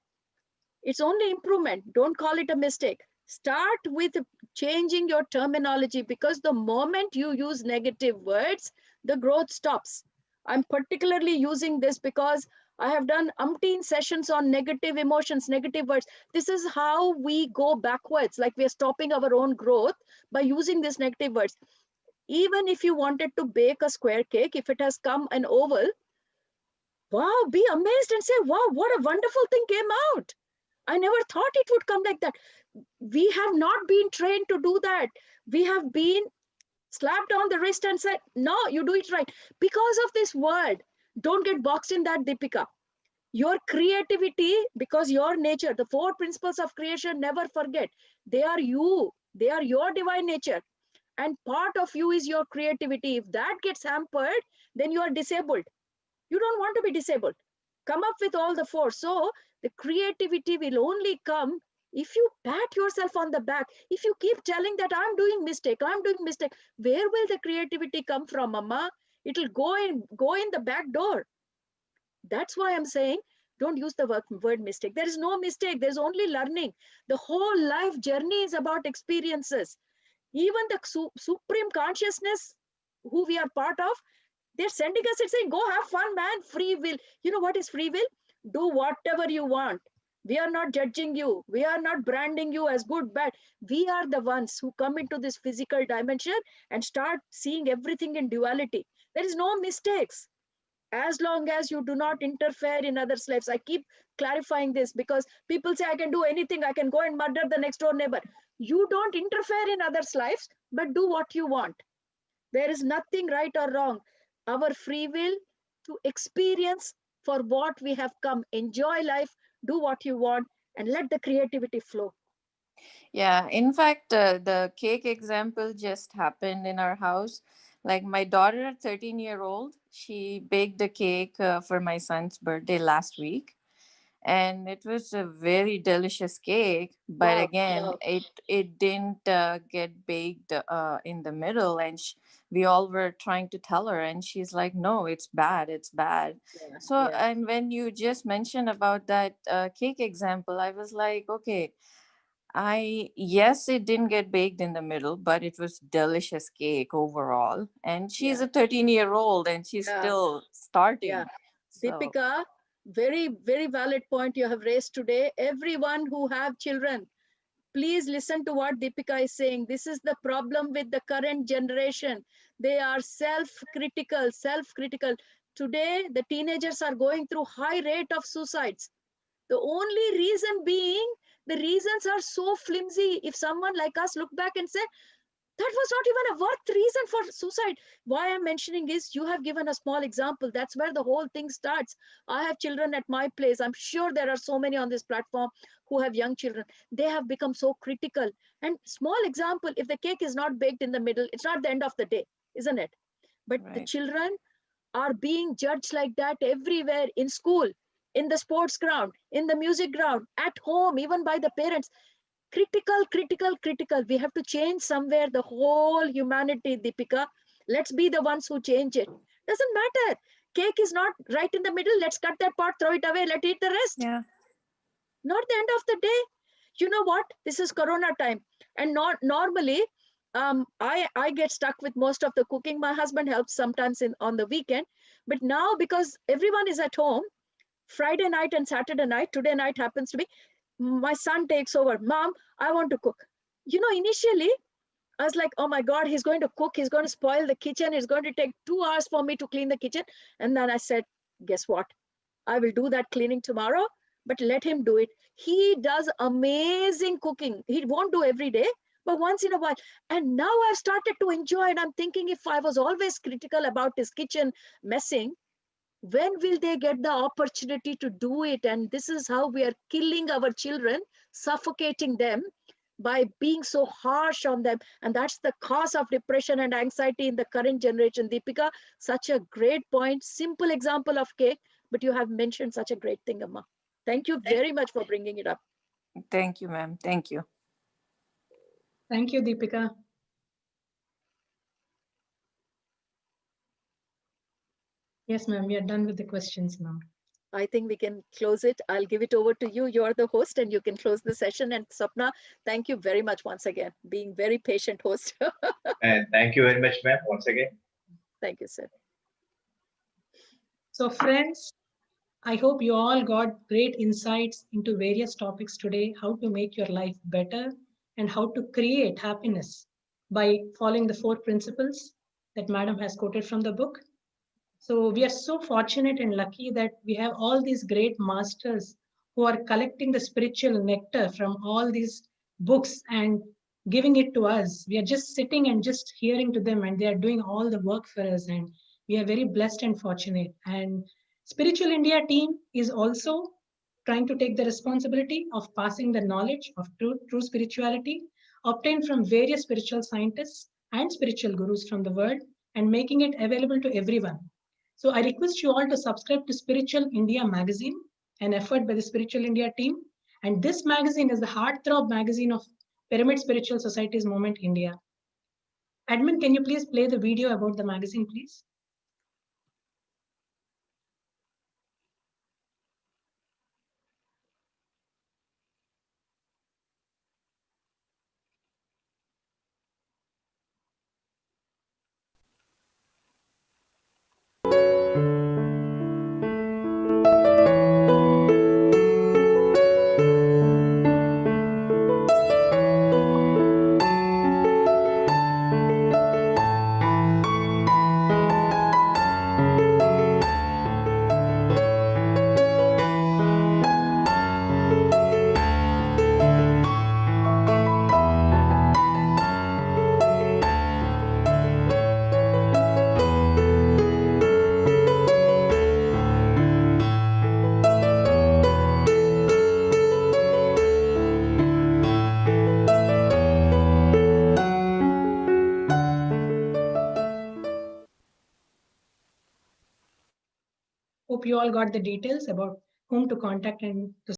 It's only improvement. Don't call it a mistake. Start with changing your terminology, because the moment you use negative words, the growth stops. I'm particularly using this because I have done umpteen sessions on negative emotions, negative words. This is how we go backwards, like we are stopping our own growth by using these negative words. Even if you wanted to bake a square cake, if it has come an oval, wow, be amazed and say, wow, what a wonderful thing came out. I never thought it would come like that. We have not been trained to do that. We have been slapped on the wrist and said, no, you do it right. Because of this word, don't get boxed in that, Deepika. Your creativity, because your nature, the 4 principles of creation, never forget. They are you. They are your divine nature. And part of you is your creativity. If that gets hampered, then you are disabled. You don't want to be disabled. Come up with all the 4. So the creativity will only come if you pat yourself on the back. If you keep telling that I'm doing mistake, where will the creativity come from, Mama? It will go in the back door. That's why I'm saying, don't use the word mistake. There is no mistake. There's only learning. The whole life journey is about experiences. Even the supreme consciousness, who we are part of, they're sending us and saying, go have fun, man, free will. You know what is free will? Do whatever you want. We are not judging you. We are not branding you as good, bad. We are the ones who come into this physical dimension and start seeing everything in duality. There is no mistakes. As long as you do not interfere in others' lives. I keep clarifying this because people say I can do anything. I can go and murder the next door neighbor. You don't interfere in others' lives, but do what you want. There is nothing right or wrong. Our free will to experience for what we have come. Enjoy life, do what you want, and let the creativity flow. Yeah, in fact, the cake example just happened in our house. Like my daughter, 13-year-old, she baked a cake for my son's birthday last week. And it was a very delicious cake, but Wow, again, wow. it didn't get baked in the middle. And we all were trying to tell her, and she's like, no, it's bad, it's bad. Yeah, So, yeah. and when you just mentioned about that cake example, I was like, okay, yes, it didn't get baked in the middle, but it was delicious cake overall. And she's Yeah. a 13-year-old and she's Yeah. still starting. Yeah. So Deepika, very, very valid point you have raised today. Everyone who have children, please listen to what Deepika is saying. This is the problem with the current generation. They are self-critical. Today, the teenagers are going through high rate of suicides. The only reason being, the reasons are so flimsy. If someone like us look back and say, that was not even a worth reason for suicide. Why I'm mentioning is you have given a small example. That's where the whole thing starts. I have children at my place. I'm sure there are so many on this platform who have young children. They have become so critical. And small example, if the cake is not baked in the middle, it's not the end of the day, isn't it? But the right. children are being judged like that everywhere, in school, in the sports ground, in the music ground, at home, even by the parents. Critical. We have to change somewhere the whole humanity, Deepika. Let's be the ones who change it. Doesn't matter. Cake is not right in the middle. Let's cut that part, throw it away, let's eat the rest. Yeah. Not the end of the day. You know what? This is Corona time. And not normally, I get stuck with most of the cooking. My husband helps sometimes on the weekend. But now, because everyone is at home, Friday night and Saturday night, today night happens to be, my son takes over. Mom, I want to cook. Initially, I was like, oh my God, he's going to cook. He's going to spoil the kitchen. It's going to take 2 hours for me to clean the kitchen. And then I said, guess what? I will do that cleaning tomorrow, but let him do it. He does amazing cooking. He won't do every day, but once in a while. And now I've started to enjoy it. I'm thinking, if I was always critical about his kitchen messing, when will they get the opportunity to do it? And this is how we are killing our children, suffocating them by being so harsh on them. And that's the cause of depression and anxiety in the current generation. Deepika, such a great point, simple example of cake, but you have mentioned such a great thing, Amma. Thank you very much for bringing it up. Thank you, ma'am. Thank you. Thank you, Deepika. Yes, ma'am, we are done with the questions now. I think we can close it. I'll give it over to you. You're the host and you can close the session. And Sapna, thank you very much once again, being very patient host. And thank you very much, ma'am, once again. Thank you, sir. So friends, I hope you all got great insights into various topics today, how to make your life better and how to create happiness by following the 4 principles that Madam has quoted from the book. So we are so fortunate and lucky that we have all these great masters who are collecting the spiritual nectar from all these books and giving it to us. We are just sitting and just hearing to them, and they are doing all the work for us. And we are very blessed and fortunate. And Spiritual India team is also trying to take the responsibility of passing the knowledge of true spirituality obtained from various spiritual scientists and spiritual gurus from the world and making it available to everyone. So I request you all to subscribe to Spiritual India magazine, an effort by the Spiritual India team. And this magazine is the heartthrob magazine of Pyramid Spiritual Societies Movement India. Admin, can you please play the video about the magazine, please? Hope you all got the details about whom to contact and to